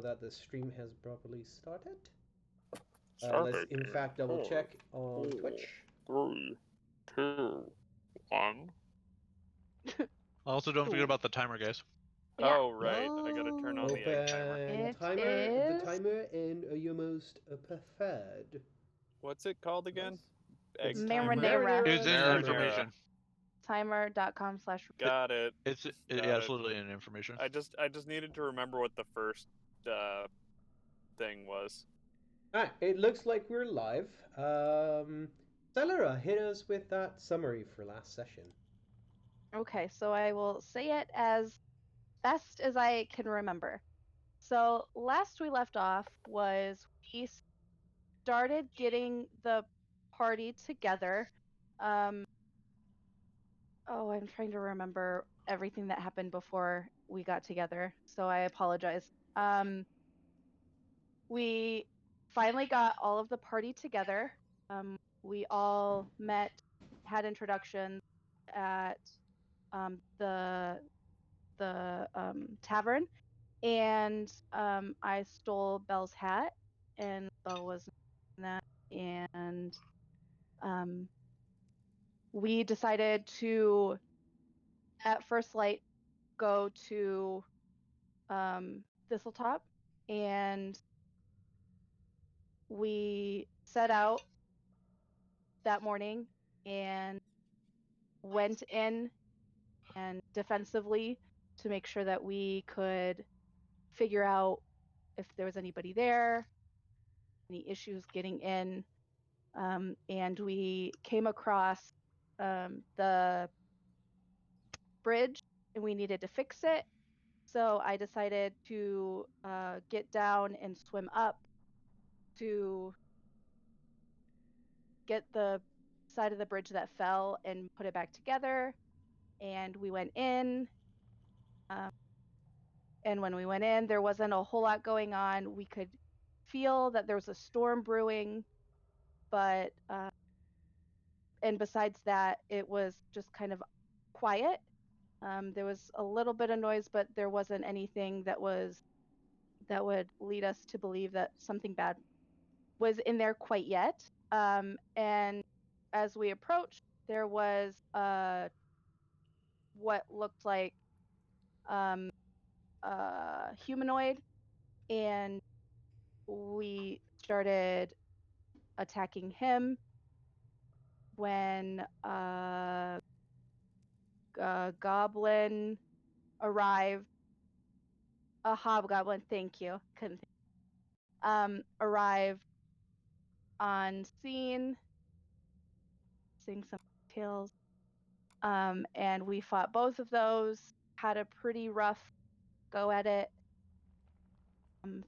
that the stream has properly started. Let's Started in in fact double 4, check on 4, Twitch. 3, 2, 1. Also, don't forget about the timer, guys. Yeah. Oh, right. I gotta turn on the egg timer. Open It the is- timer, and your most preferred. What's it called again? Egg It's timer. Marinara. It's in Marinara. information. Timer.com/. Got it. It's literally in information. I just needed to remember what the first thing was. Alright, it looks like we're live. Celera, hit us with that summary for last session. Okay, so I will say it as best as I can remember. So last we left off was we started getting the party together. I'm trying to remember everything that happened before we got together, so I apologize. We finally got all of the party together. We all met, had introductions at the tavern, and I stole Belle's hat, and Belle was in that, and we decided to, at first light, go to Thistletop, and we set out that morning and went in and defensively to make sure that we could figure out if there was anybody there, any issues getting in, and we came across the bridge and we needed to fix it. So I decided to get down and swim up to get the side of the bridge that fell and put it back together. And we went in. And when we went in, there wasn't a whole lot going on. We could feel that there was a storm brewing, but and besides that, it was just kind of quiet. There was a little bit of noise, but there wasn't anything that would lead us to believe that something bad was in there quite yet. And as we approached, there was what looked like humanoid, and we started attacking him when a goblin arrived. A hobgoblin, thank you. Couldn't think. Arrived on scene, seeing some details. And we fought both of those, had a pretty rough go at it.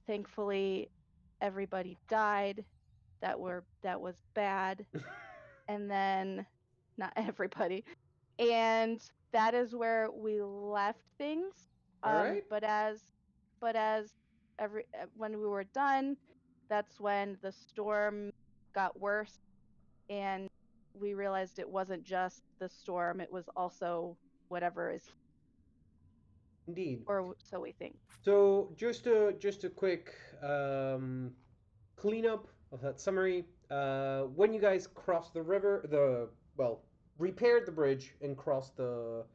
Thankfully, everybody died. That was bad. And then, not everybody. And that is where we left things. All right. But as when we were done, that's when the storm got worse, and we realized it wasn't just the storm; it was also whatever is. Indeed. Or so we think. So just a quick cleanup of that summary. When you guys crossed the river, repaired the bridge and crossed the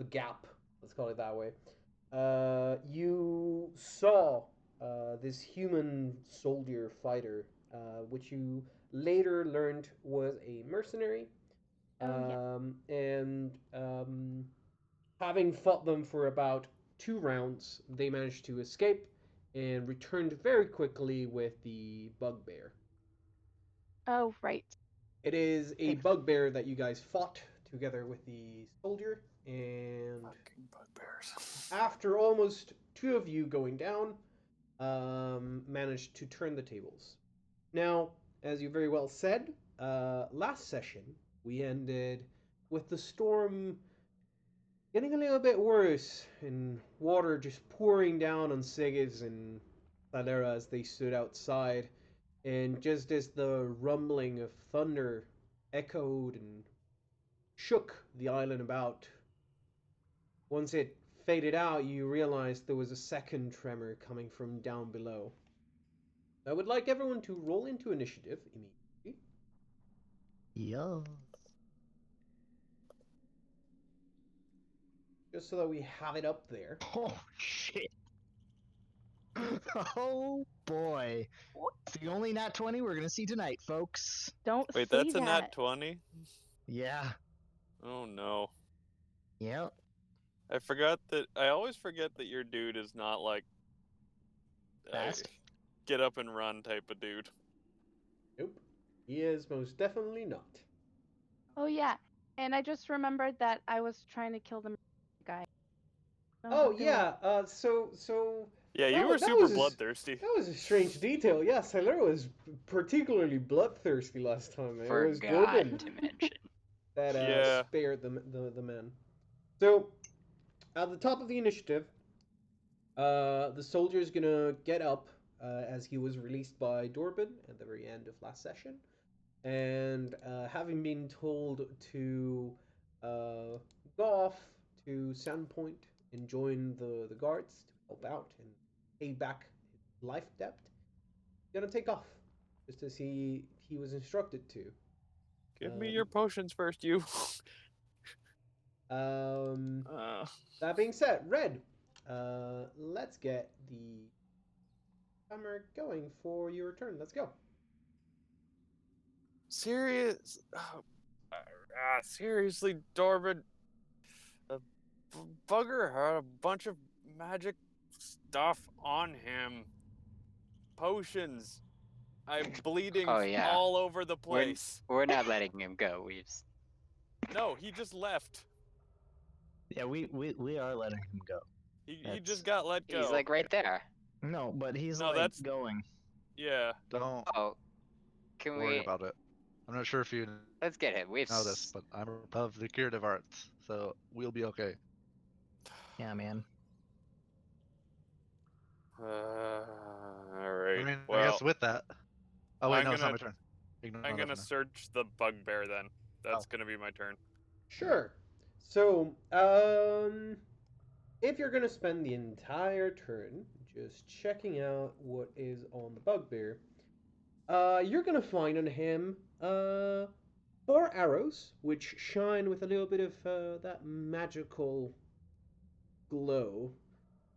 gap. Let's call it that way. You saw this human soldier fighter, which you later learned was a mercenary. And having fought them for about 2 rounds, they managed to escape and returned very quickly with the bugbear. Oh, right. It is a bugbear that you guys fought together with the soldier, and Fucking bugbears. after almost 2 of you going down, managed to turn the tables. Now, as you very well said, last session we ended with the storm getting a little bit worse and water just pouring down on Sigis and Valera as they stood outside. And just as the rumbling of thunder echoed and shook the island about, once it faded out, you realized there was a second tremor coming from down below. I would like everyone to roll into initiative immediately. Yeah. Just so that we have it up there. Oh shit. Oh boy. It's the only nat 20 we're gonna see tonight, folks. Don't Wait, say that's a that. nat 20? Yeah. Oh no. Yep. I always forget that your dude is not like Fast. get up and run type of dude. Nope. He is most definitely not. Oh yeah, and I just remembered that I was trying to kill the guy. Oh yeah. So Yeah, you That were wa- that super was a s- bloodthirsty. that was a strange detail. Yeah, Sailor was particularly bloodthirsty last time. It was Forgot Dorbin to mention. that Yeah. spared the men. So at the top of the initiative, the soldier is gonna get up as he was released by Dorbin at the very end of last session, and having been told to go off to Sandpoint and join the guards to help out and pay back his life debt, he's gonna take off just as he was instructed to. Give me your potions first, you. Um, that being said, Red, let's get the timer going for your turn. Let's go. Seriously, Dorbin. The bugger had a bunch of magic stuff on him. Potions. I'm bleeding Oh, yeah. all over the place. We're not letting him go. We just... No, he just left. Yeah, we are letting him go. He That's- just got let go. He's like right there. No, but he's No, like that's- going. Yeah. Don't Oh, can worry we? about it. I'm not sure if you Let's get him. We've. know this, but I'm above the curative arts, so we'll be okay. Yeah, man. All I right. mean, well, I guess with that. Oh wait, I'm no, it's not my gonna- turn. Ignore I'm that gonna for now. search the bugbear then. That's Oh. gonna be my turn. Sure. So, if you're gonna spend the entire turn just checking out what is on the bugbear, you're gonna find on him 4 arrows, which shine with a little bit of that magical glow.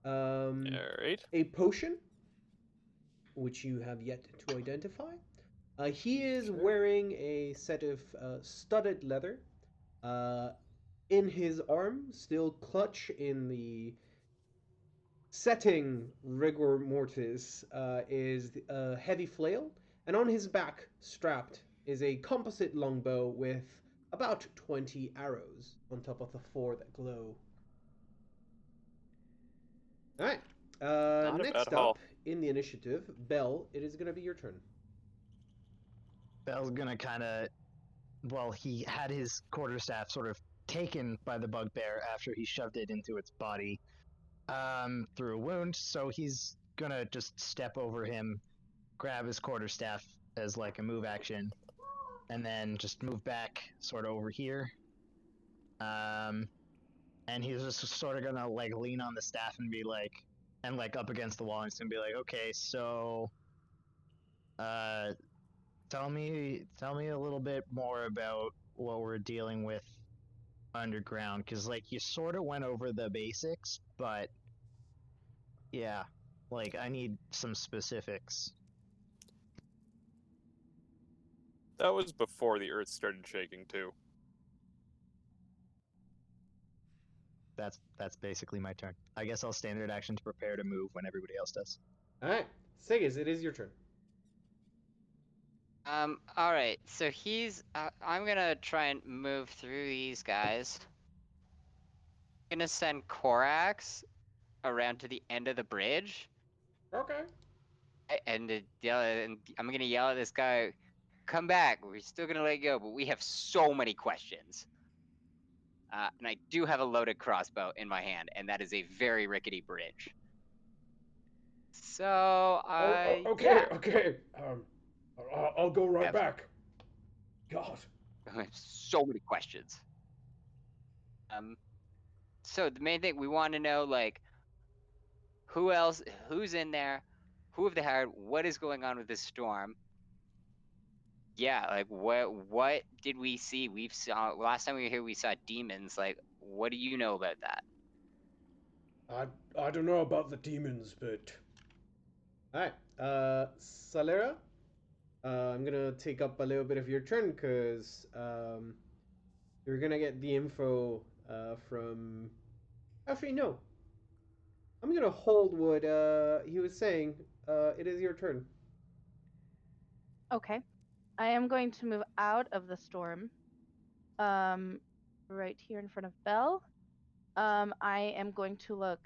All right. A potion, which you have yet to identify. He is wearing a set of studded leather. In his arm, still clutch in the setting rigor mortis, is a heavy flail, and on his back, strapped, is a composite longbow with about 20 arrows on top of the 4 that glow. Alright, Not a next bad haul. up in the initiative, Belle, it is going to be your turn. Bell's gonna kind of. Well, he had his quarterstaff sort of taken by the bugbear after he shoved it into its body through a wound, so he's gonna just step over him, grab his quarterstaff as like a move action, and then just move back sort of over here. And he's just sort of gonna like lean on the staff and be like, and like up against the wall, and he's gonna be like, okay, so tell me a little bit more about what we're dealing with underground, because like you sort of went over the basics, but yeah, like I need some specifics. That was before the earth started shaking too. That's basically my turn. I guess I'll standard action to prepare to move when everybody else does. Alright, Siggis, it is your turn. All right. So he's. I'm gonna try and move through these guys. Gonna send Korax around to the end of the bridge, Okay. and I'm gonna yell at this guy, "Come back! We're still gonna let you go, but we have so many questions." And I do have a loaded crossbow in my hand, and that is a very rickety bridge. So Okay. yeah. I'll go right Yes. back. God. I have so many questions. So the main thing we want to know, like, who else, who's in there, who have they hired, what is going on with this storm? Yeah, like what did we see? We've saw last time we were here we saw demons. Like, what do you know about that? I don't know about the demons, but alright. Salera, I'm gonna take up a little bit of your turn because you're gonna get the info from. Actually, no. I'm gonna hold what he was saying. It is your turn. Okay. I am going to move out of the storm. Right here in front of Belle. I am going to look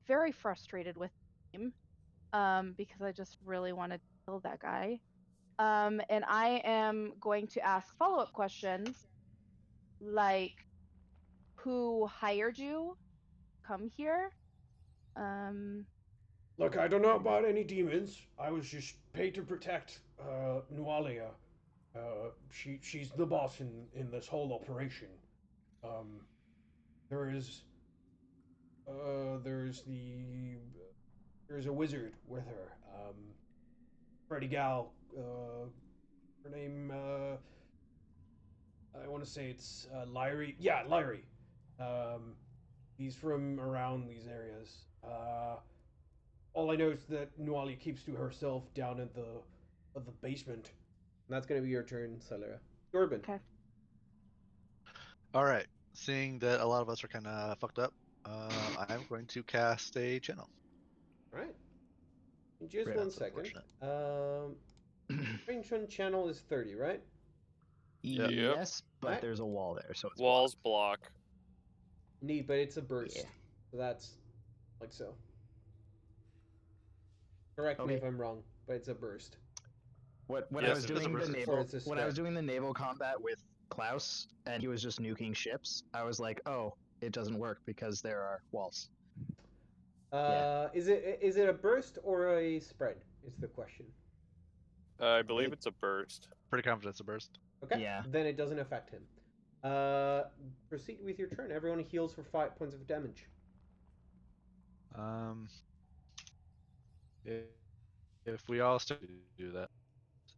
very frustrated with him. Because I just really want to kill that guy. And I am going to ask follow-up questions like, who hired you? Come here. Look, I don't know about any demons. I was just paid to protect Nualia. She's the boss in this whole operation. Um, there is there's a wizard with her. Freddy Gal. Her name. I want to say it's Lyrie. Yeah, Lyrie. Um, he's from around these areas. All I know is that Nuali keeps to herself down in the basement. And that's gonna be your turn, Celera. Jorben. Okay. All right. Seeing that a lot of us are kind of fucked up, I'm going to cast a channel. All right. In just Right, one that's second. unfortunate. Range on channel is 30, right? Yep. Yes, but Alright. there's a wall there, so it's Walls block. Neat, but it's a burst. Yeah. So that's like so. Correct me Okay. if I'm wrong, but it's a burst. When Yes, I was it is a doing the burst. naval Or it's a when I was stretch. doing the naval combat with Klaus and he was just nuking ships, I was like, oh, it doesn't work because there are walls. Is it a burst or a spread? Is the question. I believe it's a burst. Pretty confident it's a burst. Okay. Yeah. Then it doesn't affect him. Proceed with your turn. Everyone heals for 5 points of damage. If we all still do that,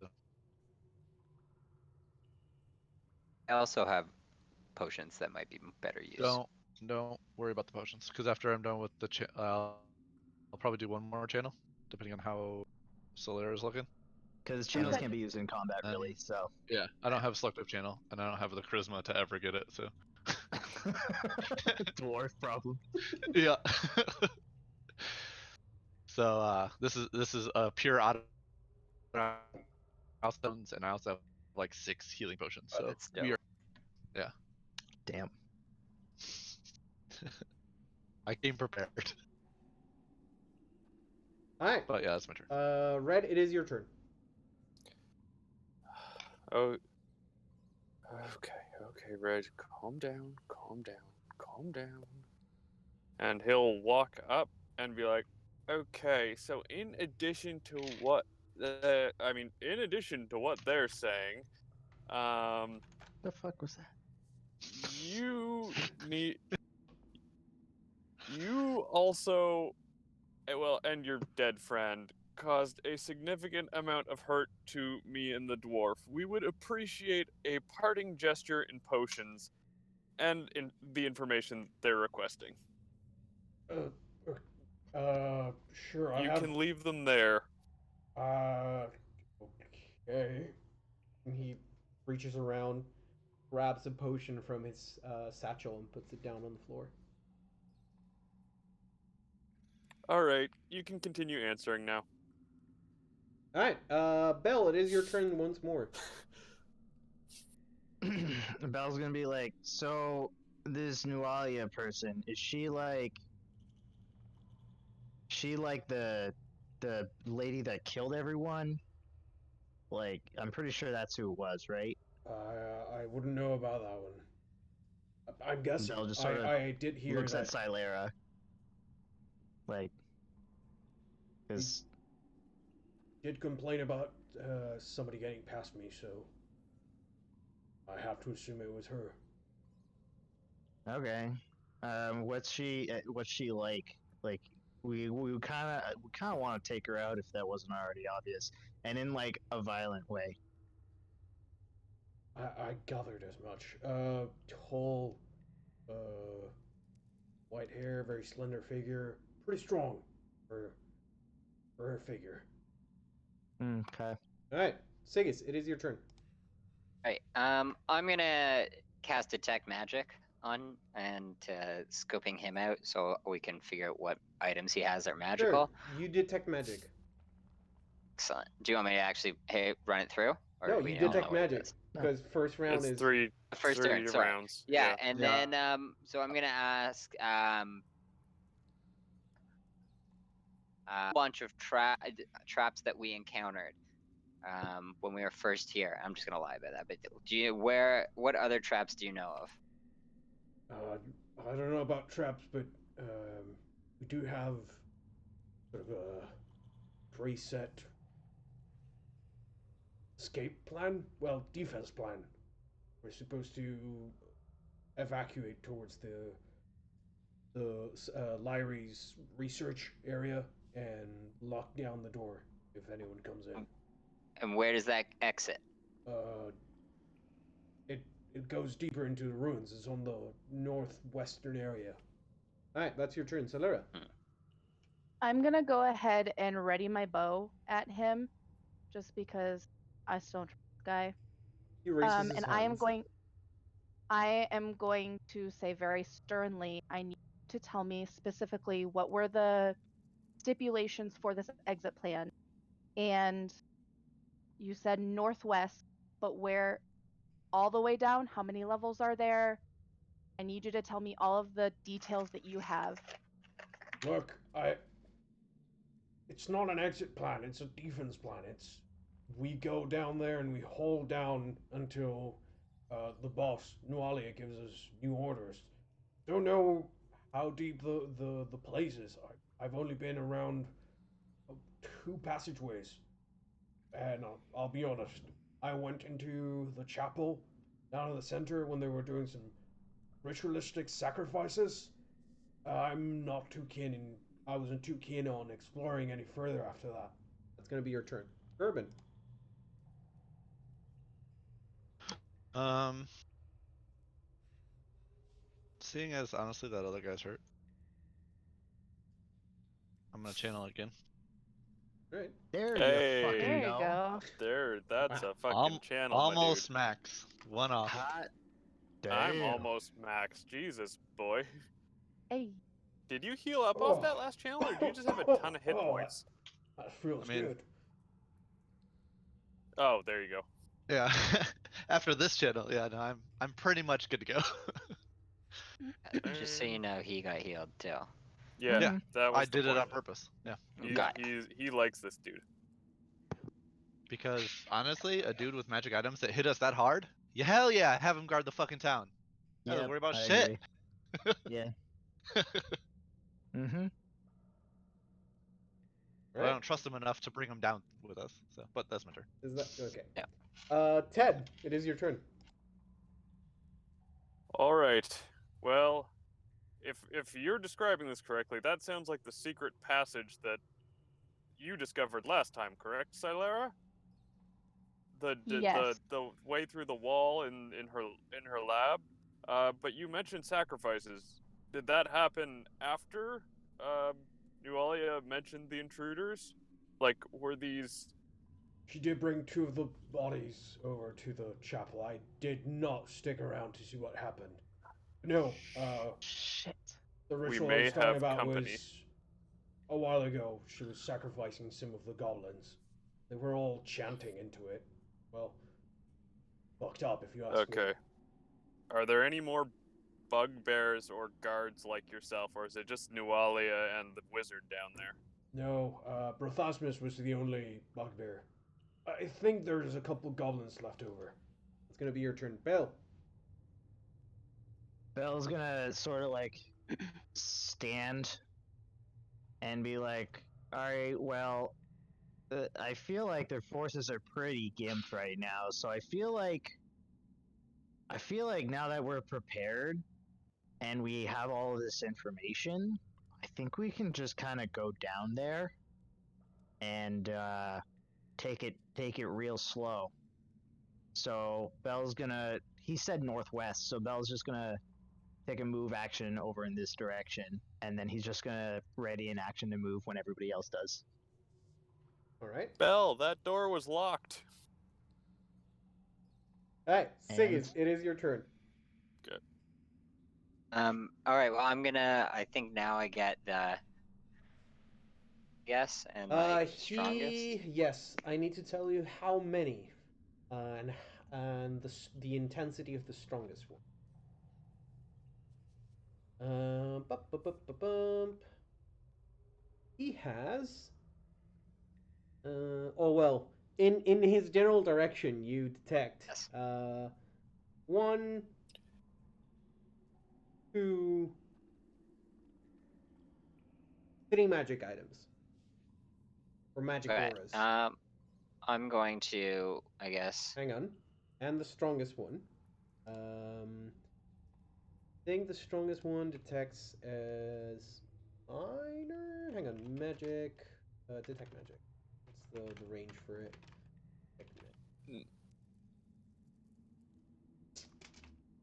so I also have potions that might be better used. don't worry about the potions because after I'm done with the I'll probably do one more channel depending on how Solera is looking. Because channels Okay. can't be used in combat really, so Yeah, I don't have selective channel and I don't have the charisma to ever get it. So dwarf problem. yeah. So this is a pure auto stones, and I also have like 6 healing potions. Oh, So that's we dope. are. Damn. I came prepared. All right. But yeah, that's my turn. Red, it is your turn. Oh. Okay, Red. Calm down, calm down, calm down. And he'll walk up and be like, okay, so in addition to what in addition to what they're saying, The fuck was that? you need you also and your dead friend caused a significant amount of hurt to me and the dwarf. We would appreciate a parting gesture in potions and in the information they're requesting. Sure. You can leave them there. Okay. And he reaches around, grabs a potion from his satchel, and puts it down on the floor. All right, you can continue answering now. All right. Belle, it is your turn once more. Belle's gonna be like, so this Nualia person, is she like the lady that killed everyone? Like, I'm pretty sure that's who it was, right? I wouldn't know about that one. I'm guessing. Belle just sort of I did hear looks that. at Silera. Like, because Did complain about somebody getting past me, so I have to assume it was her. okay, What's she like? Like we kind of want to take her out if that wasn't already obvious, and in like a violent way. I gathered as much. Tall, uh, white hair, very slender figure, pretty strong for her figure. Okay. All right, Sigis, it is your turn. Alright, I'm gonna cast Detect Magic on and scoping him out so we can figure out what items he has that are magical. Sure, you detect magic. Excellent. Do you want me to actually run it through? Or No, do we you don't know detect what it magic is? because first round It's is three First turn, sorry. rounds. Yeah, and Yeah. then so I'm gonna ask a bunch of traps that we encountered when we were first here. I'm just gonna lie about that. But what other traps do you know of? I don't know about traps, but we do have sort of a preset escape plan. Well, defense plan. We're supposed to evacuate towards the Lyrie's research area and lock down the door if anyone comes in. And where does that exit? Uh, it goes deeper into the ruins. It's on the northwestern area. All right, that's your turn, Celera. I'm gonna go ahead and ready my bow at him, just because I still don't trust this guy. He raises his And hands. I am going to say very sternly, I need to tell me specifically what were the stipulations for this exit plan. And you said northwest, but where all the way down? How many levels are there? I need you to tell me all of the details that you have. Look, it's not an exit plan. It's a defense plan. We go down there and we hold down until the boss Nualia gives us new orders. Don't know how deep the place is. I've only been around 2 passageways, and I'll be honest. I went into the chapel down in the center when they were doing some ritualistic sacrifices. I'm not too keen, and I wasn't too keen on exploring any further after that. That's gonna be your turn, Urban. Um, seeing as honestly that other guy's hurt, I'm gonna channel again. All right. There Hey. you fucking There you go. go. That's a fucking channel, Almost my max. One off. Hot. dude. I'm Damn. almost max. Jesus, boy. Hey, Did you heal up off that last channel, or do you just have a ton of hit points? That feels I mean- good. Oh, there you go. Yeah. After this channel, yeah, no, I'm pretty much good to go. Just so you know, he got healed too. Yeah, Yeah, that was I did the it on point. purpose. Yeah. Got it. He likes this dude. Because honestly, a dude with magic items that hit us that hard, yeah, hell yeah, have him guard the fucking town. I don't Yep, worry about I shit. agree. Yeah. Mm-hmm. But I don't trust him enough to bring him down with us. So, but that's my turn. Is that okay? Yeah. Ted, it is your turn. All right. Well, if you're describing this correctly, that sounds like the secret passage that you discovered last time, correct, Silera? Yes. The way through the wall in her lab. But you mentioned sacrifices. Did that happen after Nualia mentioned the intruders? Like, were these? She did bring 2 of the bodies over to the chapel. I did not stick around to see what happened. No, Shit. the We ritual I may was talking have about company. was a while ago. She was sacrificing some of the goblins. They were all chanting into it. Well, fucked up if you ask me. Okay. Are there any more bugbears or guards like yourself, or is it just Nualia and the wizard down there? No, Brothosmus was the only bugbear. I think there's a couple goblins left over. It's gonna be your turn, Bill. Bell's gonna sort of like stand and be like, "Alright, well, I feel like their forces are pretty gimped right now, so I feel like now that we're prepared, and we have all of this information, I think we can just kind of go down there and take it real slow. So Bell's gonna. He said northwest, so Bell's just gonna take a move action over in this direction, and then he's just gonna ready an action to move when everybody else does. All right. Bell, that door was locked. All right, And- Sigis, it is your turn. Good. All right. Well, I think now I get the. Yes, and my strongest. Yes, I need to tell you how many, and the intensity of the strongest one. Bump. He has. Oh well. In his general direction, you detect Yes. 1, 2, 3 magic items or magic Okay. auras. I'm going to, I guess. Hang on, and the strongest one. I think the strongest one detects as minor. Hang on, magic. Detect magic. What's the range for it? Mm.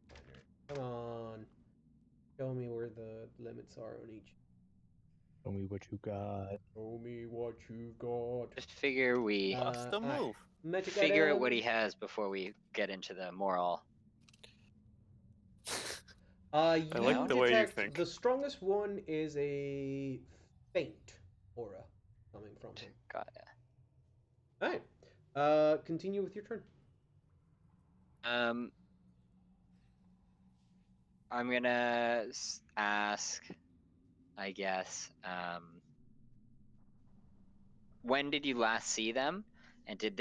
Minor. Come on. Show me where the limits are on each. Show me what you got. Show me what you got. Just figure we What's the alright. move? Magic figure out what he item. has before we get into the moral. You I like the way you detect think. the strongest one is a faint aura coming from him. Got it. Alright. Continue with your turn. I'm gonna ask, I guess, when did you last see them, and did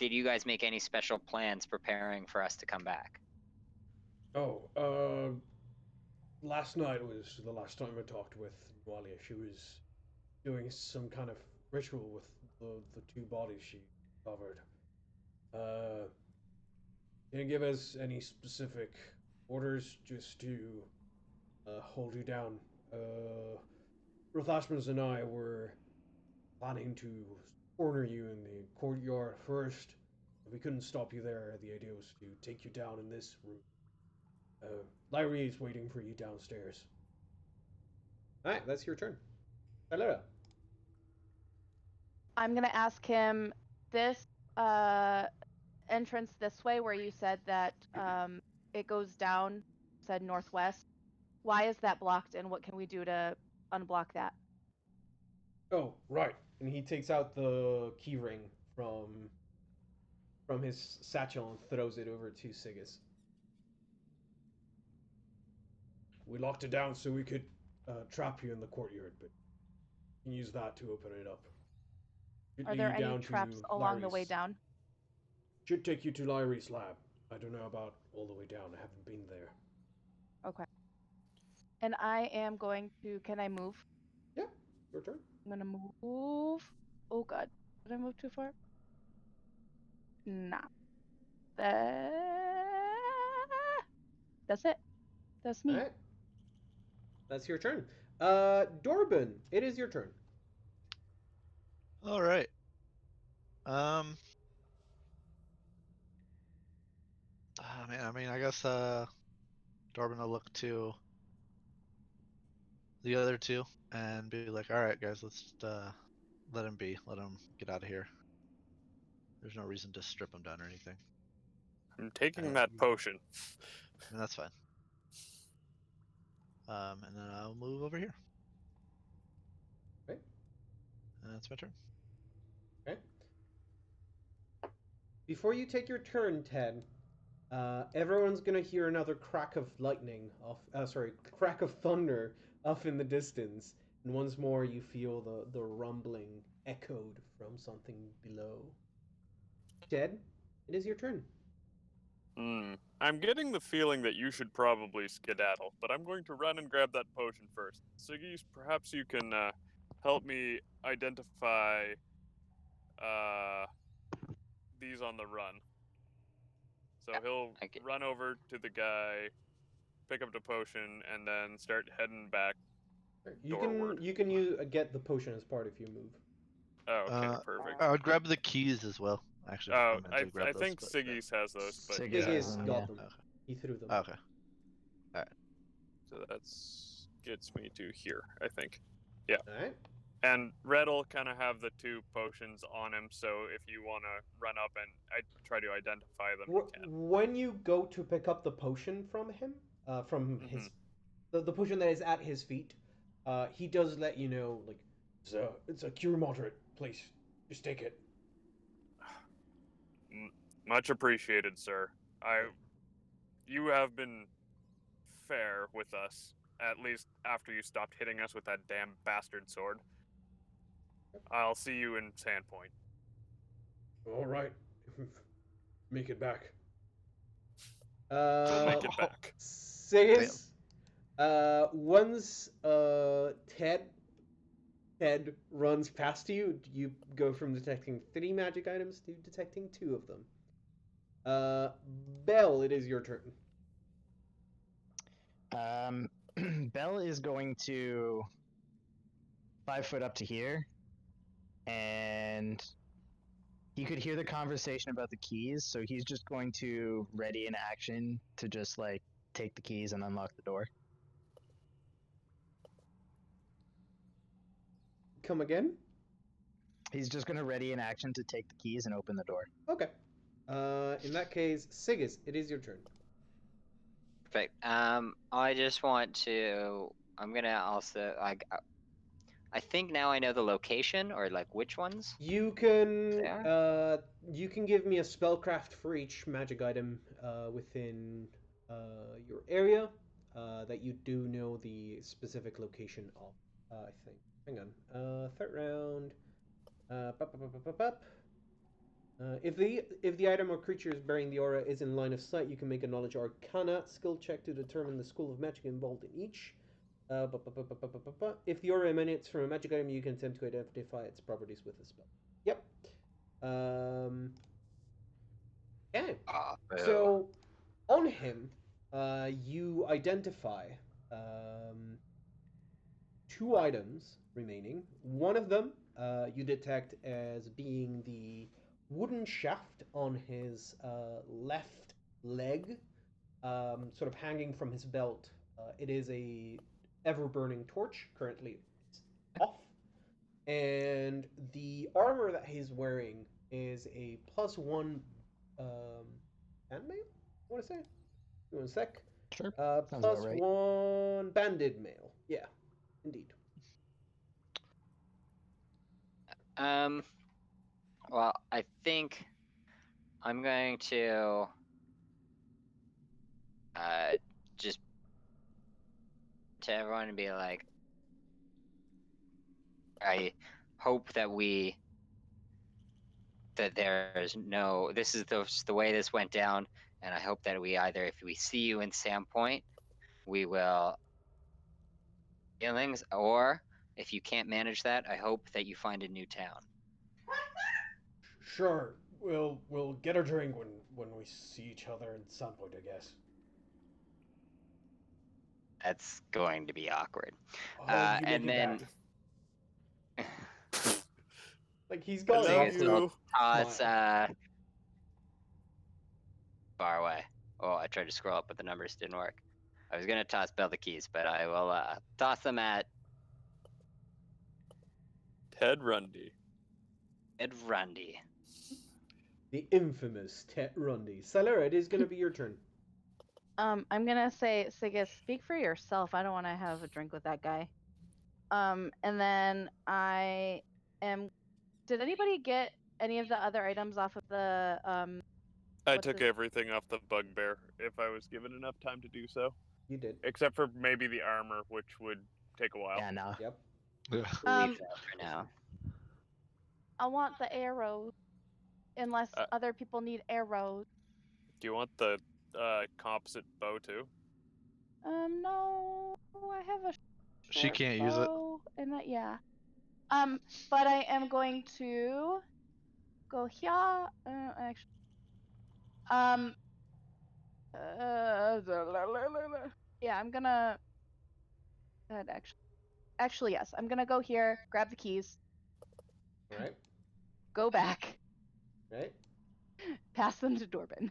you guys make any special plans preparing for us to come back? Oh, last night was the last time I talked with Walia. She was doing some kind of ritual with the 2 bodies she covered. Didn't give us any specific orders, just to hold you down. Ruth Ashmans and I were planning to corner you in the courtyard first. If we couldn't stop you there, the idea was to take you down in this room. Lyrie is waiting for you downstairs. Alright, that's your turn. Hello. I'm gonna ask him this entrance this way where you said that it goes down, said northwest. Why is that blocked, and what can we do to unblock that? Oh, right. And he takes out the key ring from his satchel and throws it over to Sigis. We locked it down so we could trap you in the courtyard, but you can use that to open it up. Are there any traps along the way down? Should take you to Lyrie's lab. I don't know about all the way down. I haven't been there. Okay. And I am going to. Can I move? Yeah, your turn. I'm gonna move. Oh god, did I move too far? Nah. That's it. That's me. All right. That's your turn. Dorban, it is your turn. All right. I guess Dorbin will look to the other 2 and be like, "All right, guys, let's just let him be. Let him get out of here. There's no reason to strip him down or anything. I'm taking that potion. And that's fine. And then I'll move over here. Okay. And that's my turn. Okay. Before you take your turn, Ted, everyone's gonna hear another crack of lightning crack of thunder off in the distance, and once more you feel the rumbling echoed from something below. Ted, it is your turn. I'm getting the feeling that you should probably skedaddle, but I'm going to run and grab that potion first. Sigis, perhaps you can help me identify these on the run. So Yeah, he'll I get- run over to the guy, pick up the potion, and then start heading back. You Doorward. can get the potion as part if you move. Oh, okay, perfect. I would grab the keys as well. Actually, Oh, I meant to grab I those, think but, Siggy's has those, but Siggy's yeah. Siggy's has them, got yeah. them. Okay. He threw them. Okay. So that's gets me to here, I think. Yeah. Alright. And Red'll kind of have the 2 potions on him, so if you want to run up and try to identify them, you can. When you go to pick up the potion from him, from his the potion that is at his feet, he does let you know, like, it's a cure moderate. Please, just take it. Much appreciated, sir. You have been fair with us, at least after you stopped hitting us with that damn bastard sword. I'll see you in Sandpoint. All right, make it back. We'll make it back. Sigus, once Ted runs past you, you go from detecting 3 magic items to detecting 2 of them. Belle, it is your turn. Bell is going to 5 foot up to here, and he could hear the conversation about the keys, so he's just going to ready an action to just like take the keys and unlock the door. Come again? He's just going to ready an action to take the keys and open the door. Okay. In that case, Sigus, it is your turn. Perfect. I just want to. I'm gonna also like. I think now I know the location or like which ones. You can Yeah. you can give me a spellcraft for each magic item within your area that you do know the specific location of. I think. Hang on. Third round. Bup, bup, bup, bup, bup, bup. If the item or creature bearing the aura is in line of sight, you can make a knowledge arcana skill check to determine the school of magic involved in each. If the aura emanates from a magic item, you can attempt to identify its properties with a spell. Yep. Okay. So on him, you identify 2 items remaining. One of them you detect as being the wooden shaft on his left leg, sort of hanging from his belt. It is a ever-burning torch. Currently, it's off. And the armor that he's wearing is a +1 handmail, I want to say. Give me 1 sec. Sure. Sounds about right. +1 banded mail. Yeah, indeed. Well, I think I'm going to just to everyone and be like, I hope that there's no. This is the way this went down, and I hope that we either, if we see you in Sandpoint, we will feelings, or if you can't manage that, I hope that you find a new town. Sure, we'll get a drink when we see each other at some point, I guess. That's going to be awkward. Oh, you and make it then back. Like he's got I lots love of you. toss smile. far away. Oh, I tried to scroll up, but the numbers didn't work. I was gonna toss Bell the keys, but I will toss them at Ted Rundy. Ed Rundy. The infamous Tet Rundy. Salara, it is going to be your turn. I'm gonna say, Sigus, speak for yourself. I don't want to have a drink with that guy. And then I am. Did anybody get any of the other items off of the I What's took his- everything off the bugbear if I was given enough time to do so, You did. except for maybe the armor, which would take a while. Yeah, no. Yep. Leave that for now. I want the arrows, unless other people need arrows. Do you want the composite bow too? No, I have a. She short can't use it. bow, and that, yeah. But I am going to go here. Actually. Yeah, I'm gonna. Actually, yes. I'm gonna go here, grab the keys, All right. go back, Right. pass them to Dorbin,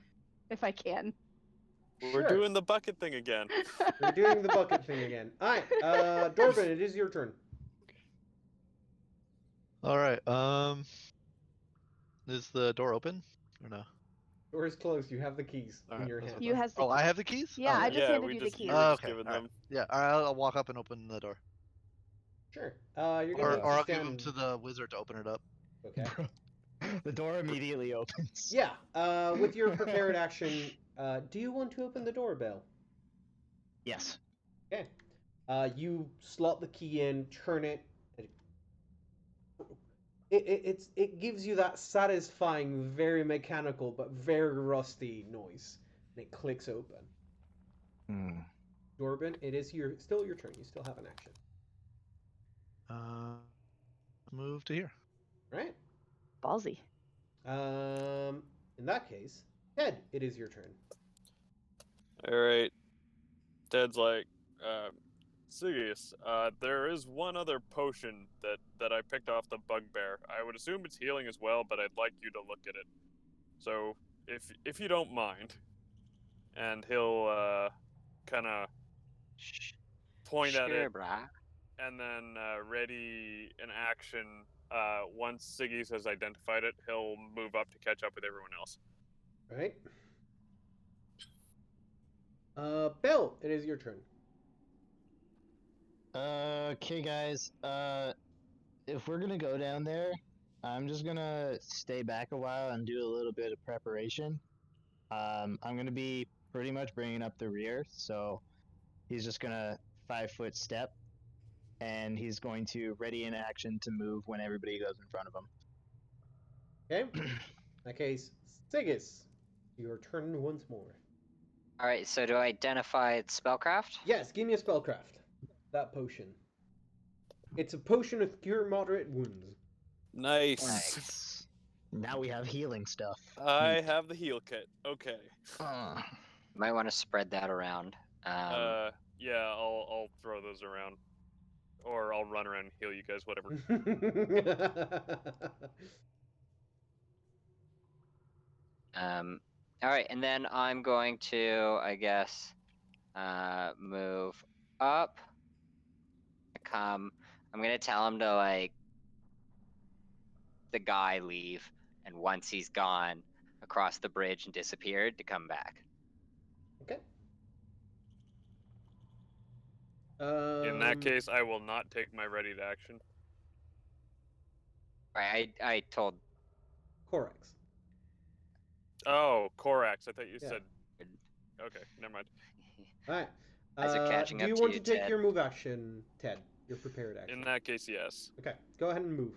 if I can. We're Sure. doing the bucket thing again. We're doing the bucket thing again. All right. Dorbin, it is your turn. All right. Is the door open or no? Door is closed. You have the keys All in right, your that's hand. what You I thought. has the Oh, I keys. have the keys. Yeah, Oh, I just yeah, handed we you the just keys. we were just okay. giving All right. them. Yeah. All right. I'll walk up and open the door, Sure. You're gonna or need or to I'll give them stand. to the wizard to open it up. Okay. The door immediately opens. Yeah. With your prepared action, do you want to open the doorbell? Yes. Okay. You slot the key in, turn it. It gives you that satisfying, very mechanical but very rusty noise, and it clicks open. Hmm. Dorbin, it is still your turn. You still have an action. Move to here. Right? Ballsy. In that case, Ted, it is your turn. All right. Ted's like, Sigius, there is one other potion that I picked off the bugbear. I would assume it's healing as well, but I'd like you to look at it. So if you don't mind, and he'll kind of point at Sure, it, brah. and then ready an action. Once Siggy's has identified it, he'll move up to catch up with everyone else. Right? Bill, it is your turn. Okay, guys. If we're gonna go down there, I'm just gonna stay back a while and do a little bit of preparation. I'm gonna be pretty much bringing up the rear, so he's just gonna 5-foot step, and he's going to ready in action to move when everybody goes in front of him. Okay? In that case, Sigis, your turn once more. All right. So do I identify its spellcraft? Yes, give me a spellcraft. That potion. It's a potion of cure moderate wounds. Nice. Nice. Now we have healing stuff. I Neat. have the heal kit. Okay. Might want to spread that around. Yeah, I'll throw those around, or I'll run around and heal you guys, whatever. All right, and then I'm going to, I guess, move up. I'm gonna tell him to like the guy leave, and once he's gone across the bridge and disappeared, to come back. Okay. In that case, I will not take my ready to action. Right, I told. Corax. Oh, Corax. I thought you Yeah. said. Okay, never mind. All right. As they're catching do up you to want you, to take Ted. your move action, Ted? Your prepared action. In that case, yes. Okay, go ahead and move.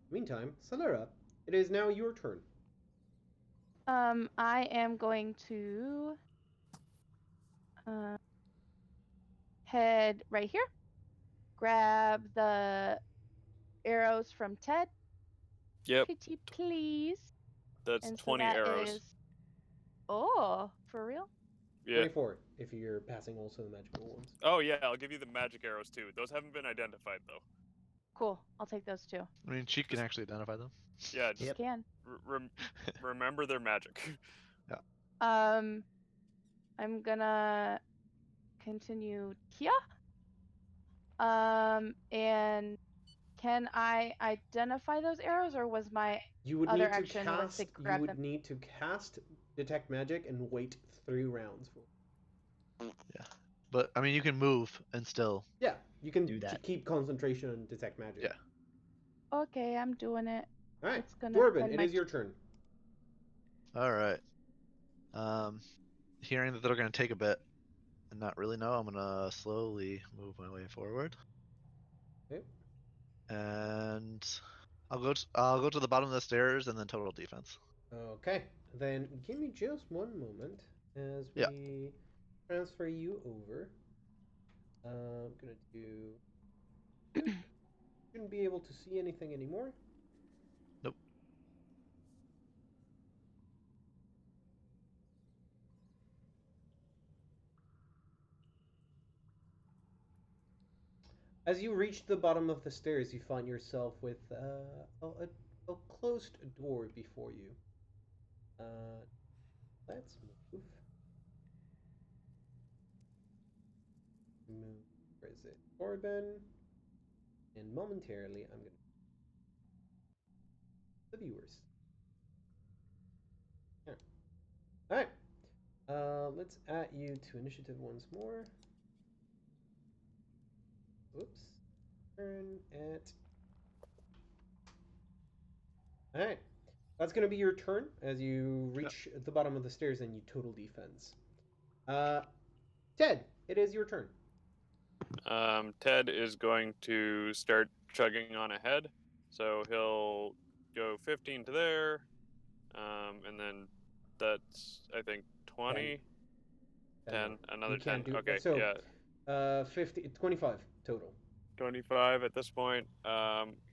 Meantime, Salera, it is now your turn. I am going to head right here. Grab the arrows from Ted. Yep, Pretty please. that's And so 20 that arrows. is. Oh, for real? Yeah. 24, if you're passing also the magical ones. Oh yeah, I'll give you the magic arrows too. Those haven't been identified though. Cool. I'll take those two. I mean, she can actually identify them. Yeah, just Yep. Can. remember their magic. I'm gonna continue here. And can I identify those arrows, or was my You would other need to action was cast. to You grab would them? need to cast detect magic and wait 3 rounds for. But I mean, you can move and still. Yeah, you can Do that. keep concentration on detect magic. Yeah. Okay, I'm doing it. All right, It's gonna Dorbin, spend it my is your turn. All right. Hearing that they're gonna take a bit and not really know, I'm gonna slowly move my way forward. Okay. And I'll go to the bottom of the stairs and then total defense. Okay, then give me just one moment as we Yeah. transfer you over. I'm gonna do. Shouldn't be able to see anything anymore. Nope. As you reach the bottom of the stairs, you find yourself with a closed door before you. Let's move. Where is it? Corbin. And momentarily, I'm going to the viewers. Yeah. All right. Let's add you to initiative once more. Oops. Turn it. All right. That's going to be your turn as you reach the bottom of the stairs and you total defense. Ted, it is your turn. Ted is going to start chugging on ahead, so he'll go 15 to there, and then that's I think 20, 10, another You can't 10. do Okay, so. yeah, 25 total. 25 at this point.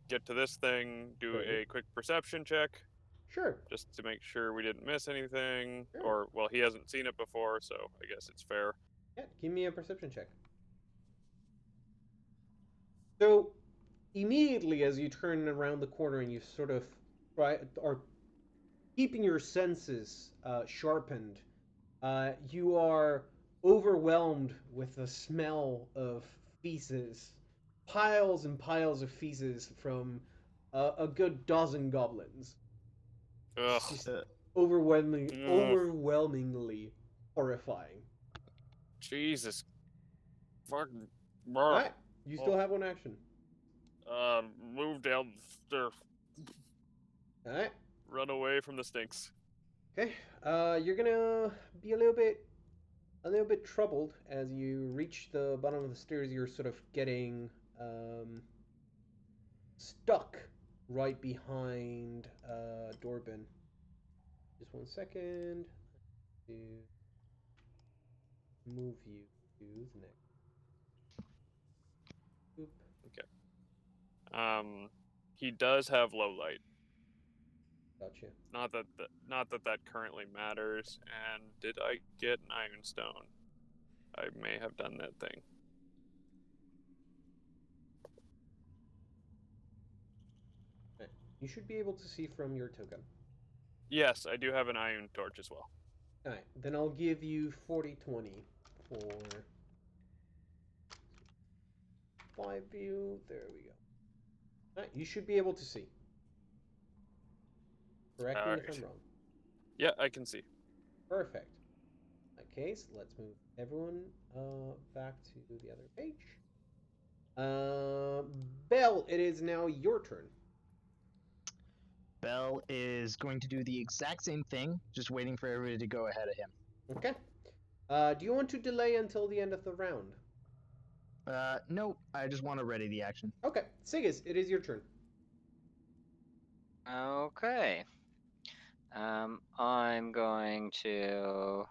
Get to this thing, do Okay. a quick perception check, Sure. just to make sure we didn't miss anything, Sure. or well, he hasn't seen it before, so I guess it's fair. Yeah, give me a perception check. So, immediately as you turn around the corner and you sort of are keeping your senses sharpened, you are overwhelmed with the smell of feces, piles and piles of feces from a good dozen goblins. Ugh. Just Uh, overwhelmingly horrifying. Jesus. Fucking. All right, you still have one action. Move down the stairs. All right. Run away from the stinks. Okay. You're gonna be a little bit troubled as you reach the bottom of the stairs. You're sort of getting stuck right behind Dorbin. Just 1 second. To move you to the next. Oop. He does have low light. Gotcha. Not that that currently matters. And did I get an iron stone? I may have done that thing. Okay. You should be able to see from your token. Yes, I do have an iron torch as well. All right. Then I'll give you 40/20 for 5 view. There we go. All right. You should be able to see. Correct me if Alright. I'm wrong. Yeah, I can see. Perfect. In that case, let's move everyone back to the other page. Belle, it is now your turn. Bell is going to do the exact same thing, just waiting for everybody to go ahead of him. Okay. Do you want to delay until the end of the round? Nope, I just want to ready the action. Okay. Sigis, it is your turn. Okay. I'm going to.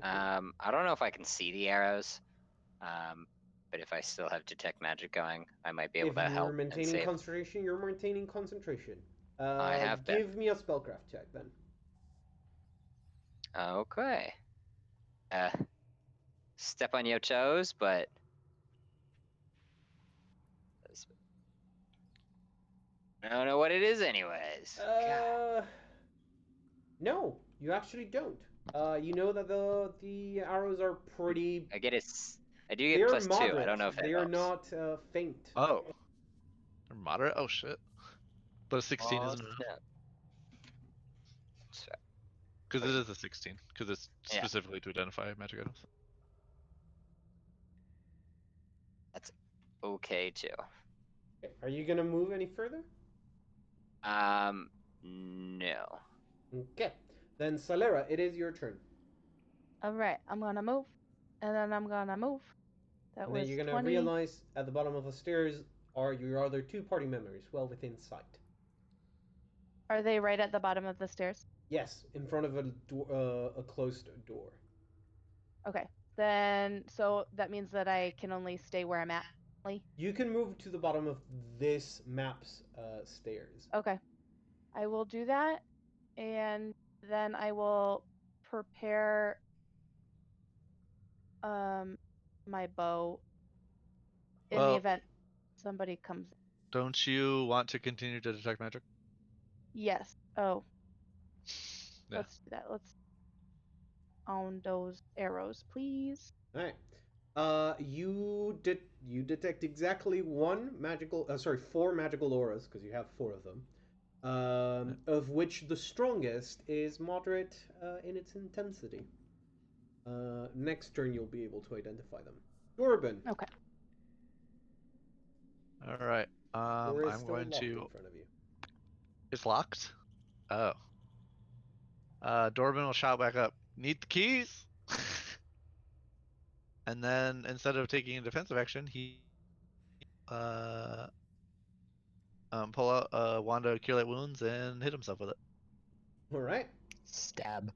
I don't know if I can see the arrows. But if I still have detect magic going, I might be able If to you're help and maintaining save. concentration, you're maintaining concentration. I have been. Give me a spellcraft check then. Okay. Step on your toes, but I don't know what it is anyways. God. No, you actually don't. You know that the arrows are pretty. I get it. I do get They're plus moderate. 2. I don't know if that they are helps. not faint. Oh. They're moderate? Oh shit. But a 16 isn't enough. Yeah. So, Because it is a 16. Because it's Yeah. specifically to identify magic items. that's okay too. Okay, are you gonna move any further? No. Okay. Then Salera, it is your turn. All right, I'm gonna move, and then I'm gonna move. That And was then you're gonna 20. realize at the bottom of the stairs are your other 2 party members, well within sight. Are they right at the bottom of the stairs? Yes, in front of a closed door. Okay, then so that means that I can only stay where I'm at. You can move to the bottom of this map's stairs. Okay, I will do that, and then I will prepare my bow in Well- the event somebody comes. Don't you want to continue to detect magic? Yes. Oh, Yeah. let's do that. Let's own those arrows, please. All right. You detect exactly four magical auras because you have four of them. Of which the strongest is moderate in its intensity. Next turn, you'll be able to identify them. Dorban. Okay. All right. Door is I'm still going locked to. in front of you. It's locked. Oh. Dorbin will shout back up. Need the keys? And then instead of taking a defensive action, he pull out a wand of cure light wounds and hit himself with it. All right. Stab.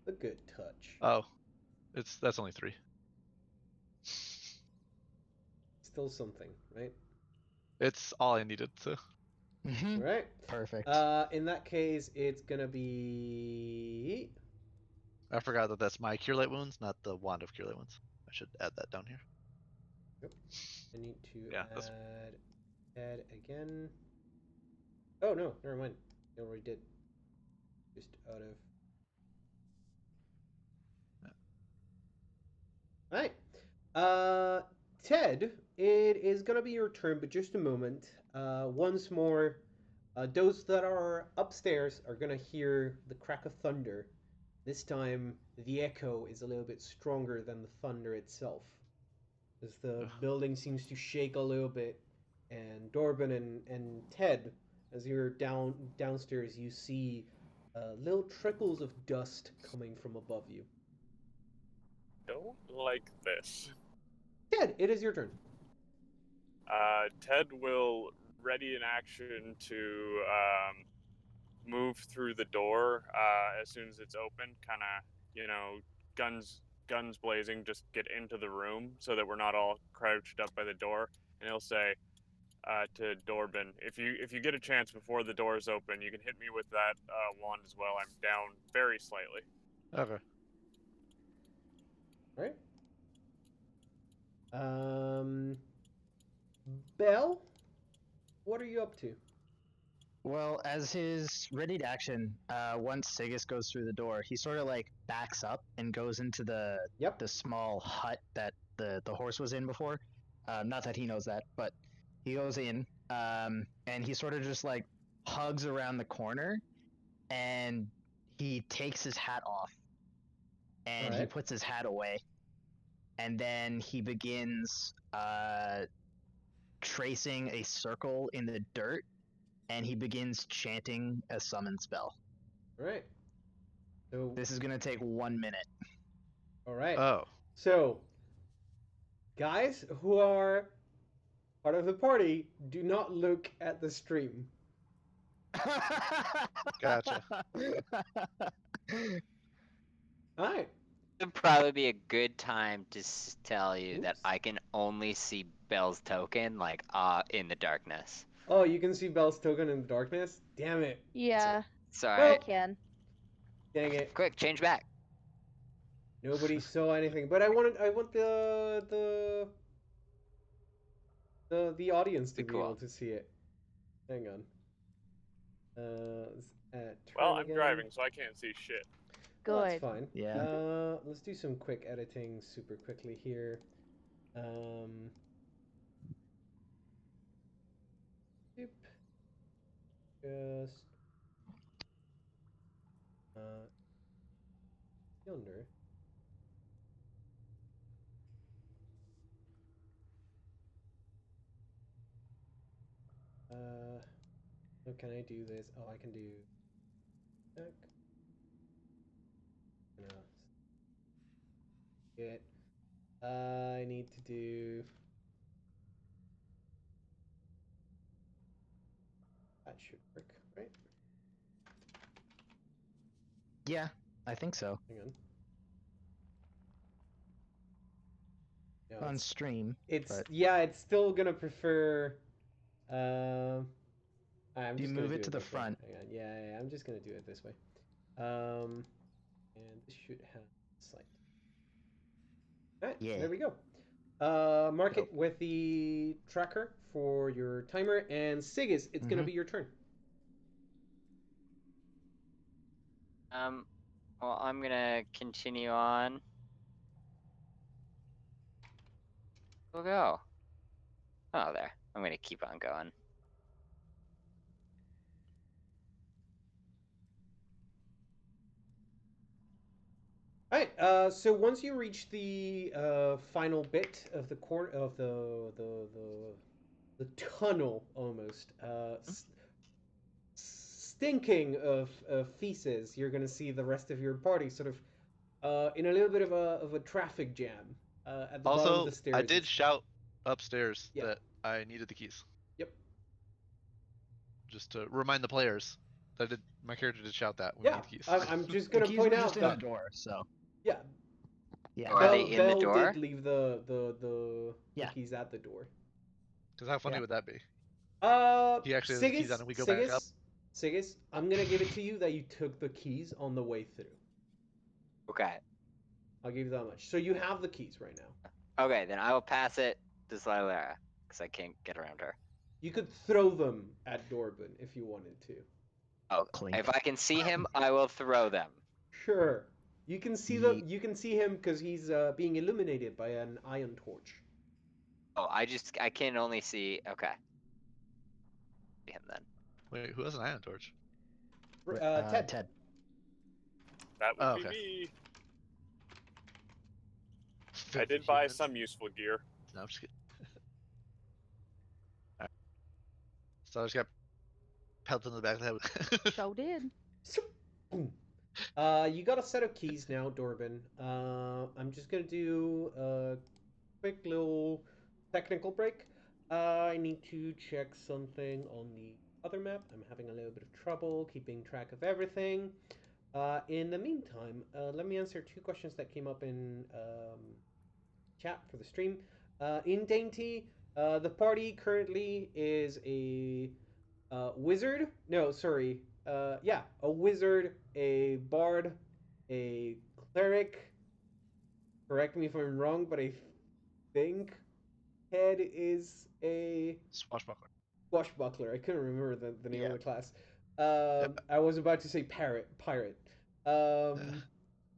A good touch. Oh, that's only 3. Still something, right? It's all I needed. So Mhm. All right. Perfect. In that case, it's gonna be. I forgot that that's my cure light wounds, not the wand of cure light wounds. I should add that down here. I need to Yeah, that's- add again. Oh no, never mind. I already did. Just out of. All right. Ted, it is gonna be your turn, but just a moment. Once more, those that are upstairs are gonna hear the crack of thunder. This time, the echo is a little bit stronger than the thunder itself, as the Ugh. building seems to shake a little bit. And Dorban and Ted, as you're downstairs, you see little trickles of dust coming from above you. Don't like this. Ted, it is your turn. Ted will ready in action to move through the door as soon as it's open. Kind of, guns blazing. Just get into the room so that we're not all crouched up by the door. And he'll say to Dorbin, if you get a chance before the door is open, you can hit me with that wand as well. I'm down very slightly. Okay. All right. Bell, what are you up to? Well, as his readied action, once Sigus goes through the door, he sort of like backs up and goes into the small hut that the horse was in before. Not that he knows that, but he goes in, and he sort of just like hugs around the corner, and he takes his hat off, and he Alright. puts his hat away, and then he begins tracing a circle in the dirt, and he begins chanting a summon spell. All right. So This is gonna take 1 minute. all right. Oh. So guys who are part of the party, do not look at the stream. Gotcha. All right. It'd probably be a good time to tell you that Oops. I can only see Bell's token like in the darkness. Oh, you can see Bell's token in the darkness. Damn it! Yeah, Sorry. Well- I can. Dang it! Quick, change back. Nobody saw anything, but I want the audience to Be be cool. able to see it. Hang on. Well, turn I'm again. driving, so I can't see shit. Well, that's Good. fine. Yeah. Let's do some quick editing super quickly here. Doop. Just yonder. How can I do this? Oh, I can do back. No. Get. I need to do. That should work, right? Yeah, I think so. Hang on. No, On it's, stream. it's but- yeah, it's still gonna prefer. I'm If you just gonna move do it to the this way. front. Hang on. Yeah, I'm just gonna do it this way. And this should have Alright, Yeah. there we go. Mark it with the tracker for your timer, and Sigis, it's gonna be your turn. Well, I'm gonna continue on. We'll go. Oh, there. I'm gonna keep on going. Alright, so once you reach the final bit of the corner of the tunnel, almost stinking of feces, you're gonna see the rest of your party sort of in a little bit of a traffic jam at the bottom of Also, the stairs. I did shout upstairs Yeah. that I needed the keys. Yep. Just to remind the players that my character did shout that. We Yeah, need the keys. I'm just The gonna keys point were out just in that the door, so yeah, yeah. Are they in the Bell door? did leave the Yeah. keys at the door. Because how funny Yeah. would that be? He actually has the keys on and we go back up. Sigis, I'm gonna give it to you that you took the keys on the way through. Okay. I'll give you that much. So you have the keys right now. Okay, then I will pass it to Slylara, because I can't get around her. You could throw them at Dorban if you wanted to. Oh, Clink. if I can see him, I will throw them. Sure. You can see you can see him because he's being illuminated by an iron torch. Oh, I can only see. Okay. See him then. Wait, who has an iron torch? Ted. Ted. That would Oh, be okay. me. I Filthy did buy humans. some useful gear. No, I'm just kidding. Alright. So I just got pelted in the back of the head. So did. Boom. You got a set of keys now, Dorban. I'm just gonna do a quick little technical break. I need to check something on the other map. I'm having a little bit of trouble keeping track of everything. In the meantime, let me answer two questions that came up in chat for the stream. In Dainty, the party currently is a wizard. No, sorry. Yeah, a wizard, a bard, a cleric. Correct me if I'm wrong, but I think Ted is a Swashbuckler. swashbuckler. I couldn't remember the name of the class. I was about to say pirate. Bro,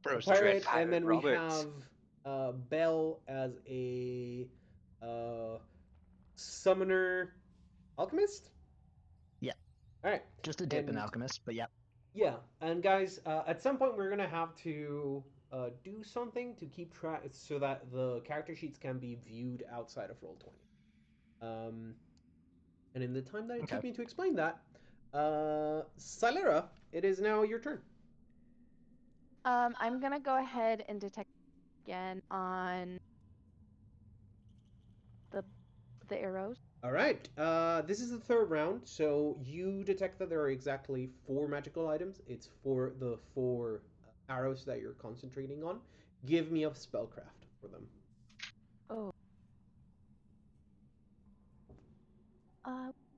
Pirate, Pirate and then Roberts. we have Bell as a summoner alchemist. Yeah. All right. Just a dip in And- alchemist, but yeah. Yeah, and guys, at some point we're gonna have to do something to keep track so that the character sheets can be viewed outside of Roll20. And in the time that it took Okay. me to explain that, Silera, it is now your turn. I'm gonna go ahead and detect again on the arrows. All right. This is the third round, so you detect that there are exactly 4 magical items. It's for the 4 arrows that you're concentrating on. Give me a spellcraft for them. Oh.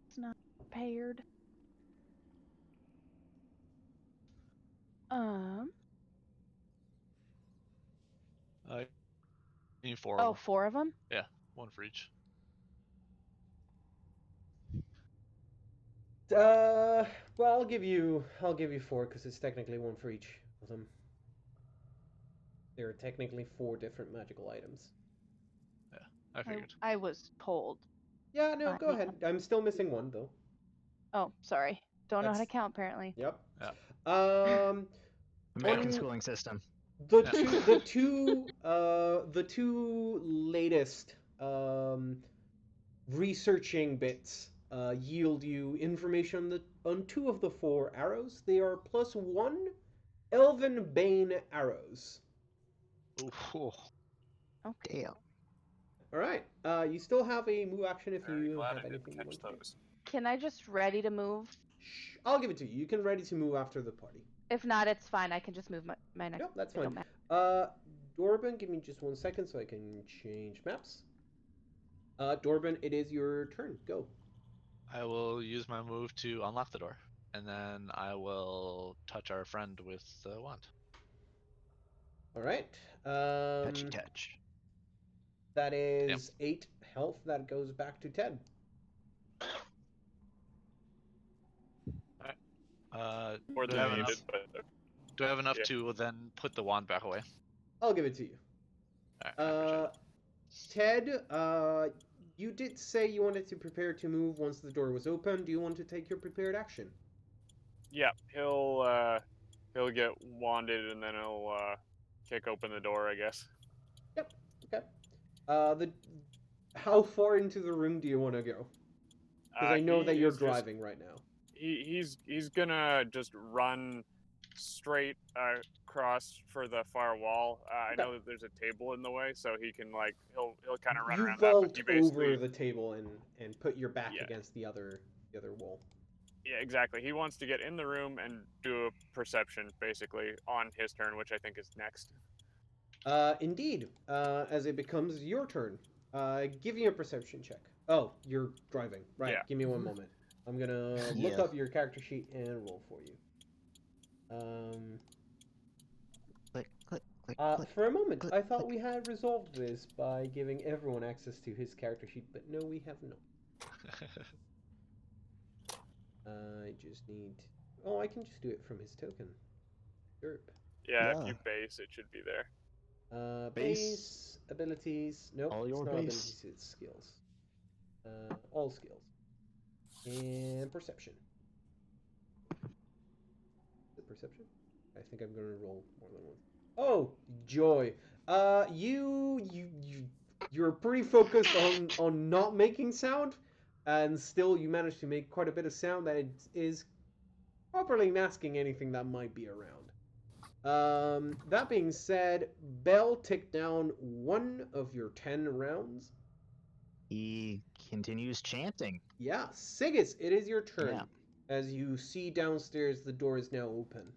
It's not prepared. I need 4 Oh, of them. 4 of them? Yeah, 1 for each. Well, I'll give you 4 because it's technically 1 for each of them. There are technically 4 different magical items. I figured. I was told. Yeah, no, go Yeah. ahead. I'm still missing 1 though. Oh, sorry. Don't know how to That's- count apparently. Yep. Yeah. American On- schooling system. The Yeah. the two latest researching bits yield you information on 2 of the 4 arrows. They are +1 Elven Bane arrows. Ooh. Okay. Damn. All right. You still have a move action if Very you glad have I didn't anything you catch want to do. those. Can I just ready to move? I'll give it to you. You can ready to move after the party. If not, it's fine. I can just move my next. Yep, that's it don't fine. matter. Dorban, give me just 1 second so I can change maps. Dorban, it is your turn. Go. I will use my move to unlock the door, and then I will touch our friend with the wand. All right. Touchy touch. That is 8 health. That goes back to 10. More Do than I have needed, enough? but Do I have enough Yeah. to then put the wand back away? I'll give it to you. Alright, I appreciate it. Ted, you did say you wanted to prepare to move once the door was open. Do you want to take your prepared action? yeah, he'll get wanded and then he'll kick open the door, I guess. Yep. Okay. How far into the room do you want to go? Because I know that you're driving right now. He's gonna just run straight across for the far wall. I know that there's a table in the way, so he can he'll kind of run You around that. vault But he basically, over the table and put your back Yeah. against the other wall. yeah, exactly. He wants to get in the room and do a perception basically on his turn, which I think is next. Indeed. As it becomes your turn, give me a perception check. Oh, you're driving. Right. Yeah. Give me one moment. I'm gonna look Yeah. up your character sheet and roll for you. Click, click, click, click. For a moment, click, I thought click. we had resolved this by giving everyone access to his character sheet, but no, we have not. I just need. Oh, I can just do it from his token. Derp. Yeah, if Yeah. you base, it should be there. Base abilities. Nope, All it's your not base. abilities. It's skills. All skills and perception. The perception. I think I'm gonna roll more than one. Oh, joy. You're pretty focused on not making sound, and still you manage to make quite a bit of sound that is properly masking anything that might be around. That being said, Bell ticked down 1 of your 10 rounds. He continues chanting. Yeah, Sigus, it is your turn. Yeah. As you see downstairs, the door is now open.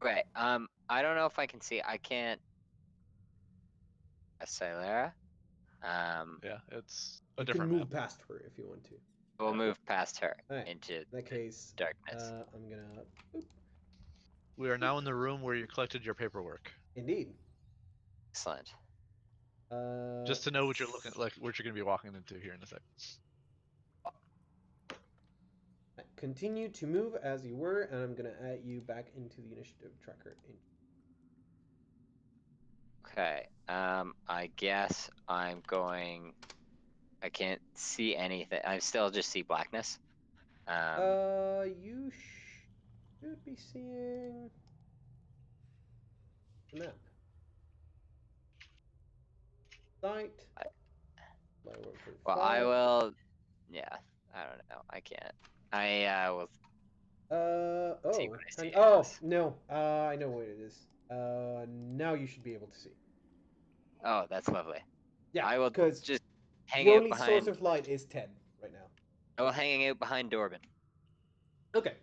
Okay. I don't know if I can see. I can't. Silera. Yeah, it's a You can different move map. past her if you want to. We'll move past her Alright, into in that case, darkness. I'm gonna. Oop. We are now in the room where you collected your paperwork. Indeed. Excellent. Just to know what you're looking like, what you're gonna be walking into here in a sec. Continue to move as you were, and I'm gonna add you back into the initiative tracker. Okay. I guess I'm going. I can't see anything. I still just see blackness. You should be seeing the map. Site. Well, I will. Yeah. I don't know. I can't. I will. See what I see, I guess. No. I know what it is. Now you should be able to see. Oh, that's lovely. Yeah, I will because just hang the out only behind. source of light is Ted right now. I will hang out behind Dorbin. Okay.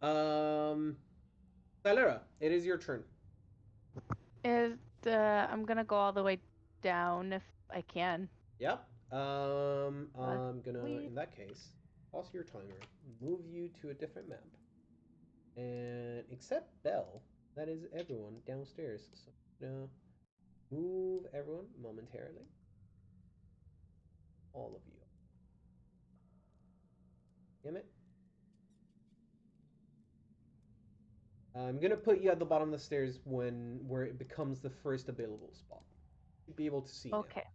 Silera, it is your turn. I'm gonna go all the way down if I can. Yep. I'm gonna, Please. in that case, pause your timer, move you to a different map, and except Bell, that is everyone downstairs. So I'm gonna move everyone momentarily. All of you. Damn it. I'm gonna put you at the bottom of the stairs where it becomes the first available spot. You'll be able to see Okay.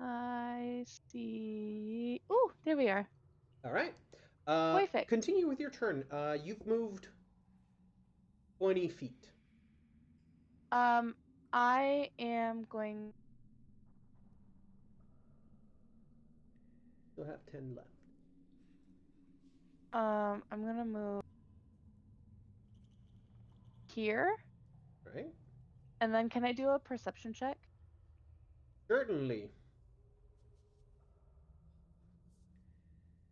I see. Ooh, there we are. now. All right. Perfect. Continue with your turn. You've moved 20 feet. I am going. You'll have 10 left. I'm gonna move here, All right. and then can I do a perception check? Certainly.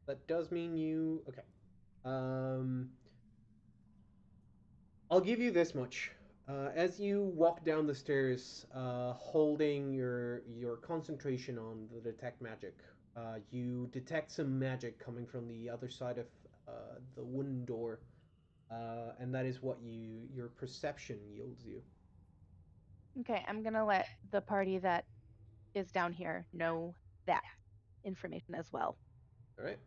That does mean you. Okay. I'll give you this much. As you walk down the stairs, holding your concentration on the detect magic, you detect some magic coming from the other side of the wooden door, and that is what your perception yields you. Okay, I'm gonna let the party that is down here know that information as well. All right.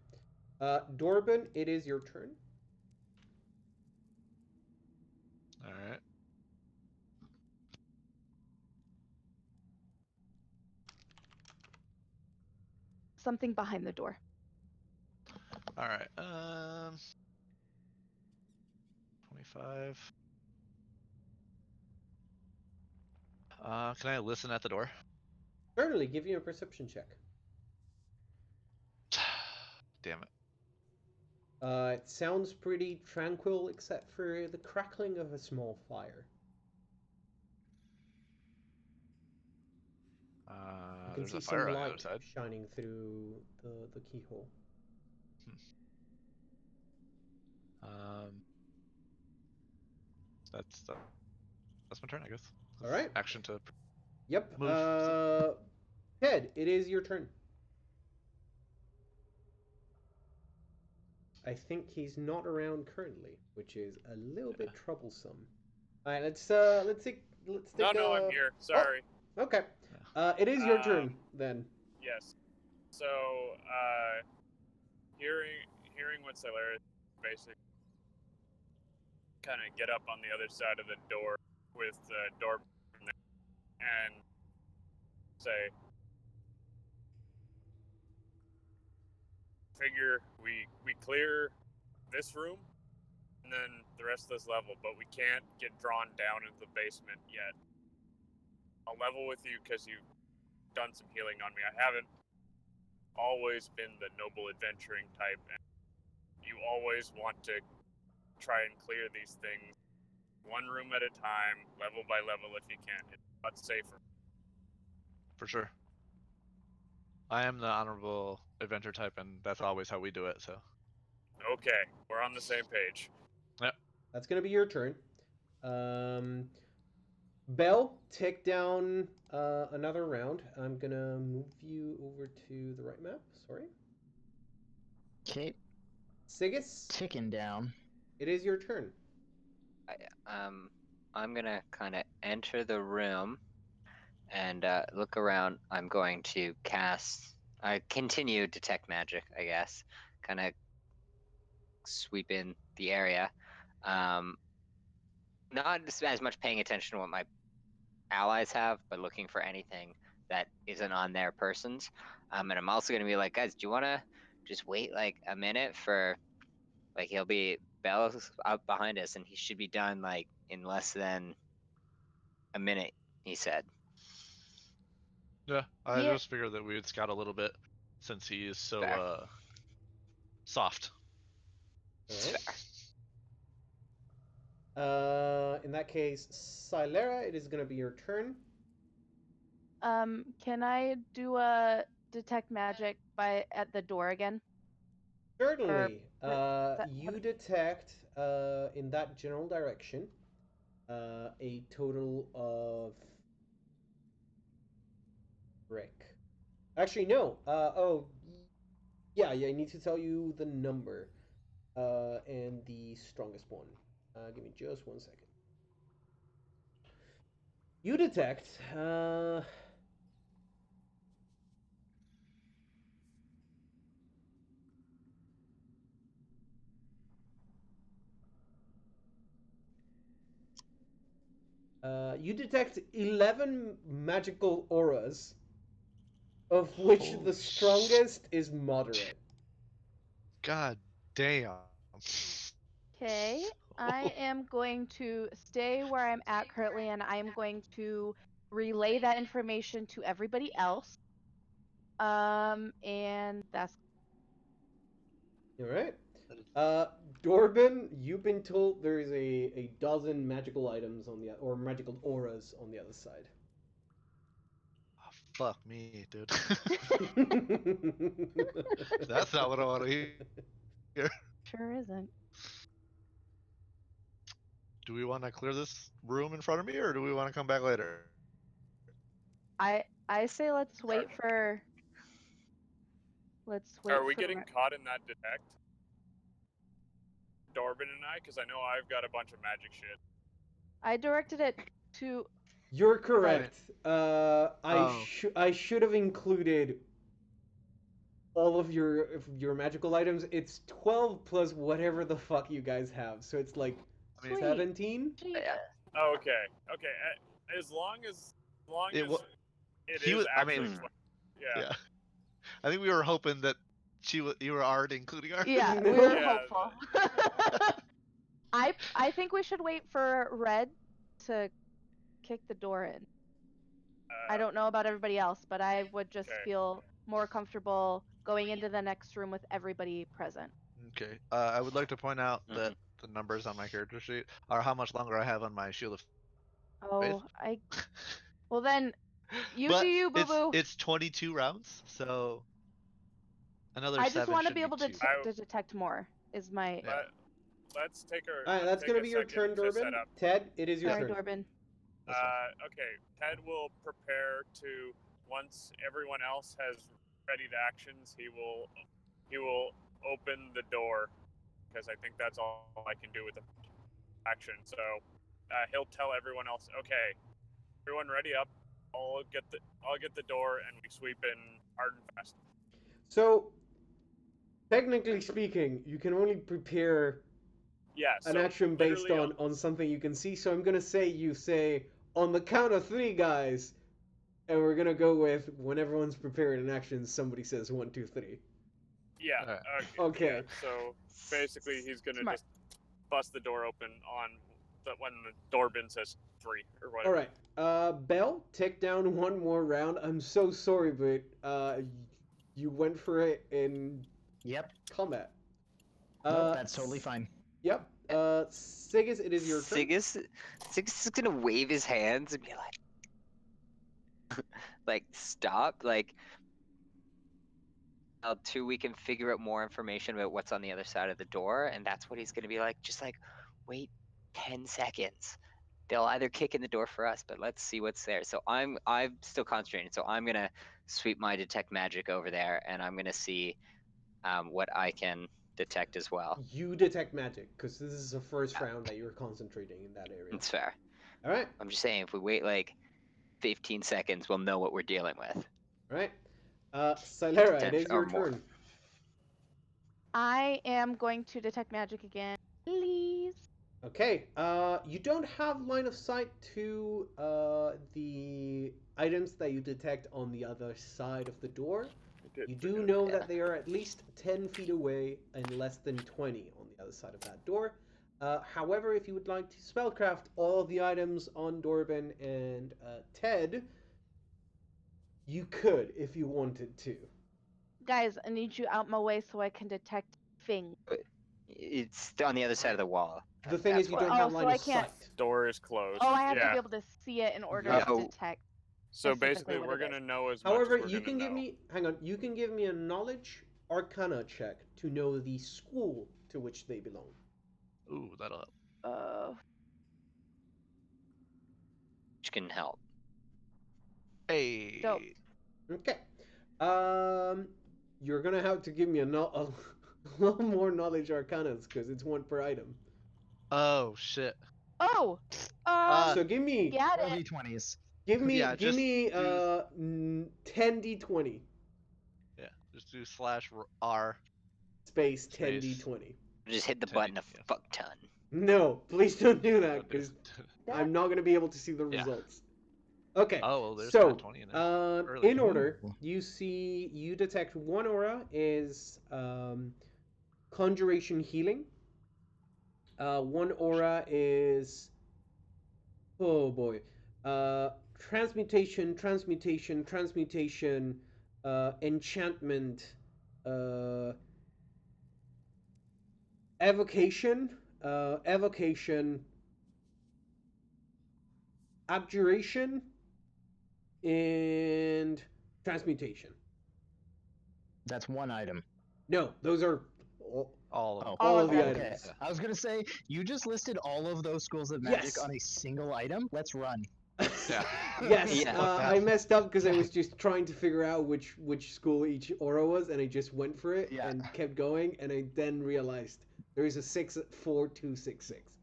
Dorban, it is your turn. All right. Something behind the door. All right. 25. Can I listen at the door? Certainly, give you a perception check. Damn it. It sounds pretty tranquil, except for the crackling of a small fire. You can There's see a fire some on the other light side. shining through the keyhole. Um, that's my turn, I guess. All right. Action to Yep. move. Ted, it is your turn. I think he's not around currently, which is a little bit troublesome. All right, let's take. No, I'm here. Sorry. Okay. It is your turn then. Yes. So, hearing what Celera basically kind of get up on the other side of the door with the door and say, figure we clear this room and then the rest of this level, but we can't get drawn down into the basement yet. I'll level with you because you've done some healing on me. I haven't always been the noble adventuring type, and you always want to try and clear these things one room at a time, level by level if you can. It's much safer. For sure. I am the honorable adventure type, and that's always how we do it, so. Okay, we're on the same page. Yep. That's gonna be your turn. Bell, take down another round. I'm gonna move you over to the right map. Sorry. Okay, Sigus, ticking down. it is your turn. I'm gonna kind of enter the room and look around. I'm going to cast. I continue detect magic, I guess. Kind of sweep in the area. Not as much paying attention to what my allies have, but looking for anything that isn't on their persons. And I'm also gonna be like, guys, do you wanna just wait like a minute for, like, he'll be Bell's up behind us, and he should be done like in less than a minute. He said. Yeah, I Yeah. just figured that we would scout a little bit since he is so Fair. soft. All It's right. fair. In that case, Silera, it is gonna be your turn. Can I do a detect magic at the door again? Certainly. that- You detect in that general direction a total of brick. Actually, no. Yeah. I need to tell you the number and the strongest one. Give me just 1 second. You detect. You detect 11 magical auras, of which Holy the strongest is moderate. God damn. Okay, I am going to stay where I'm at currently, and I'm going to relay that information to everybody else. And that's All right. Dorban, you've been told there is a dozen magical items on the or magical auras on the other side. Oh, fuck me, dude. That's not what I want to hear. sure isn't. Do we want to clear this room in front of me, or do we want to come back later? I say let's wait for. Let's wait. Are we for getting caught in that detect? Dorban and I, because I know I've got a bunch of magic shit. I directed it to. You're correct. Oh. I should have included all of your magical items. It's 12 plus whatever the fuck you guys have. So it's like I mean, Sweet. 17. Jesus. Okay. As long as It wa- it he is was- I actually mean- 12. yeah. Yeah. I think we were hoping that you were already including her. Yeah, No. we're Yeah, hopeful. I think we should wait for Red to kick the door in. I don't know about everybody else, but I would just Okay. feel more comfortable going into the next room with everybody present. Okay. I would like to point out Mhm. that the numbers on my character sheet are how much longer I have on my shield of Oh, well then, you but do you, boo it's boo. it's 22 rounds, so another I just 7 want to should be able to, two. to detect more. Is my Yeah. Let's take our. All right, that's take gonna a be your second turn, to set Durbin. up. Ted, it is your sorry, turn. Dorbin. That's fine. Okay, Ted will prepare to once everyone else has readied actions. He will open the door because I think that's all I can do with the action. So he'll tell everyone else, okay, everyone ready up. I'll get the door and we sweep in hard and fast. So, technically speaking, you can only prepare Yeah. an So action based literally on something you can see. So I'm gonna say you say on the count of 3, guys, and we're gonna go with when everyone's preparing an action. Somebody says 1, 2, 3. Yeah. Alright. Okay. Yeah, so basically, he's gonna Smart. just bust the door open on when the doorbin says 3 or All whatever. right. Belle, take down one more round. I'm so sorry, but you went for it in Yep. combat. Nope, that's totally fine. Yep. Sigus, it is your turn. Sigus is gonna wave his hands and be like, stop, like, until we can figure out more information about what's on the other side of the door, and that's what he's gonna be like. Just like, wait 10 seconds. They'll either kick in the door for us, but let's see what's there. So I'm still concentrating. So I'm gonna sweep my detect magic over there, and I'm gonna see what I can detect as well. You detect magic because this is the first round that you're concentrating in that area. It's fair. All right. I'm just saying, if we wait like 15 seconds, we'll know what we're dealing with. All right. Silera, it is Or your more. turn. I am going to detect magic again, please. Okay. You don't have line of sight to the items that you detect on the other side of the door. You do know that they are at least 10 feet away and less than 20 on the other side of that door. However, if you would like to spellcraft all the items on Dorbin and Ted, you could if you wanted to. Guys, I need you out my way so I can detect things. It's on the other side of the wall. The thing That's is, you why. don't Oh, have so line I of can't- sight. Door is closed. Oh, I have to Yeah. be able to see it in order Yeah. to detect. So specifically basically, what we're it gonna is. know as However, much as we're you can gonna give know. me, hang on, you can give me a knowledge arcana check to know the school to which they belong. Ooh, that'll help. Which can help. Hey. Dope. Okay. You're gonna have to give me a little more knowledge arcanas because it's 1 per item. Oh shit. Oh, So give me, get Roll it. d20s. Yeah, give just me, do- 10d20 Yeah, just do /R. space Space. 10d20. Just hit the 10, button a yeah. fuck ton. No, please don't do that Don't do because it. I'm not gonna be able to see the Yeah. results. Okay. Oh, well, there's So, nat 20 in it. Early. in order, Ooh. you detect 1 aura is conjuration healing. 1 aura is, oh boy, transmutation, enchantment, evocation, abjuration, and transmutation. That's one item. No, those are All of them. Oh. all of the okay. items. I was gonna say you just listed all of those schools of magic Yes. on a single item. Let's run. Yeah. Yes, Yeah. I messed up because I was just trying to figure out which school each aura was, and I just went for it Yeah. and kept going, and I then realized there is a 6, 4, 2, 6, 6.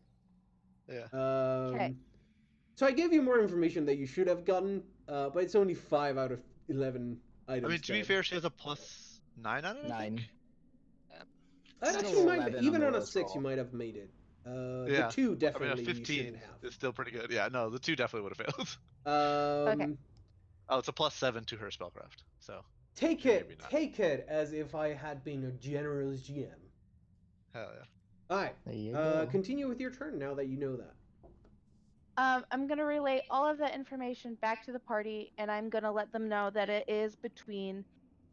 Yeah. Okay. So I gave you more information that you should have gotten, but it's only 5 out of 11 items. I mean, to be fair, she has a +9 on it. I 9. think? That Still actually might, 11 even on on the a lowest 6, you roll. might have made it. Yeah. The 2 I mean, a definitely you 15 shouldn't have. is still pretty good. Yeah, no, the 2 definitely would have failed. Okay. Oh, it's a +7 to her spellcraft. So Take Maybe it, not. take it as if I had been a generous GM. hell yeah. All right, There you go. continue with your turn now that you know that. I'm gonna relay all of that information back to the party, and I'm gonna let them know that it is between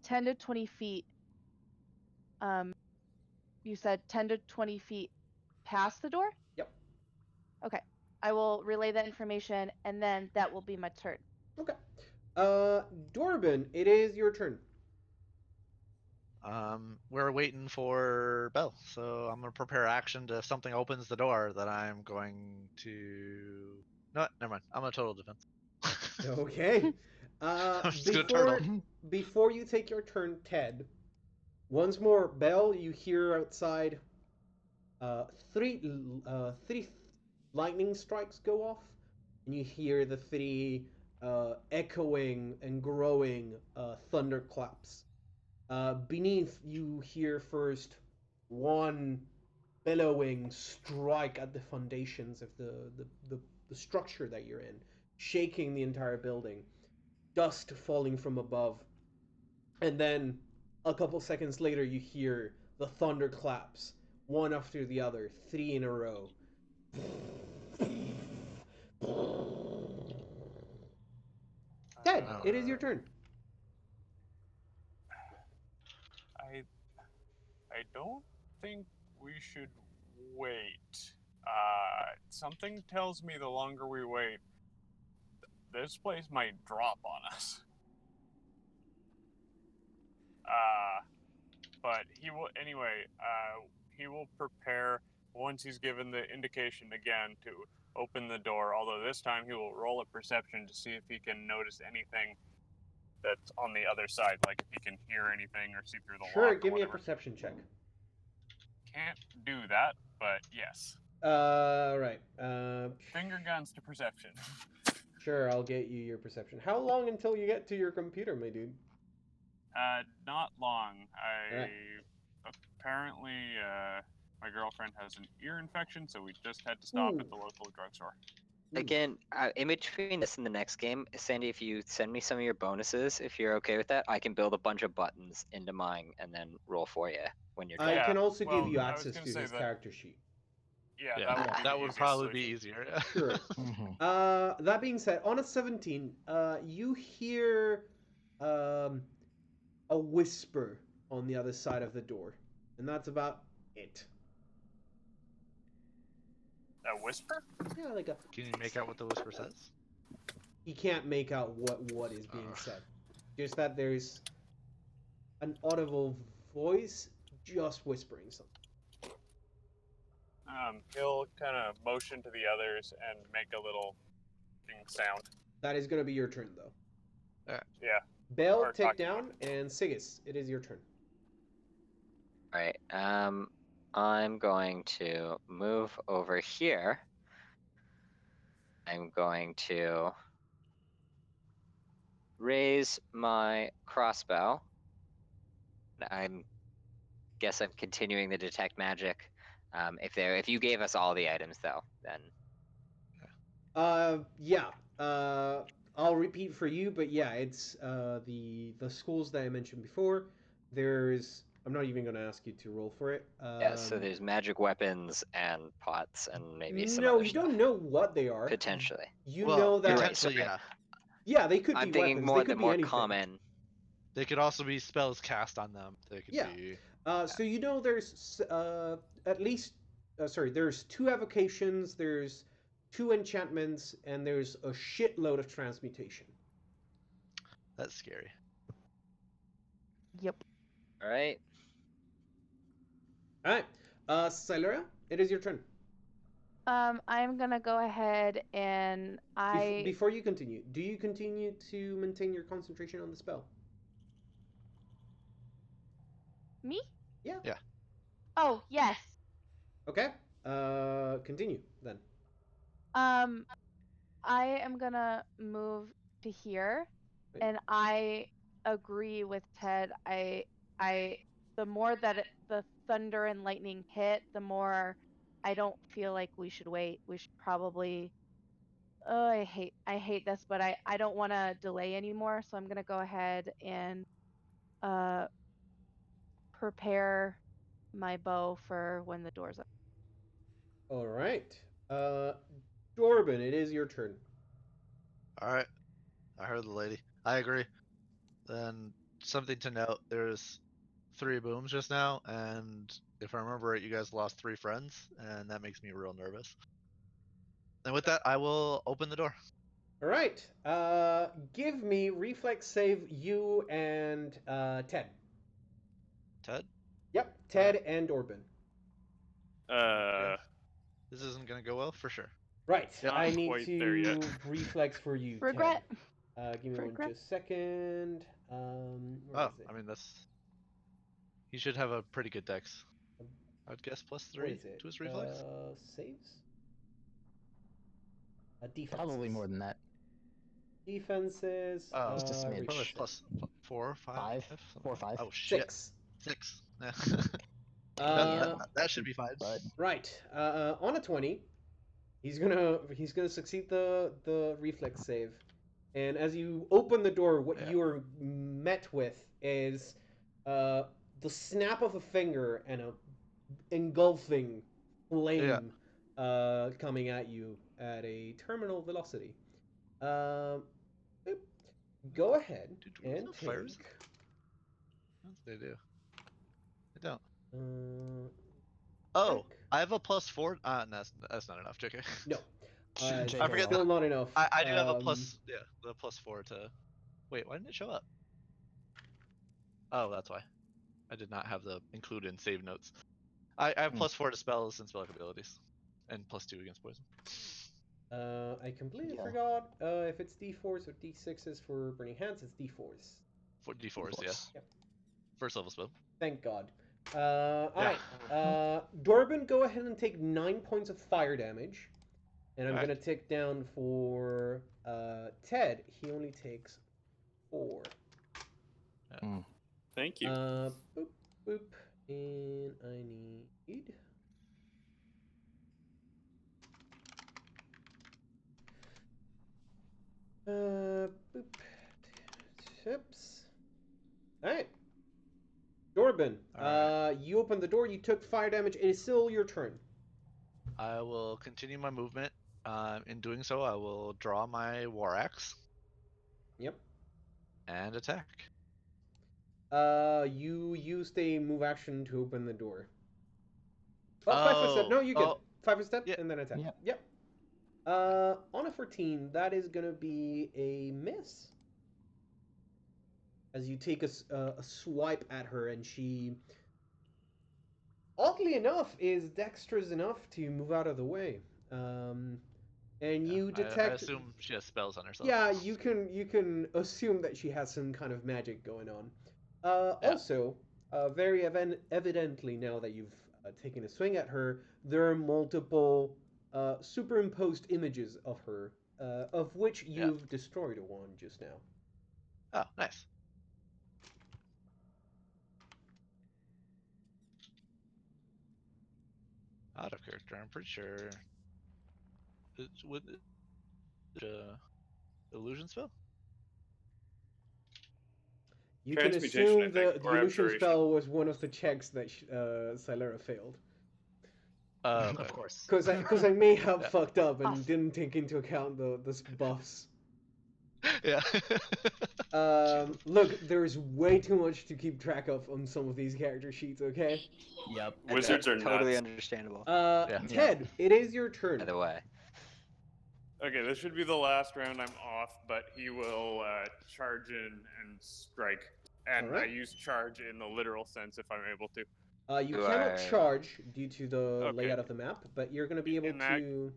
10 to 20 feet. You said 10 to 20 feet past the door? Yep. Okay. I will relay that information, and then that will be my turn. Okay. Dorbin, it is your turn. We're waiting for Bell, so I'm gonna prepare action to if something opens the door that I'm going to. No, never mind. I'm a total defense. Okay. I'm just gonna turtle. Before you take your turn, Ted, once more, Bell, you hear outside three lightning strikes go off, and you hear the 3 echoing and growing thunderclaps. Beneath, you hear first one bellowing strike at the foundations of the structure that you're in, shaking the entire building, dust falling from above. And then a couple seconds later, you hear the thunderclaps, one after the other, 3 in a row. Ted, it is your turn. I don't think we should wait. Something tells me the longer we wait, this place might drop on us. But he will anyway. He will prepare once he's given the indication again to open the door. Although this time he will roll a perception to see if he can notice anything that's on the other side, like if he can hear anything or see through the Sure, lock. give or me a whatever. perception check. Can't do that, but yes. Right. Finger guns to perception. Sure, I'll get you your perception. How long until you get to your computer, my dude? Not long. Alright. Apparently, my girlfriend has an ear infection, so we just had to stop at the local drugstore. Again, in between this and the next game, Sandy, if you send me some of your bonuses, if you're okay with that, I can build a bunch of buttons into mine and then roll for you when you're done. I can also well, give you I was access gonna to say his that- character sheet. Yeah, that would the probably easiest be solution. easier. Sure. Mhm. That being said, on a 17, you hear a whisper on the other side of the door, and that's about it. A whisper? Yeah, like a. Can you make out what the whisper says? You can't make out what is being said. Just that there's an audible voice just whispering something. He'll kind of motion to the others and make a little sound. That is going to be your turn, though. Yeah. Bell, Or take talking down, and Sigis, it is your turn. All right. I'm going to move over here. I'm going to raise my crossbow. Guess I'm continuing the detect magic. If you gave us all the items though, then Yeah. I'll repeat for you, but yeah, it's the schools that I mentioned before. I'm not even going to ask you to roll for it. yeah. So there's magic weapons and pots and maybe some No, other you stuff. don't know what they are. Potentially. You well, know that. You're right, potentially, sorry. yeah. Yeah, they could I'm be thinking weapons. more They could the be more anything. common. They could also be spells cast on them. They could Yeah. be. So you know there's at least there's 2 evocations, there's 2 enchantments, and there's a shitload of transmutation. That's scary. Yep. All right. All right, Silura, it is your turn. I'm gonna go ahead and Before you continue, do you continue to maintain your concentration on the spell? Me? Yeah. Yeah. Oh, yes. Okay. Continue then. I am gonna move to here, Right. and I agree with Ted. The more that the thunder and lightning hit, the more I don't feel like we should wait. We should probably. Oh, I hate this, but I don't want to delay anymore. So I'm gonna go ahead and uh prepare my bow for when the doors open. All right. Dorbin, it is your turn. All right. I heard the lady. I agree. Then something to note: there's 3 booms just now, and if I remember right, you guys lost 3 friends, and that makes me real nervous. And with that, I will open the door. All right. Give me reflex save, you and Ted. Ted? Yep, Ted and Dorbin. This isn't gonna go well for sure. Right. Yep. I Not need quite there yet. to reflex for you, Regret. Ted. Give me Regret. just a second. Where Oh, is it? I mean that's. He should have a pretty good dex. I'd guess What +3 is it? to his reflex. Saves? Defenses. Probably more than that. Defenses. Oh, Just a smidge. Probably +4, 5, 4 or 5. Oh shit. 6. 6. Uh, that should be fine. But right. On a 20, he's gonna succeed the reflex save, and as you open the door, what Yeah. you are met with is the snap of a finger and a engulfing flame coming at you at a terminal velocity. Boop. Go ahead Do dwarves and have fires? take. Yes, they do. They don't. Check. I have a +4. No, that's not enough. JK. No. I I forget Still not enough. I do have a the +4 to. Wait, why didn't it show up? Oh, that's why. I did not have the include in save notes. I have +4 to spells and spell abilities, and +2 against poison. I completely Yeah. forgot if it's D4s or D6s for Burning Hands. It's D4s. For D4s, yeah. Yep. First level spell. Thank God. Alright. Dorbin, go ahead and take 9 points of fire damage. And I'm Alright. going to tick down for Ted. He only takes 4. Thank you. Boop, boop. And I need... boop. Tips. Alright. Dorbin, you opened the door, you took fire damage, it is still your turn. I will continue my movement. In doing so, I will draw my war axe. Yep. And attack. You used a move action to open the door. Oh, 5 foot step. No, you good. 5 foot step yeah. and then attack. Yep. Yep. On a 14, that is gonna be a miss. As you take a swipe at her, and she, oddly enough, is dexterous enough to move out of the way. And you detect. I assume she has spells on herself. Yeah, you can assume that she has some kind of magic going on. Also, very evidently, now that you've taken a swing at her, there are multiple superimposed images of her, of which you've destroyed one just now. Oh, nice. Out of character, I'm pretty sure. With illusion spell? You can Transmutation, assume I think, the or illusion abjuration. spell was one of the checks that Silera failed. Okay. Of course. Because I may have Yeah. fucked up and didn't take into account the buffs. Yeah. Look, there's way too much to keep track of on some of these character sheets, okay? Yep. Wizards are totally nuts. understandable. Ted, it is your turn. By the way, Okay, this should be the last round I'm off, but he will charge in and strike. And Alright. I use charge in the literal sense if I'm able to. You Do cannot I- charge due to the Okay. layout of the map, but you're going to be able In that- to...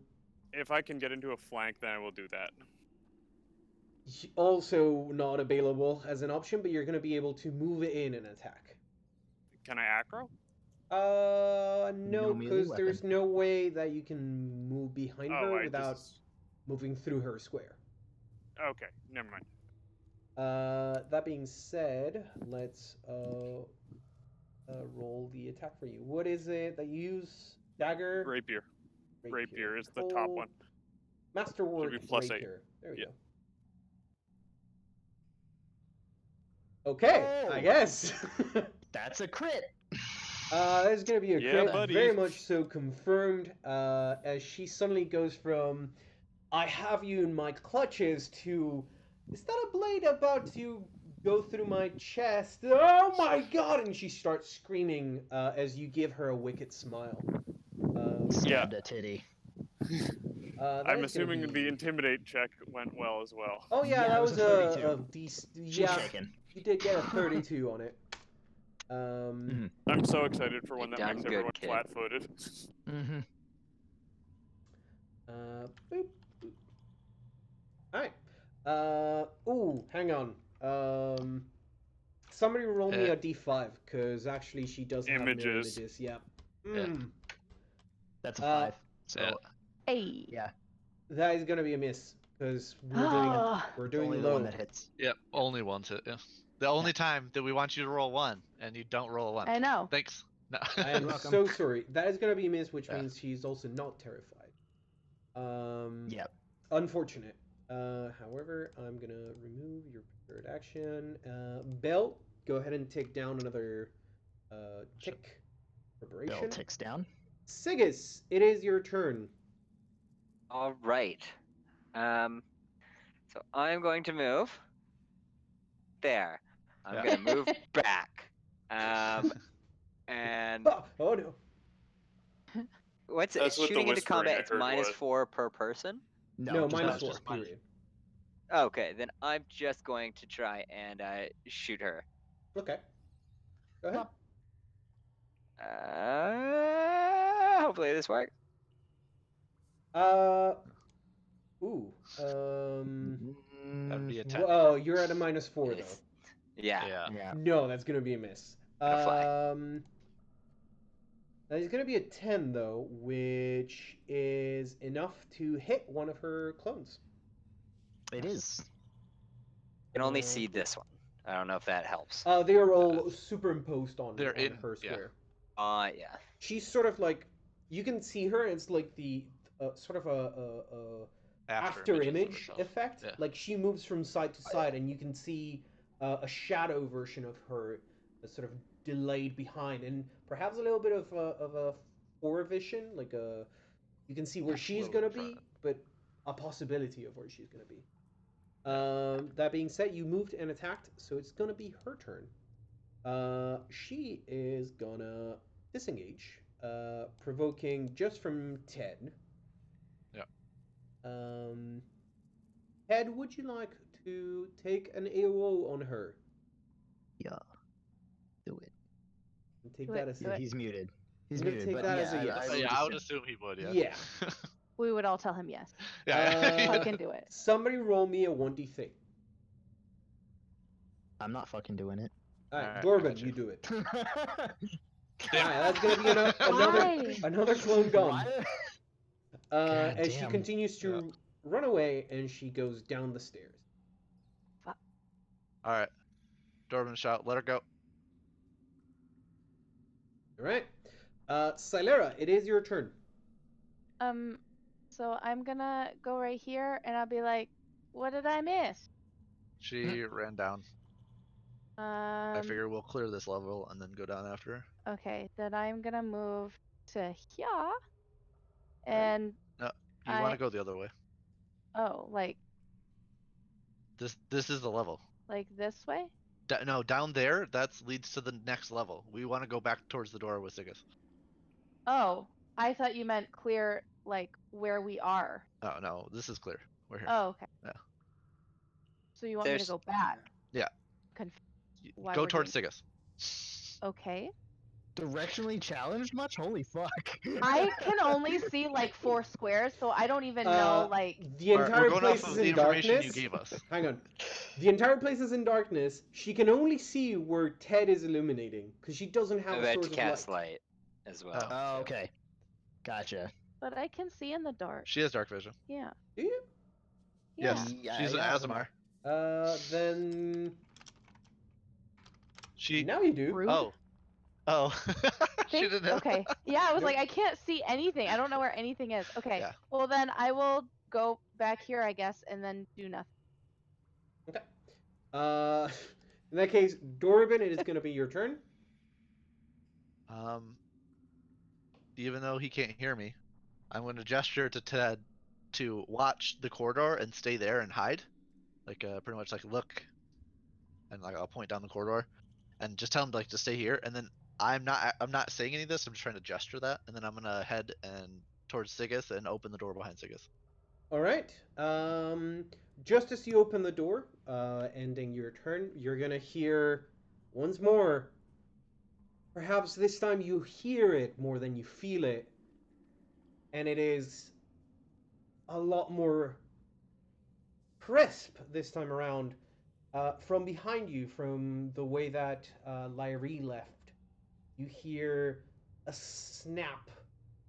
If I can get into a flank, then I will do that. Also not available as an option, but you're going to be able to move it in and attack. Can I acro? No, No melee because weapon. there's no way that you can move behind her I without just... moving through her square. Okay, never mind. That being said, let's roll the attack for you. What is it that you use? Dagger? Rapier. Rapier is the top Full one. Masterwork Should be +8. rapier. There we Yeah. go. Okay, I Oh. guess. That's a crit. There's gonna be a Yeah, crit, buddy. very much so confirmed, as she suddenly goes from "I have you in my clutches" to "Is that a blade about to go through my chest? Oh my god!" And she starts screaming as you give her a wicked smile. Stabbed a titty. That I'm is gonna assuming be- the intimidate check went well as well. Oh yeah, Yeah, that it was was a 32. She's yeah, shaking. you did get a 32 on it. I'm so excited for when You that makes done good, everyone kid. flat-footed. Mm-hmm. Boop, boop. Alright. Ooh, hang on. Somebody roll me a d5, because actually she does have mirror Images. images. Yeah. Yeah. That's a 5. So yeah. Hey. yeah, That is gonna be a miss, because Ah. we're it's doing only low. the one that hits. Yep, only one's hit. Yeah. The only time that we want you to roll 1 and you don't roll a 1. I know. Thanks. No. I am welcome. so sorry. That is gonna be a miss, which Yeah. means she's also not terrified. Yep. Unfortunate. However, I'm gonna remove your prepared action. Bell, go ahead and take down another tick. Preparation. Bill ticks down. Sigus, it is your turn. All right. So I'm going to move. There. I'm Yeah. gonna move back. And Oh no. what's That's it's what the shooting into whispering combat? I It's heard minus was. 4 per person. No, just minus just 4. Period. Okay, then I'm just going to try and shoot her. Okay. Go ahead. Hopefully this works. Ooh. That'd be a 10. Oh, you're at a minus 4 though. It's- Yeah. Yeah. Yeah. No, that's gonna be a miss. Gonna fly. That is gonna be a 10 though, which is enough to hit one of her clones. It is. You can only see this one. I don't know if that helps. They are all superimposed on They're in- her yeah. square. Yeah. She's sort of like, you can see her. It's like the sort of a after images of image herself. effect. Yeah. Like she moves from side to side, and you can see a shadow version of her, sort of delayed behind, and perhaps a little bit of a forevision, like you can see where she's Float gonna in front. be, but a possibility of where she's gonna be. That being said, you moved and attacked, so it's gonna be her turn. She is gonna disengage, provoking just from Ted. Yeah. Ted, would you like to take an AOO on her? Yeah. Do it. And take Do that it, as do it. He's muted. He's I'm gonna muted. take But that yeah, as a yes. Yeah, I would assume he would. Yeah. Yeah. We would all tell him yes. Yeah. I can do it. Somebody roll me a 1d3. I'm not fucking doing it. All right, Alright, I Dorban, got you. you do it. Why? That's gonna be another clone gone. God As she damn. continues to run away, and she goes down the stairs. All right. Dorban shout. Let her go. All right, Silera, it is your turn. So I'm gonna go right here, and I'll be like, "What did I miss?" She ran down. I Um. figure we'll clear this level and then go down after her. Okay, then I'm gonna move to here, and No, you want I- to go the other way. oh, like This is the level. this way. No, down there. That leads to the next level. We want to go back towards the door with Sigus. Oh, I thought you meant clear, like where we are. Oh no, this is clear. We're here. Oh, okay. Yeah. So you want me to There's- go back? Yeah. Why Go we're towards doing- Sigus. Okay. Directionally challenged much? Holy fuck. I can only see like 4 squares, so I don't even know like. The Alright, entire we're going place off is of the in information darkness. you gave us. Hang on. The entire place is in darkness. She can only see where Ted is illuminating because she doesn't have I'm a about source to of cast light. light as well. Oh, okay. Gotcha. But I can see in the dark. She has dark vision. Yeah. Do you? Yes, she's an Azamar. Then She. now you do. Rude. Oh. She Think- didn't have. Okay. Yeah, I was Nope. like, I can't see anything. I don't know where anything is. Okay. Yeah. Well, then I will go back here, I guess, and then do nothing. Okay. In that case, Dorabin, it is going to be your turn. Even though he can't hear me, I'm going to gesture to Ted to watch the corridor and stay there and hide, like pretty much like look, and like I'll point down the corridor, and just tell him like to stay here. And then I'm not saying any of this. I'm just trying to gesture that, and then I'm gonna head and towards Sigith and open the door behind Sigith. All right. Just as you open the door, ending your turn, you're going to hear once more. Perhaps this time you hear it more than you feel it. And it is a lot more crisp this time around. From behind you, from the way that Lyrie left, you hear a snap,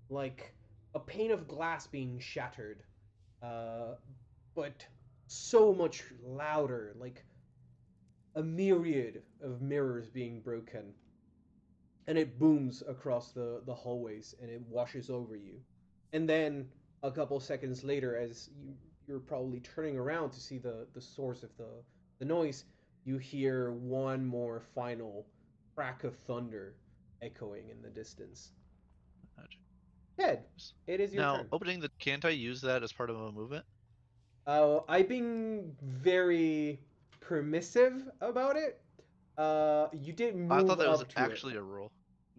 like a pane of glass being shattered, but so much louder, like a myriad of mirrors being broken. And it booms across the hallways and it washes over you. And then a couple seconds later, as you're probably turning around to see the source of the noise, you hear one more final crack of thunder echoing in the distance. Ted, it is your Now, turn. opening the. Can't I use that as part of a movement? I've been very permissive about it. You did move I thought that was up to actually it. a rule.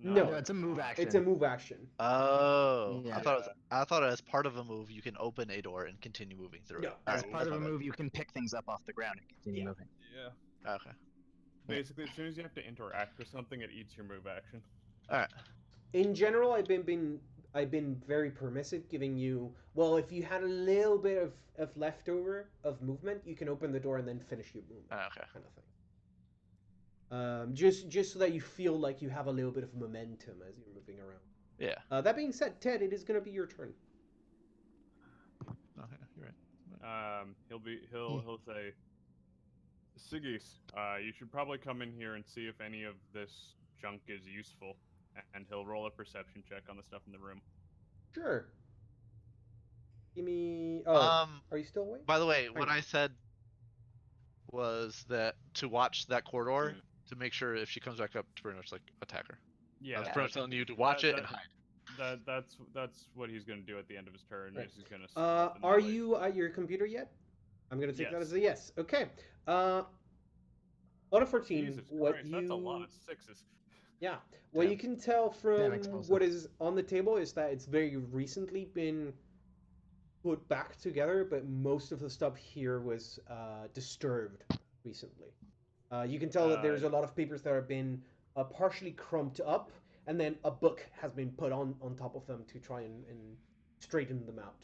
No. No, it's a move action. It's a move action. Oh, Yeah. I thought as part of a move you can open a door and continue moving through No. it. As Alright, part of that's a my bad. move, you can pick things up off the ground and continue Yeah. moving. Yeah. Okay. Basically, as soon as you have to interact with something, it eats your move action. All right. In general, I've been very permissive, giving you, well, if you had a little bit of leftover of movement, you can open the door and then finish your movement, Okay. kind of thing. Just so that you feel like you have a little bit of momentum as you're moving around. Yeah. That being said, Ted, it is going to be your turn. Okay. You're right. He'll say, Sigis, you should probably come in here and see if any of this junk is useful. And he'll roll a perception check on the stuff in the room. Sure. Give me. Oh, are you still awake? By the way, Fine. what I said was that to watch that corridor to make sure if she comes back up to pretty much like attack her. Yeah. I was pretty much telling you to watch it and hide. That's what he's gonna do at the end of his turn. Right. Is he's gonna. stealth in Are place. you at your computer yet? I'm gonna take that Yes. as a yes. Okay. On a 14, Jesus what Christ, you that's a lot of sixes. yeah, what Yeah. you can tell from explosive. what is on the table is that it's very recently been put back together, but most of the stuff here was disturbed recently. You can tell that there's a lot of papers that have been partially crumped up, and then a book has been put on top of them to try and straighten them out.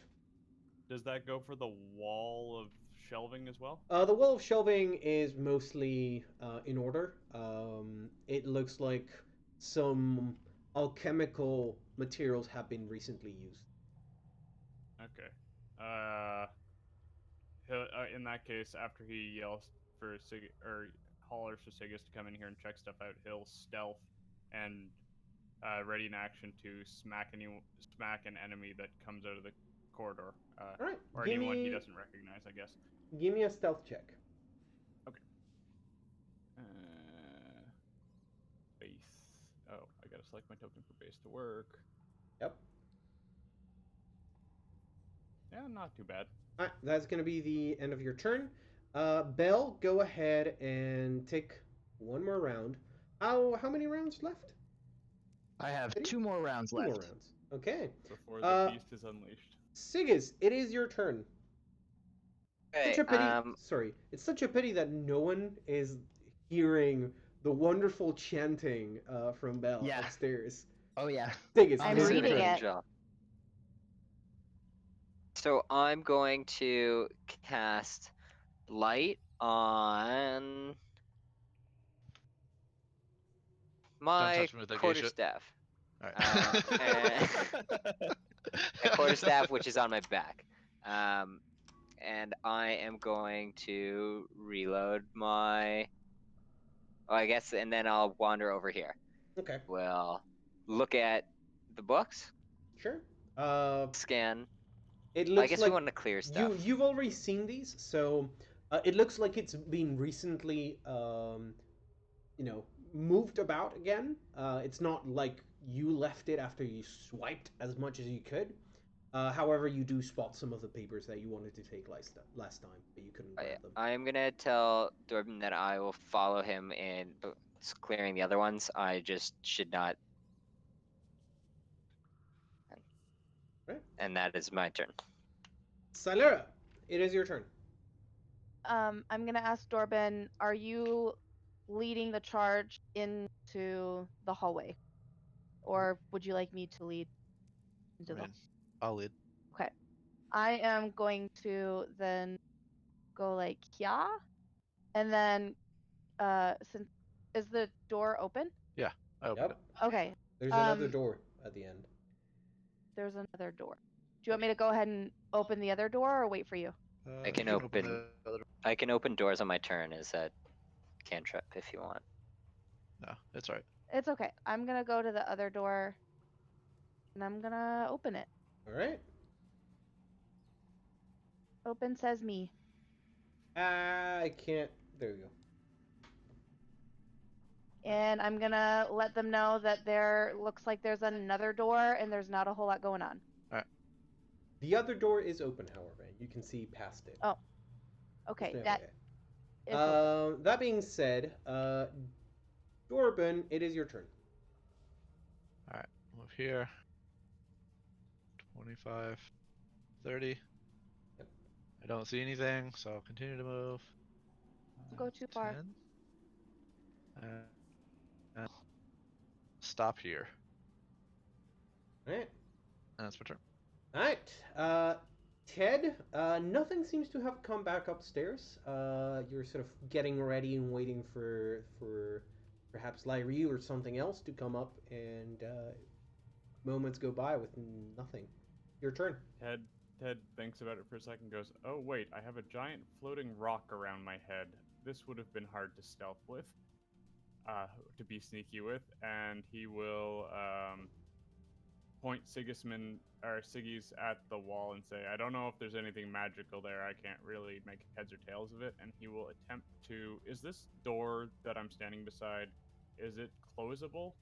Does that go for the wall of shelving as well? The wall of shelving is mostly in order. It looks like some alchemical materials have been recently used. Okay. In that case, after he yells for hollers for Sigus to come in here and check stuff out, he'll stealth and ready in action to smack an enemy that comes out of the corridor. All right. Or anyone he doesn't recognize, I guess. Give me a stealth check. Base. Oh, I gotta select my token for base to work. Yep. Yeah, not too bad. All right, that's going to be the end of your turn. Belle, go ahead and take one more round. How many rounds left? I have Ready? 2 more rounds Two left. more rounds. Okay. Before the beast is unleashed. Sigis, it is your turn. Such a pity. Okay, Sorry, it's such a pity that no one is hearing the wonderful chanting from Belle Yeah. upstairs. Oh yeah. Sigis, I'm it is your reading turn. it. Angel. So I'm going to cast light on my touch me with that gay shit. quarterstaff. All right. A quarterstaff, which is on my back. and I am going to reload my. Oh, I guess, and then I'll wander over here. Okay. We'll look at the books, Sure. scan. It I looks guess like we want to clear stuff. you've already seen these, so it looks like it's been recently moved about again. It's not like you left it after you swiped as much as you could. However, you do spot some of the papers that you wanted to take last time, but you couldn't grab them. I'm gonna tell Dorbin that I will follow him in clearing the other ones. I just should not. Right. And that is my turn. Silera, it is your turn. I'm gonna ask Dorbin, are you leading the charge into the hallway? Or would you like me to lead into I mean, I'll lead. Okay. I am going to then go like yeah. And then since is the door open? I opened Yep. Okay. There's another door at the end. There's another door. Do you want me to go ahead and open the other door or wait for you? it. I You can open. the other. I can open doors on my turn. Is that cantrip if you want? No, it's alright. It's okay. I'm gonna go to the other door and I'm gonna open it. All right. Open says me. I can't. There you go. And I'm gonna let them know that there looks like there's another door and there's not a whole lot going on. The other door is open, however, and you can see past it. Oh, okay. There's no That way. is open. That being said, Dorbin, it is your turn. Alright, move here. 25, 30. Yep. I don't see anything, so I'll continue to move. Go too far. 10. And stop here. All right. And that's my turn. All right. Ted, nothing seems to have come back upstairs. You're sort of getting ready and waiting for perhaps Lyrie or something else to come up, and moments go by with nothing. Your turn. Ted thinks about it for a second, goes, oh wait, I have a giant floating rock around my head. This would have been hard to stealth with, to be sneaky with, and he will point Siggy's at the wall and say, I don't know if there's anything magical there, I can't really make heads or tails of it, and he will attempt to, is this door that I'm standing beside, is it closable?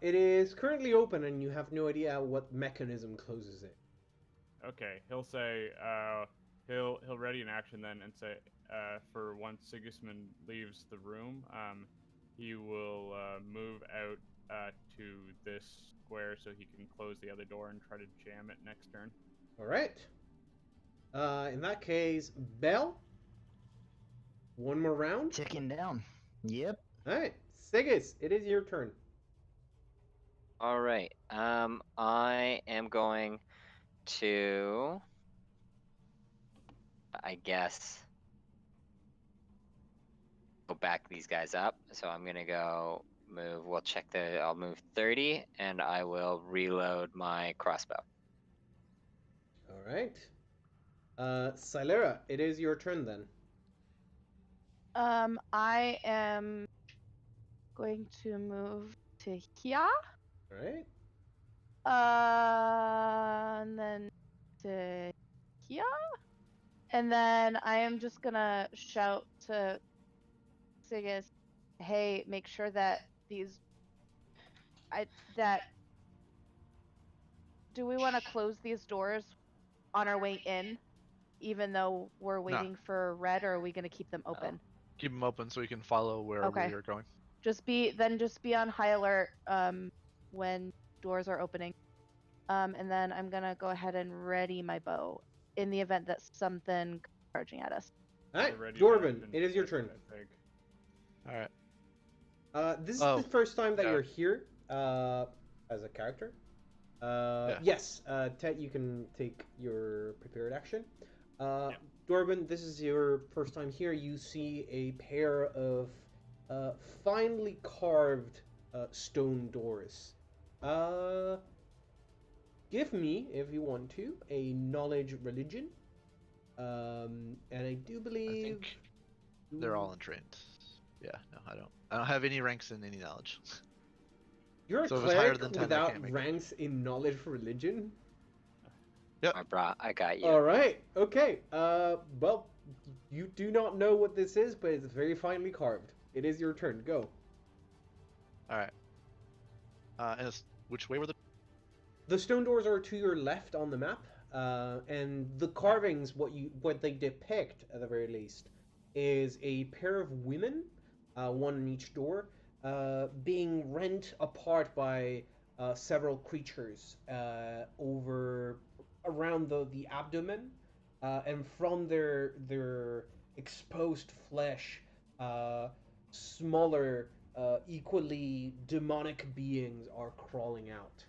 It is currently open, and you have no idea what mechanism closes it. Okay, he'll say, he'll ready an action then and say, for once Sigismund leaves the room, he will move out to this square so he can close the other door and try to jam it next turn. All right. In that case, Bell. One more round. Ticking down. Yep. All right, Sigis, it is your turn. All right. I am going to, I guess, go back these guys up. So I'm gonna go move. We'll check the. I'll move 30, and I will reload my crossbow. All right. Silera, it is your turn then. I am going to move to here. All right. And then to here. And then I am just gonna shout to Sigis, hey, make sure that do we want to close these doors on our way in, even though we're waiting for Red, or are we gonna keep them open? Keep them open so we can follow where Okay. we are going. Just be on high alert when doors are opening. And then I'm gonna go ahead and ready my bow in the event that something comes charging at us. All right, Ready Dorbin, to it is your turn. Alright. This is Oh, the first time that yeah. you're here as a character. Yeah. Yes, Ted, you can take your prepared action. Dorbin, this is your first time here. You see a pair of finely carved stone doors. Give me, if you want to, a knowledge religion. And I do I believe think they're all untrained. Yeah, no, I don't. I don't have any ranks in any knowledge. You're a So if it's higher cleric than 10, I without can't make it. ranks in knowledge religion. My bra, I got you. All right. Okay. Well, you do not know what this is, but it's very finely carved. It is your turn. Go. All right. Which way were the? The stone doors are to your left on the map, and the carvings, what they depict at the very least, is a pair of women, one in each door, being rent apart by several creatures over around the abdomen, and from their exposed flesh, smaller, equally demonic beings are crawling out.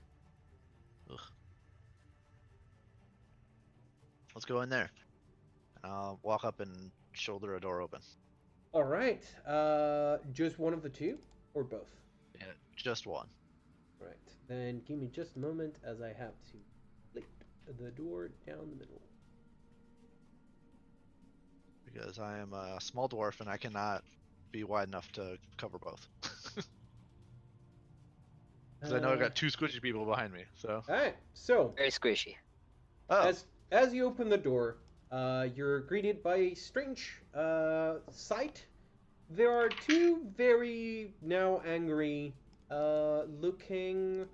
Ugh. Let's go in there. I'll walk up and shoulder a door open. All right. Just one of the two, or both? Yeah, just one. All right. Then give me just a moment as I have to plate the door down the middle. Because I am a small dwarf and I cannot be wide enough to cover both. Because I know I got two squishy people behind me. So. All right. So Very squishy. Oh. as you open the door, you're greeted by a strange sight. There are two very now angry looking,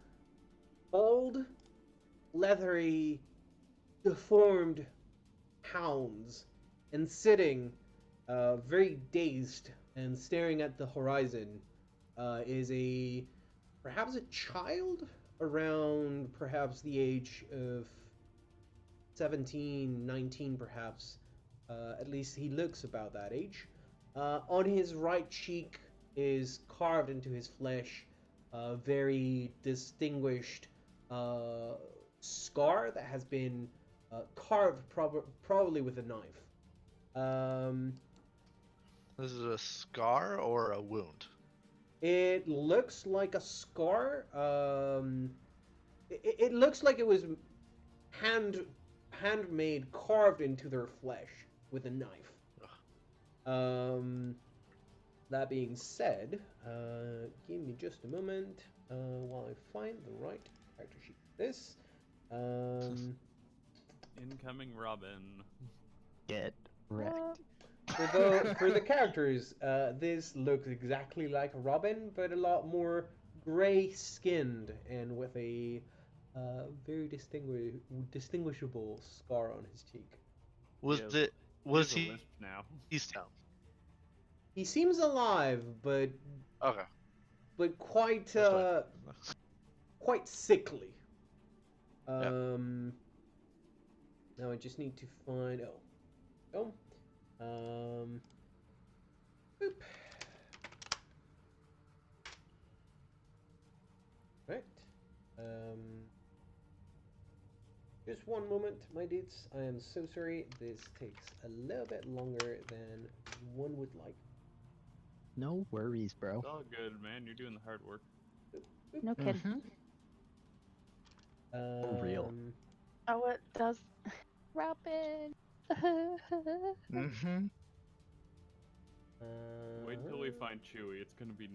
bald, leathery, deformed hounds, and sitting very dazed and staring at the horizon is perhaps a child around perhaps the age of 17, 19 perhaps. At least he looks about that age. On his right cheek is carved into his flesh a very distinguished scar that has been carved probably with a knife. This is a scar or a wound? It looks like a scar. It looks like it was handmade, carved into their flesh with a knife. That being said, give me just a moment while I find the right character sheet for this. Incoming Robin. Get wrecked. For the characters, this looks exactly like Robin, but a lot more gray-skinned and with a very distinguishable scar on his cheek. Was He he lisp now? He's down. He seems alive, but Okay. quite That's fine. quite sickly. Yep. Now I just need to find boop. Right. Just one moment, my dudes. I am so sorry. This takes a little bit longer than one would like. No worries, bro. It's all good, man. You're doing the hard work. No kidding. For real. Oh, it does. Robin. Mm-hmm. Wait until we find Chewie. It's gonna be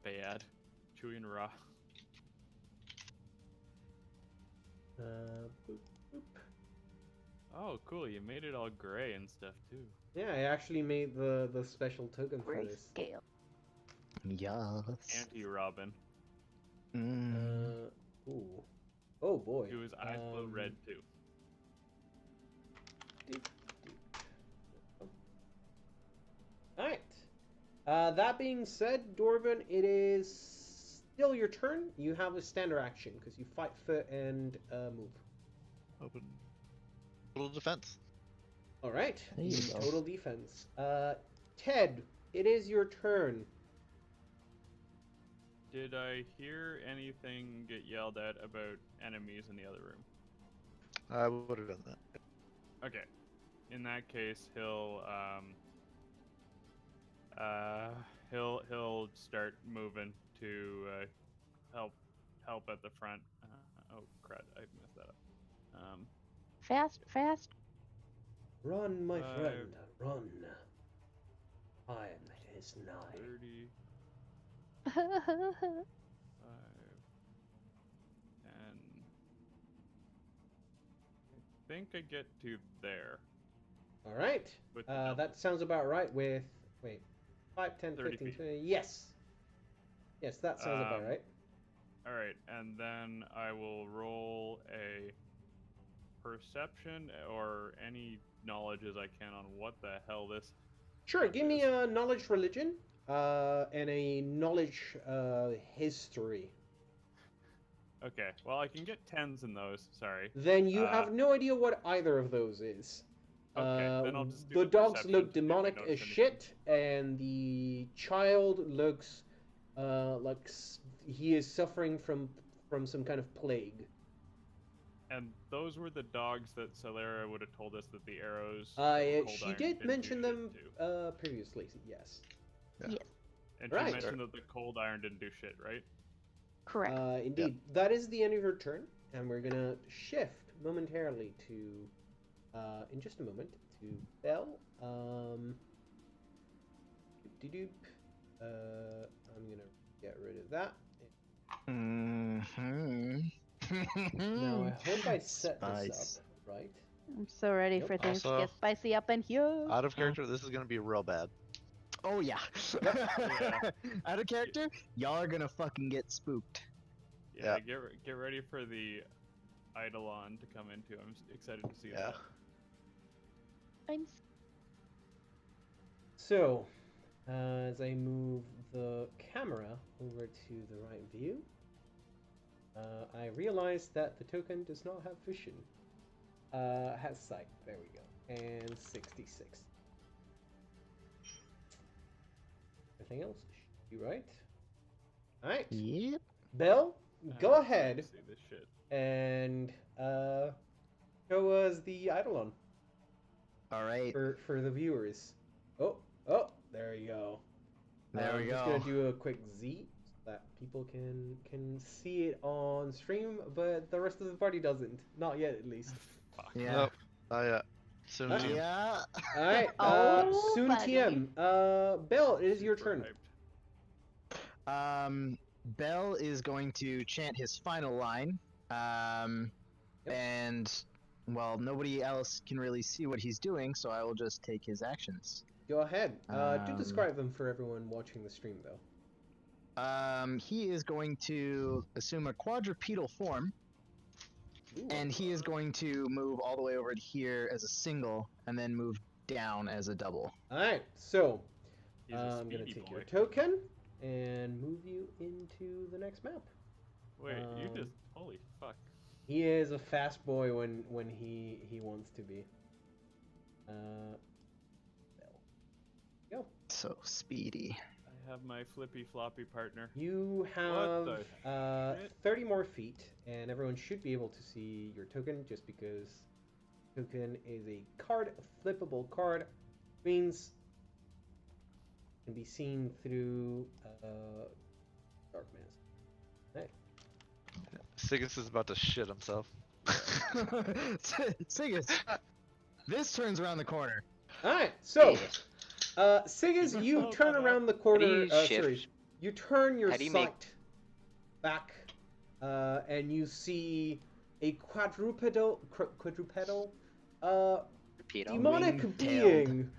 bad. Chewie and Ra. Boop, boop. Oh, cool. You made it all gray and stuff too. Yeah, I actually made the special token for this. Grayscale. Yes. Anti-Robin. Ooh. Oh boy. His eyes glow red too. Alright. That being said, Dorvin, it is still your turn. You have a standard action because you fight foot and move. Open. Little defense. Alright. There you go. Total defense. Ted, it is your turn. Did I hear anything get yelled at about enemies in the other room? I would have done that. Okay. In that case, he'll start moving to help at the front. Oh crud! I messed that up. Fast. Run, my 5, friend, run. Time is nigh. 30, 5, 10. I think I get to there. All right. With the double. That sounds about right with... Wait. 5, 10, 30 15, feet. 20... Yes. Yes, that sounds about right. Alright, and then I will roll a perception or any knowledge as I can on what the hell this... Sure, stuff give me is. a knowledge religion and a knowledge history. Okay, well I can get 10s in those, sorry. Then you have no idea what either of those is. Okay, then I'll just do the the dogs perception, look see if we demonic notice as anything. shit, and the child looks like he is suffering from some kind of plague. And those were the dogs that Celera would have told us that the arrows... She did mention them previously, yes. Yeah. Yes. And Right. she mentioned that the cold iron didn't do shit, right? Correct. Indeed. That is the end of your turn, and we're gonna shift momentarily to, in just a moment, to Bell. Doop-de-doop. I'm gonna get rid of that. Mm-hmm. Now, I hope I set Spice. this up right. I'm so ready Yep. for things to Also- get spicy up in here. Out of character, this is gonna be real bad. Oh yeah. Yeah. Out of character, y'all are gonna fucking get spooked. Yeah, get ready for the Eidolon to come into. I'm excited to see Yeah. that. I'm So, as I move the camera over to the right view, I realize that the token does not have vision. Has sight. There we go. And 66. Everything else should be right. Alright. Yep. Bell, go I'm excited ahead to see this shit. and show us the Eidolon All right. for the viewers. Oh, there you go. There we I'm just go. gonna do a quick Z so that people can see it on stream, but the rest of the party doesn't. Not yet, at least. Fuck. Yeah. Nope. Soon Huh? TM. Yeah. All right. Oh, soon buddy. TM. Bell, it is your Super turn. hyped. Bell is going to chant his final line. Yep. And well, nobody else can really see what he's doing, so I will just take his actions. Go ahead. Do Um, describe them for everyone watching the stream, though. He is going to assume a quadrupedal form, Ooh. and he is going to move all the way over to here as a single, and then move down as a double. All right. So He's a I'm gonna speedy take boy. your token and move you into the next map. Wait, you um, just... Holy fuck. He is a fast boy when he wants to be. Go. So speedy. I have my flippy floppy partner. You have the shit? 30 more feet, and everyone should be able to see your token just because token is a card, a flippable card, means can be seen through darkness. Hey. Sigus is about to shit himself. Sigus, this turns around the corner. All right, so Sigas, you Oh, turn God. around the corner. you Sorry, shift? you turn your How do you sight make- back, and you see a quadrupedal, Repeat all. demonic Wing-tailed. being,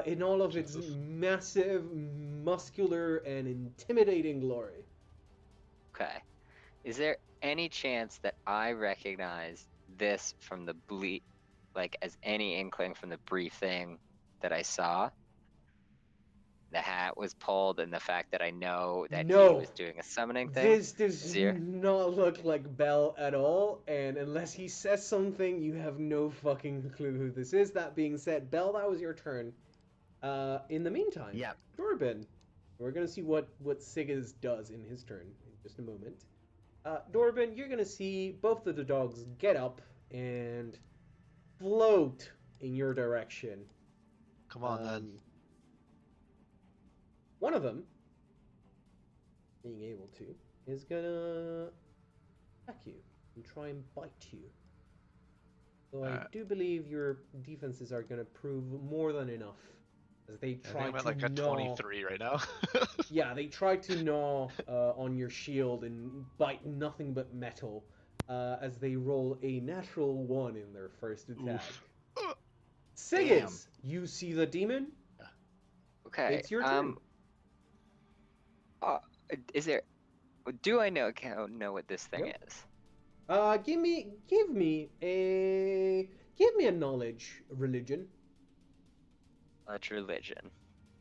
in all of its Jesus. massive, muscular, and intimidating glory. Okay. Is there any chance that I recognize this from the like as any inkling from the brief thing that I saw? The hat was pulled, and the fact that I know that he No. was doing a summoning thing. This does Zero. not look like Bell at all, and unless he says something, you have no fucking clue who this is. That being said, Bell, that was your turn. In the meantime, Yeah. Dorbin, we're gonna see what Sigas does in his turn in just a moment. Dorbin, you're gonna see both of the dogs get up and float in your direction. Come on, then. One of them, being able to, is gonna attack you and try and bite you. So I do believe your defenses are going to prove more than enough. As they I think try I'm at to like a gnaw. 23 right now. Yeah, they try to gnaw on your shield and bite nothing but metal as they roll a natural 1 in their first attack. Siggis, you see the demon? Okay. It's your turn. Is there? Do I know what this thing Yep. is? Give me a knowledge religion. Much religion.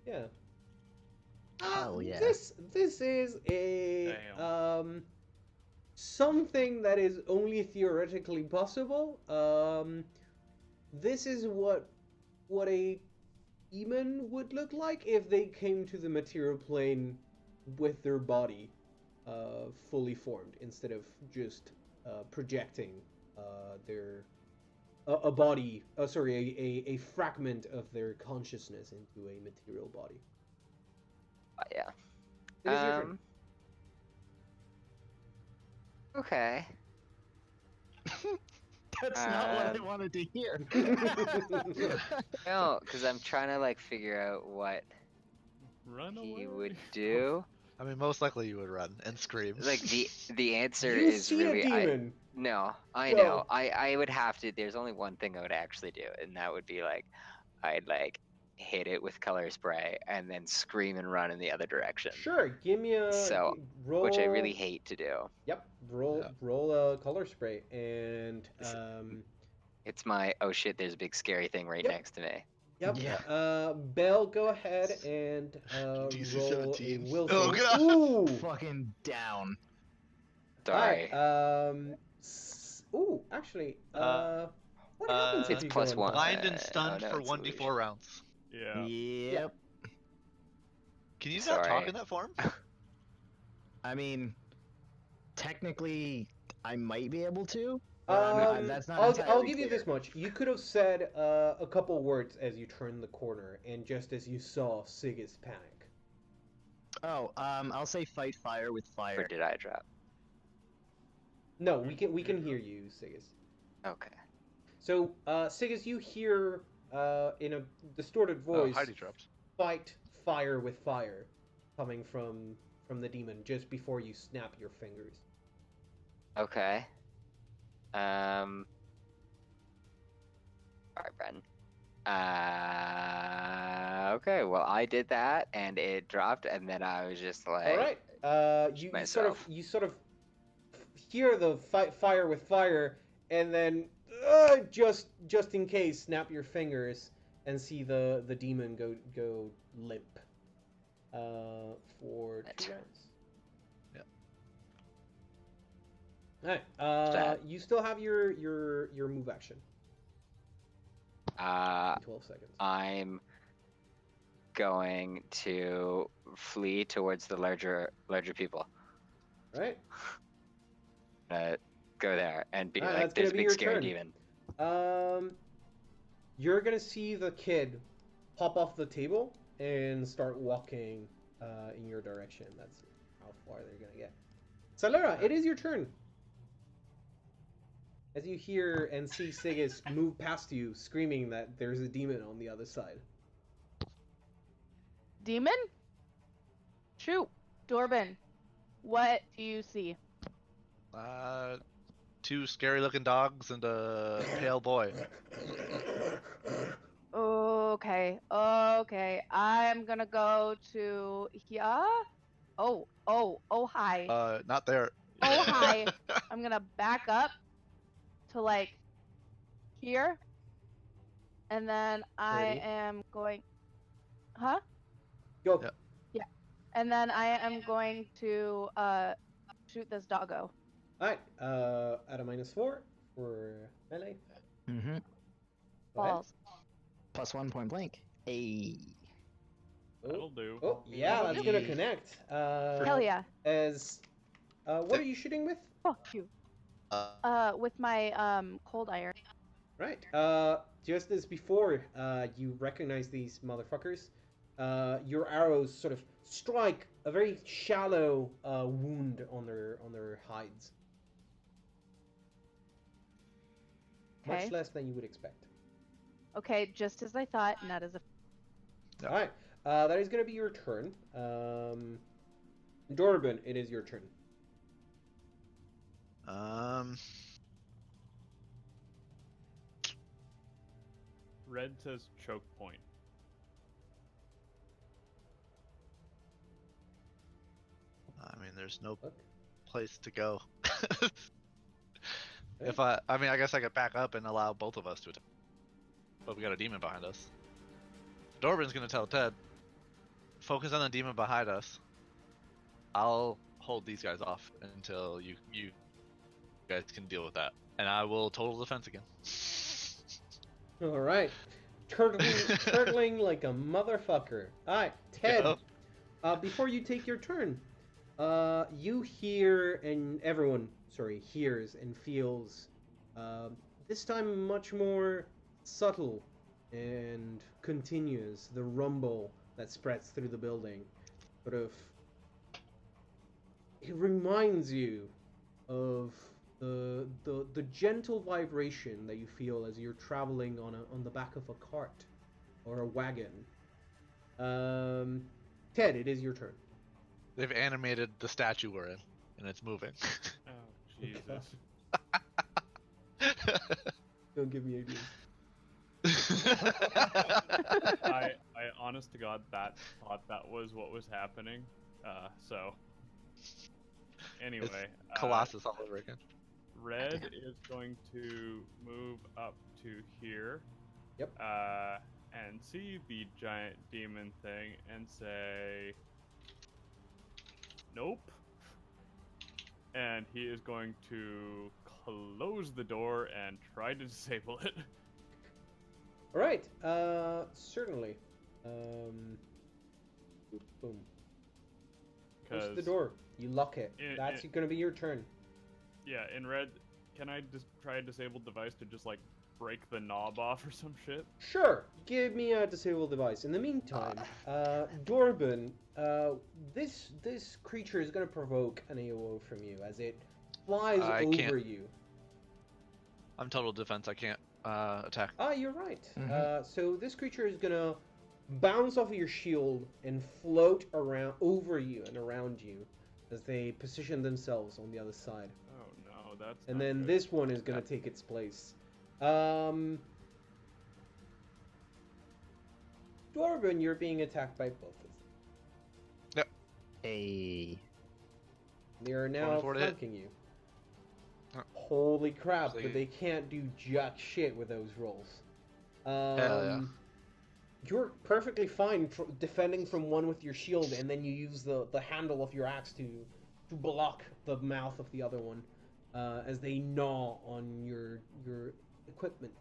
Yeah. Hell yeah. This is a something that is only theoretically possible. This is what a demon would look like if they came to the material plane with their body fully formed instead of just projecting their a body, a fragment of their consciousness into a material body. Yeah. It is your turn. Okay. That's not what I wanted to hear. No, because I'm trying to like figure out what Run he away. would do. I mean, most likely you would run and scream. Like the answer You is see really a demon. no, I Go. know. I would have to. There's only one thing I would actually do, and that would be like, I'd like hit it with color spray and then scream and run in the other direction. Sure, give me a So, roll. Which I really hate to do. Yep, roll Yeah. roll a color spray and It's my oh shit. There's a big scary thing right Yep. next to me. yep. Yeah. Belle, go ahead and DC roll a 17. will Oh, save. God. Ooh. Fucking down. Sorry. Alright, ooh, actually, what happens if It's you plus go one. Blind and stunned no, for it's 1d4 illusion. rounds. Yeah. Yep. Can you not Sorry. talk in that form? I mean, technically, I might be able to. But that's not I'll entirely give you clear. this much. You could have said a couple words as you turned the corner, and just as you saw Siggis panic. Oh, I'll say fight fire with Or fire. did I drop? No, we can hear you, Siggis. Okay. So, Siggis, you hear in a distorted voice, Heidi dropped. "Fight fire with fire," coming from the demon just before you snap your fingers. Okay. Alright, Bren. Okay, well I did that and it dropped and then I was just like All right. You myself. sort of hear the fire with fire, and then just in case, snap your fingers and see the demon go limp. For 2 rounds. Yeah. All right. You still have your move action. 12 seconds. I'm going to flee towards the larger people. Right. Go there and be Alright, like, that's gonna there's a be big your scary turn. demon. You're gonna see the kid pop off the table and start walking in your direction. That's how far they're gonna get. Salera, it is your turn. As you hear and see Siggis move past you, screaming that there's a demon on the other side. Demon? Shoot. Dorbin, what do you see? 2 scary-looking dogs and a pale boy. Okay. I'm gonna go to here. Oh, hi. Not there. Oh, hi. I'm gonna back up to like here. And then I Ready? am going. Huh? Go. Yep. Yeah. And then I am going to shoot this doggo. Alright, at a -4 for melee. Mm-hmm. Go ahead. Balls. +1 point blank. Hey. That'll do. Oh, yeah, that's gonna connect. Hell yeah. As, what are you shooting with? Fuck you. With my cold iron. Right. Just as before, you recognize these motherfuckers. Your arrows sort of strike a very shallow wound on their hides. Okay. Much less than you would expect. Okay, just as I thought, not as a. Yep. All right. That is going to be your turn. Dorban, it is your turn. Red says choke point. I mean, there's no Look. place to go. I mean, I guess I could back up and allow both of us to attack. But we got a demon behind us. Dorban's gonna tell Ted, focus on the demon behind us. I'll hold these guys off until you guys can deal with that. And I will total defense again. All right. Turtling like a motherfucker. All right, Ted. Yep. Before you take your turn, you hear, and everyone, hears and feels, this time much more subtle and continuous, the rumble that spreads through the building. It reminds you of the gentle vibration that you feel as you're traveling on the back of a cart or a wagon. Ted, it is your turn. They've animated the statue we're in, and it's moving. Oh, Jesus. Don't give me ideas. I honest to God, thought that was what was happening. So, anyway. Colossus all over again. Red is going to move up to here. Yep. And see the giant demon thing and say, nope. And he is going to close the door and try to disable it. All right. Certainly. Boom. Close the door. You lock it. That's going to be your turn. Yeah, in red, can I just try a disabled device to just like break the knob off or some shit? Sure. Give me a disabled device. In the meantime, Dorban, this creature is going to provoke an AOO from you as it flies over you. I'm total defense. I can't attack. You're right. So this creature is going to bounce off of your shield and float around over you and around you as they position themselves on the other side. Oh no, that's And not then good. this one is going to take its place. Dorban, you're being attacked by both of them. Yep. Hey. They are now 24 to hit. flanking you. Oh. Holy crap, See. but they can't do jack shit with those rolls. Hell yeah. You're perfectly fine defending from one with your shield, and then you use the handle of your axe to block the mouth of the other one as they gnaw on your equipment.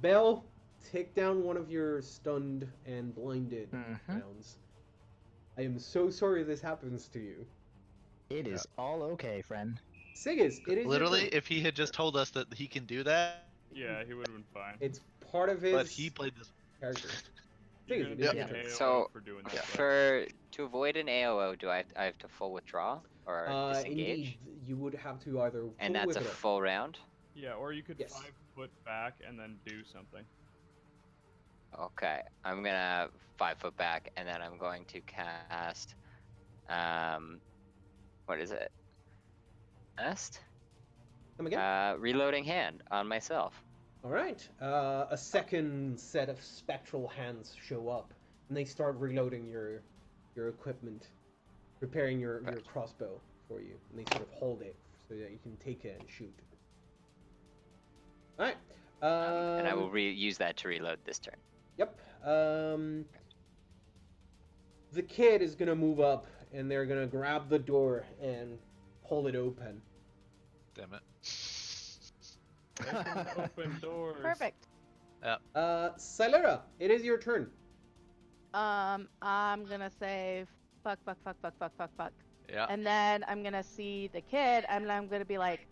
Bell, take down one of your stunned and blinded rounds. I am so sorry this happens to you. It is all okay, friend. Siggis, it is Literally, your turn. if he had just told us that he can do that, Yeah, he would have been fine. It's part of his but he played this. character. You're Siggis, gonna it do is an your turn. AOO So, for doing that. to avoid an AOO, do I have to full withdraw or disengage? Indeed, you would have to either And full that's a withdraw. full round. Yeah, or you could Yes. 5 foot back and then do something. Okay, I'm gonna 5 foot back, and then I'm going to cast. What is it? Nest? Come again? Reloading hand on myself. All right. A second set of spectral hands show up, and they start reloading your equipment, preparing your crossbow for you, and they sort of hold it so that you can take it and shoot. All right. And I will use that to reload this turn. Yep. The kid is gonna move up, and they're gonna grab the door and pull it open. Damn it. Open doors. Perfect. Silera, it is your turn. I'm gonna say fuck. Yeah. And then I'm gonna see the kid, and I'm gonna be like,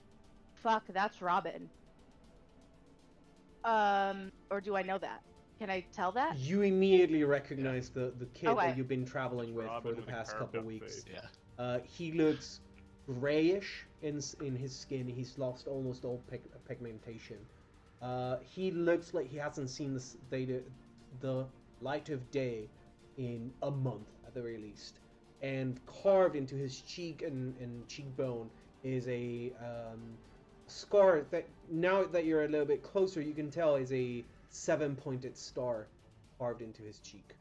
fuck, that's Robin. Or do I know that? Can I tell that? You immediately recognize the kid Okay. that you've been traveling with Robin for the with a past carved couple up weeks. face. Yeah. He looks grayish in his skin. He's lost almost all pigmentation. He looks like he hasn't seen the light of day in a month at the very least. And carved into his cheek and cheekbone is a scar that, now that you're a little bit closer, you can tell is a 7-pointed star carved into his cheek.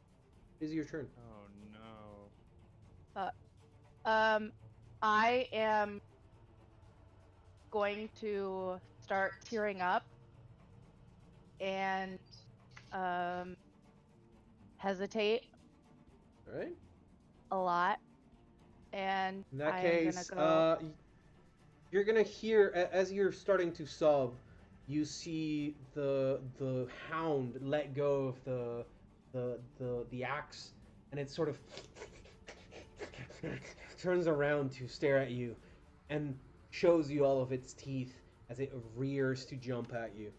It is your turn. Oh no. I am going to start tearing up and hesitate All right. a lot. And In that I case, am gonna go. you're gonna hear as you're starting to sob, you see the hound let go of the axe, and it sort of turns around to stare at you, and shows you all of its teeth as it rears to jump at you.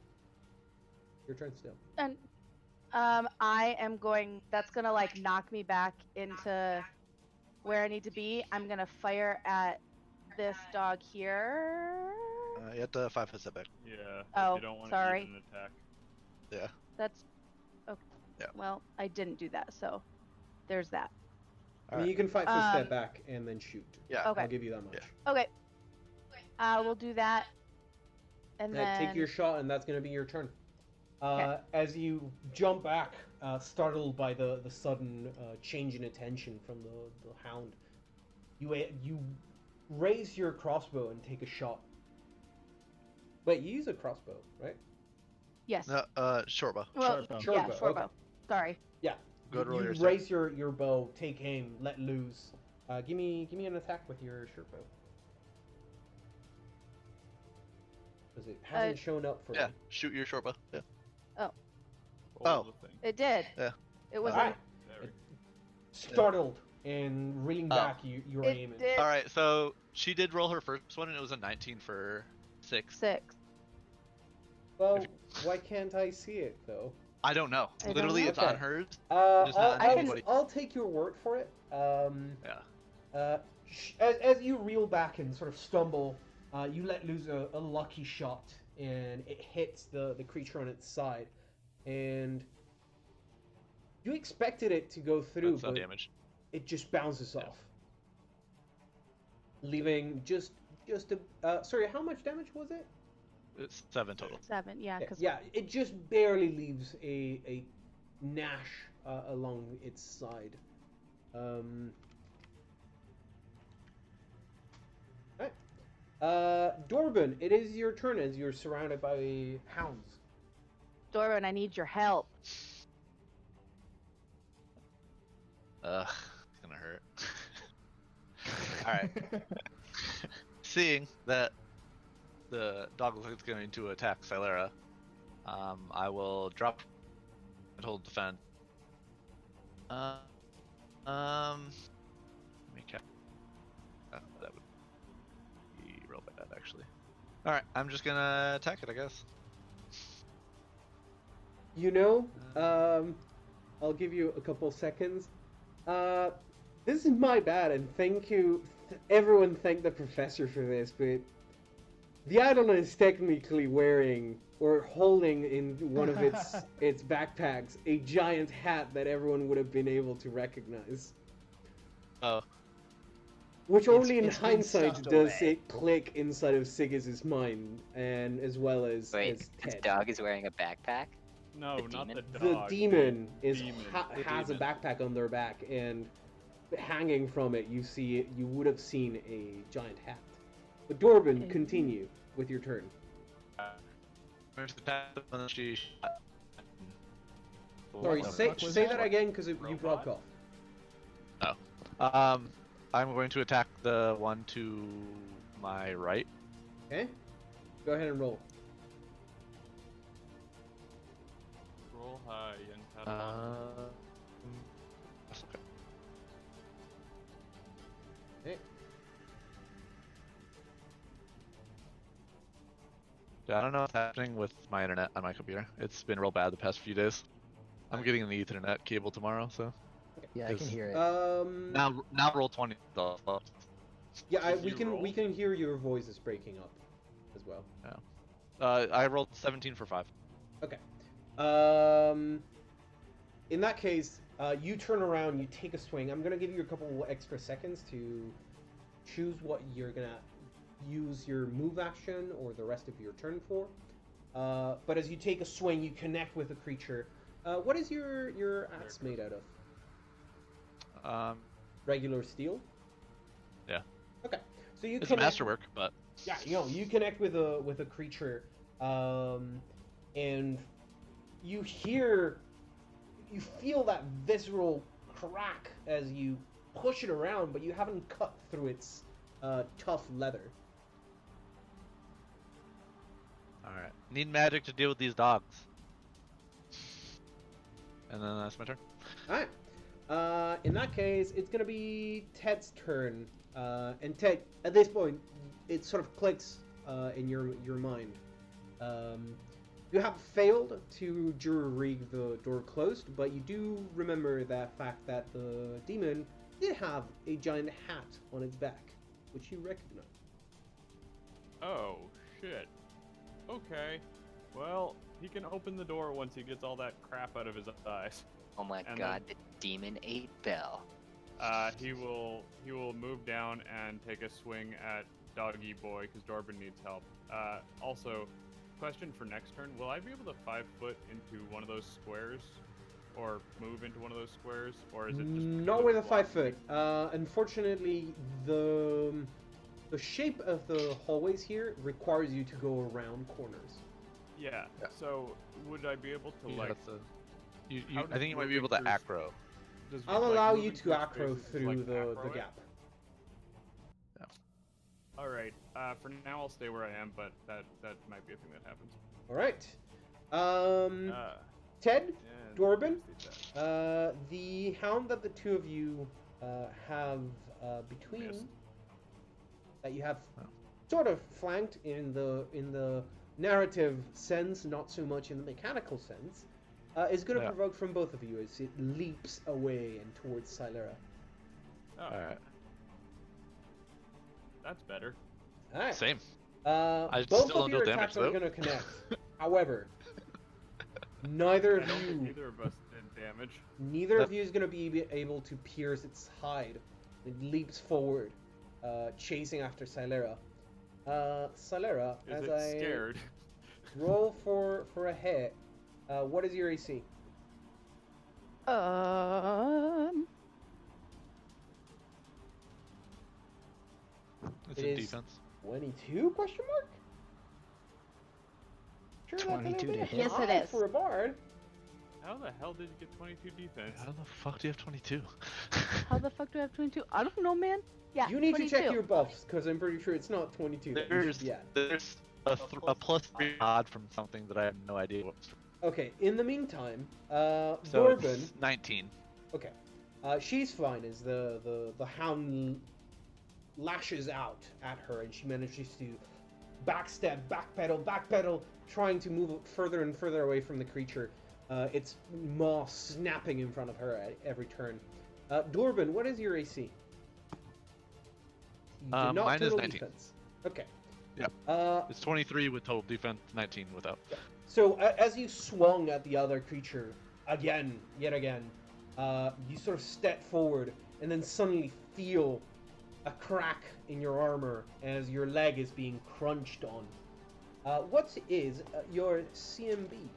Your turn still. And I am going. That's gonna like knock me back into where I need to be. I'm gonna fire at this dog here. You have to 5-foot step back. Yeah. Oh, if you don't want sorry. to use an attack. Yeah. That's okay. Yeah. Well, I didn't do that, so there's that. I mean, you can fight for Um, step back and then shoot. Yeah. Okay. I'll give you that much. Yeah. Okay. We'll do that. And then Take your shot, and that's going to be your turn. Okay. As you jump back, startled by the sudden change in attention from the hound, you raise your crossbow and take a shot. Wait, you use a crossbow, right? Yes. No, short bow. Well, Short bow. Short yeah, bow, short okay. bow. Sorry. Yeah. Go ahead and roll You your attack. raise your bow, take aim, let loose. Give me an attack with your short bow. Because it hasn't shown up for Yeah, me. shoot your short bow. Yeah. Roll Oh. the thing. It did. Yeah. It was. Alright. There we go. Startled and reeling Oh. back, you're It aiming. did. All right, so she did roll her first one, and it was a 19 for 6. 6. Well, why can't I see it though? I don't know. I don't Literally, know. it's Okay. on hers. Uh, Just not I'll, anybody. I'll take your word for it. Yeah. As you reel back and sort of stumble, you let loose a lucky shot, and it hits the creature on its side, and you expected it to go through, That's but damage. it just bounces Yeah. off, leaving just a. Sorry, how much damage was it? It's 7 total. 7. Yeah. Because Yeah, it just barely leaves a gnash along its side. Right. Dorban, it is your turn as you're surrounded by hounds. Doran, I need your help. It's gonna hurt. All right. Seeing that the dog looks like it's going to attack Silera, I will drop and hold defend. Let me check. That would be real bad, actually. All right, I'm just gonna attack it, I guess. You know, I'll give you a couple seconds. This is my bad, and thank you. Everyone thank the professor for this, but the Eidolon is technically wearing or holding in one of its backpacks a giant hat that everyone would have been able to recognize. Oh, Which only in it's been hindsight stuffed does away. it click inside of Siggis's mind, and as well as Wait, as this Ted. dog is wearing a backpack? No, The not demon? the The dog. demon is demon. The has a demon. backpack on their back, and hanging from it, you would have seen a giant hat. But Dorban, Okay. continue with your turn. I'm just attack the one that she shot. Sorry, the say fuck was that that? again because you Robot? broke off. I'm going to attack the one to my right. Okay, go ahead and roll. Roll high and have That's okay. Okay. Yeah, I don't know what's happening with my internet on my computer. It's been real bad the past few days. I'm getting the Ethernet cable tomorrow, so Yeah, I can Is- hear it. now roll 20. Yeah, Did we you can roll? we can hear your voice is breaking up as well. I rolled 17 for 5. Okay. In that case, you turn around, you take a swing. I'm gonna give you a couple extra seconds to choose what you're gonna use your move action or the rest of your turn for. But as you take a swing, you connect with a creature. What is your axe made out of? Regular steel? Yeah. Okay. So you It's connect, masterwork, but yeah, you connect with a creature, and you feel that visceral crack as you push it around, but you haven't cut through its tough leather. alright. Need magic to deal with these dogs. And then that's my turn. All right. In that case, it's gonna be Ted's turn. And Ted, at this point, it sort of clicks in your mind. You have failed to jury-rig the door closed, but you do remember that fact that the demon did have a giant hat on its back, which you recognize. Oh, shit. Okay. Well, he can open the door once he gets all that crap out of his eyes. Oh my And god, the demon ate Bell. He will move down and take a swing at Doggy Boy because Dorbin needs help. Also, question for next turn: will I be able to 5 foot into one of those squares, or move into one of those squares, or is it just Not with a 5 foot? Unfortunately, the shape of the hallways here requires you to go around corners. Yeah. So would I be able to Yeah, like? that's how I does think you might be moving able to through acro. does, I'll like, allow moving you to through acro spaces, through like, the acro it? gap. All right. For now, I'll stay where I am, but that might be a thing that happens. All right. Uh, Ted, and Dorbin, yes, that. the hound that the two of you have between Yes. that you have Oh. sort of flanked in the narrative sense, not so much in the mechanical sense, is going to Yeah. provoke from both of you as it leaps away and towards Silera. Oh, Alright. that's better. All right. Same. Both still of don't your deal attacks damage, are though. going to connect. However, neither I of don't think you either of us did damage. Neither of you is going to be able to pierce its hide. It leaps forward, chasing after Silera. Silera, Is as it I scared? roll for a hit, what is your AC? It's It in is- defense. 22? Question mark? Sure, that's a little 22 to bit hit. Yes, it high is. for a bard. How the hell did you get 22 defense? How the fuck do you have 22? How the fuck do I have 22? I don't know, man. Yeah, You need 22. to check your buffs, because I'm pretty sure it's not 22 that you should be at. There's a +3 odd from something that I have no idea what was. Okay, in the meantime, So Dorbin... it's 19. Okay. She's fine as the hound lashes out at her, and she manages to backstep, backpedal, trying to move further and further away from the creature. Its maw snapping in front of her at every turn. Dorbin, what is your AC? You did not Mine is total 19. defense. Okay. Yep. It's 23 with total defense, 19 without. So as you swung at the other creature yet again, you sort of step forward and then suddenly feel a crack in your armor as your leg is being crunched on. What is your CMB?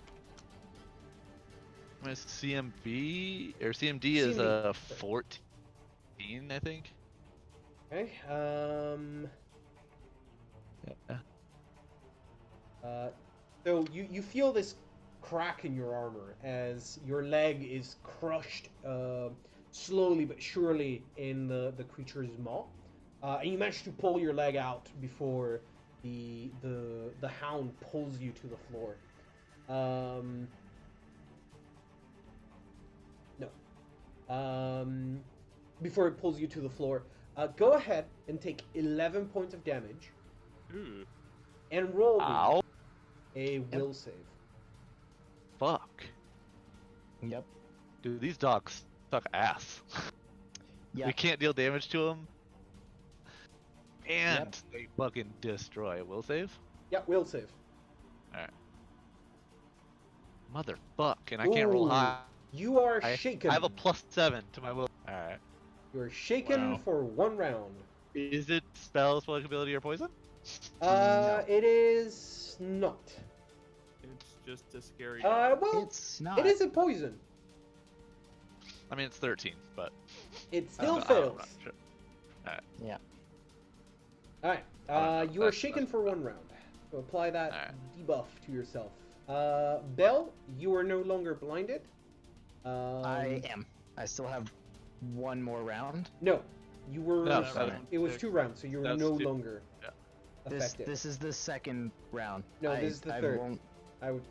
My CMB or CMD is CMD. 14, I think. Okay. Yeah. So you feel this crack in your armor as your leg is crushed slowly but surely in the creature's maw, and you manage to pull your leg out before the hound pulls you to the floor. Before it pulls you to the floor, go ahead and take 11 points of damage Ooh. and roll me Ow. a will save. Fuck. Yep. Dude, these dogs suck ass. Yeah. We can't deal damage to them. And they fucking destroy. Will save? Yeah, will save. Motherfuck, and I can't roll Ooh, high. You are I shaken. have a +7 to my will. Alright. You are shaken Wow. for 1 round. Is it spell ability, or poison? No. It is not. It's just a scary dog. Well, It's not. it is a poison. I mean, it's 13, but It I still don't know, I'm fails. not sure. Yeah. Alright, I don't know. you are That's- shaken that's for fine. 1 round. So apply that Alright. debuff to yourself. Bell, you are no longer blinded. I am. I still have one more round. No, you were. No, That no. round It was six. 2 rounds, so you were That's no 2. longer Yeah. affected. This is the second round. No, this is the third. Won't...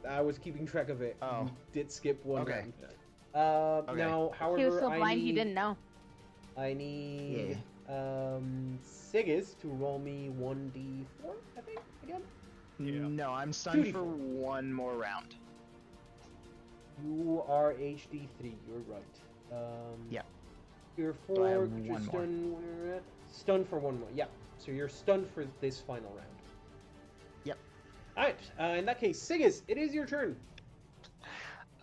I was keeping track of it. Oh. You did skip 1 Okay. round. Okay. Now, however, He was so I blind need, he didn't know. I need Sigis to roll me 1d4, I think, again. Yeah. No, I'm stunned 2d4. for one more round. You are HD3, you're right. Yeah. You're I 4, have you're one more. stunned, where you're at. Stunned for 1 more, yeah. So you're stunned for this final round. Yep. Alright, in that case, Sigis, it is your turn.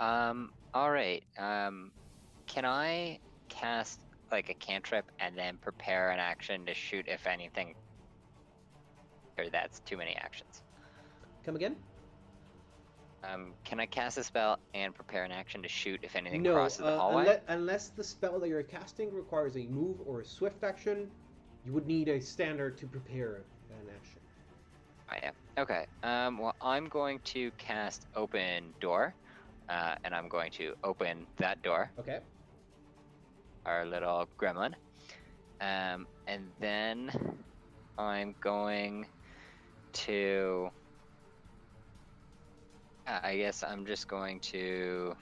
Alright. Can I cast like a cantrip and then prepare an action to shoot if anything? Or that's too many actions. Come again? Can I cast a spell and prepare an action to shoot if anything No, crosses the hallway? unless the spell that you're casting requires a move or a swift action, you would need a standard to prepare an action. Oh, yeah. Okay. Well, I'm going to cast Open Door, and I'm going to open that door, Okay. our little gremlin. And then I'm going to. I guess I'm just going to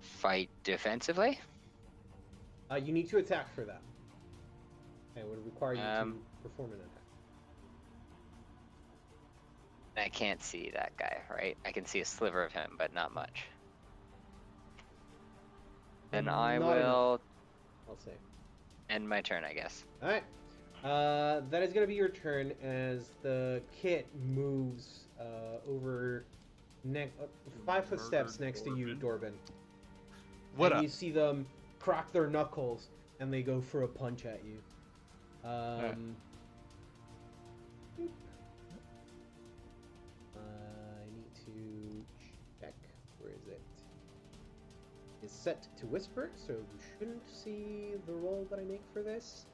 fight defensively. You need to attack for that. And it would require you to perform an attack. I can't see that guy, right? I can see a sliver of him, but not much. Then I Not enough, will I'll say. end my turn, I guess. Alright. That is going to be your turn as the kit moves over 5 foot steps next to you, Dorban. What and up? you see them crack their knuckles and they go for a punch at you. I need to check. Where is it? It's set to whisper, so you shouldn't see the roll that I make for this.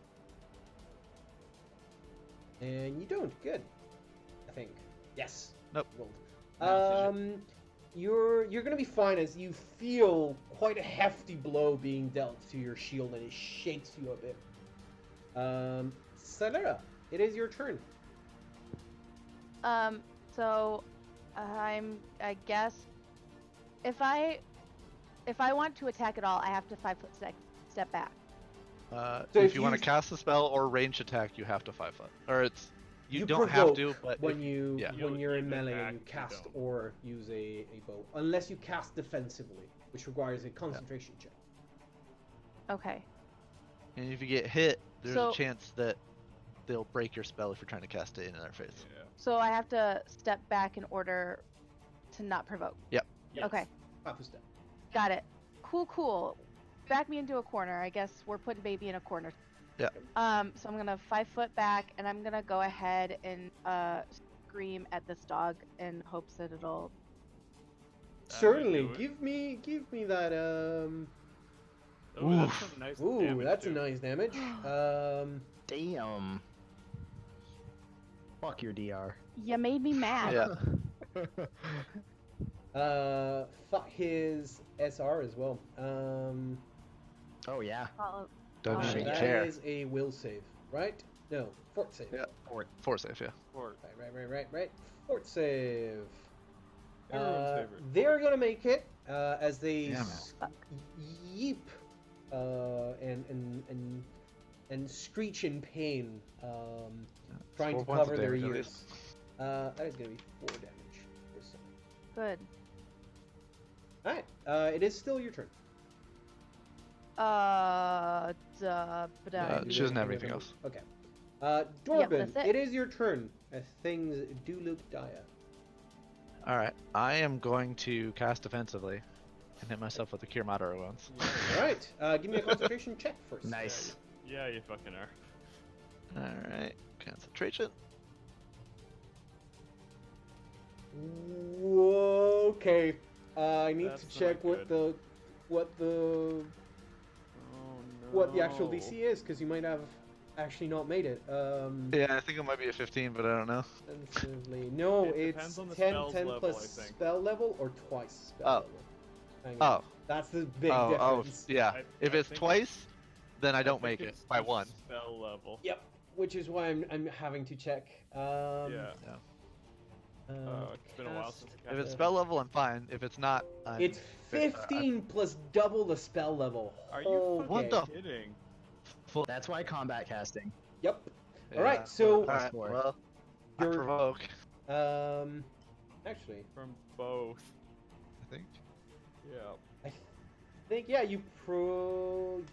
And you don't. Good. I think. Yes. Nope. Rolled. You're gonna be fine as you feel quite a hefty blow being dealt to your shield, and it shakes you a bit. Salera, it is your turn. So I guess if I want to attack at all, I have to 5 foot step back. So if if you want you- to cast a spell or range attack, you have to 5 foot. Or it's you don't provoke have to, but when if- yeah. when you're in You melee attack, and you you cast don't. or use a bow, unless you cast defensively, which requires a concentration check. Okay. And if you get hit, there's So- a chance that they'll break your spell if you're trying to cast it in their face. Yeah. So I have to step back in order to not provoke. Yes. Okay. Half a step. Got it. Cool. Back me into a corner. I guess we're putting baby in a corner. Yeah. So I'm gonna 5 foot back, and I'm gonna go ahead and scream at this dog in hopes that it'll. Certainly, do it. give me that Oh, that's some nice damage, that's a too. nice damage. Damn. Fuck your DR. You made me mad. Yeah. Fuck his SR as well. Oh yeah. Don't Oh, shake That chair. is a will save, right? No, fort save. Yeah. Fort safe, yeah. Or Right. Fort save. everyone's favorite. They're gonna make it as they Damn yeep and screech in pain, trying to 4 points of cover their damage at ears. least. That is gonna be 4 damage. or so. Good. All right, it is still your turn. She doesn't have anything else. Okay. Dorbin, that's it. it is your turn. Things do look dire. All right, I am going to cast defensively and hit myself with the Cure Moderate once. All right, give me a concentration check first. Nice. Yeah, you fucking are. All right, concentration. Okay. I need That's to not check what good. the Oh no. what the actual DC is, because you might have actually not made it. Yeah, I think it might be a 15, but I don't know. Defensively. No, It it's depends on the 10, spell's 10 level, plus I think. spell level or twice spell Oh. level. Hang on. Oh, That's the big oh, difference. yeah. If I it's think twice, then I don't think make it it's by the 1. Spell level. Yep. Which is why I'm having to check. Yeah. It's been a while cast- since I If cast it's it. spell level, I'm fine. If it's not, I'm... It's 15 plus double the spell level. Are you Okay. What fucking the- kidding? full... That's why combat casting. Yep. Yeah. Alright, so Alright, Four. well, I You're- provoke, actually, From both. I think. Yeah. I think you provoke,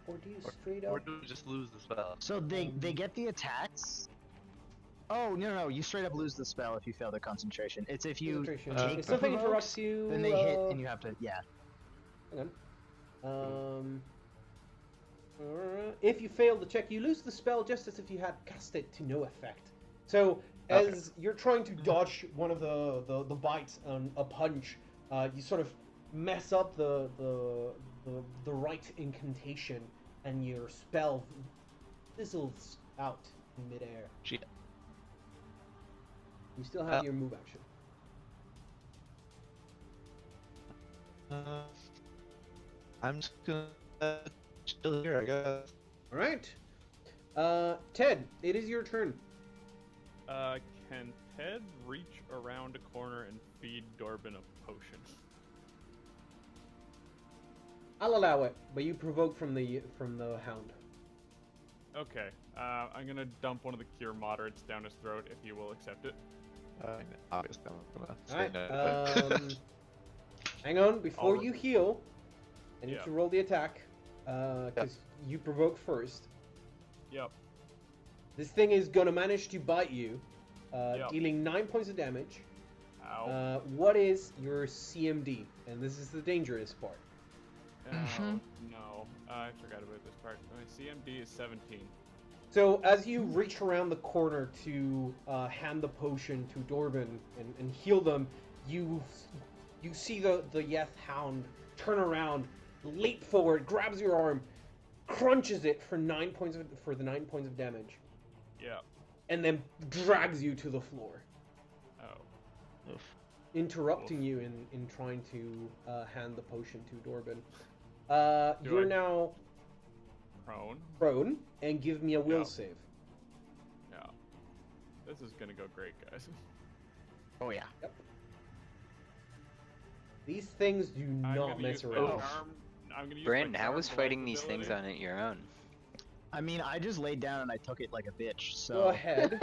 or do you straight Or up? do we just lose the spell? So they get the attacks. Oh no, you straight up lose the spell if you fail the concentration. It's if you Concentration. take If the something provokes, interrupts you, then they hit and you have to hang on. If you fail the check, you lose the spell just as if you had cast it to no effect. So, as you're trying to dodge one of the bites on a punch, you sort of mess up the right incantation, and your spell fizzles out in midair. Shit. You still have your move action. I'm just gonna chill here, I guess. All right, Ted, it is your turn. Can Ted reach around a corner and feed Dorbin a potion? I'll allow it, but you provoke from the hound. Okay. I'm gonna dump one of the cure moderates down his throat if he will accept it. Obviously, I'm gonna say Alright, no. hang on, before I'll- you heal, I need Yeah. to roll the attack, because you provoke first. Yep. This thing is gonna manage to bite you, Yep. dealing 9 points of damage. Ow. What is your CMD? And this is the dangerous part. Oh, no. I forgot about this part. My CMD is 17. So as you reach around the corner to hand the potion to Dorbin and heal them, you see the Yeth hound turn around, leap forward, grabs your arm, crunches it for the 9 points of damage, Yeah. and then drags you to the floor, Oh. Oof. interrupting you in trying to hand the potion to Dorbin. Do You're I- now Prone. prone, and give me a will Yeah. save. Yeah. This is gonna go great, guys. Oh yeah. These things do I'm not gonna mess use my around. charm. I'm gonna use Brandon, my how charm was to fighting life these things ability. on your own? I mean, I just laid down and I took it like a bitch. So Go ahead.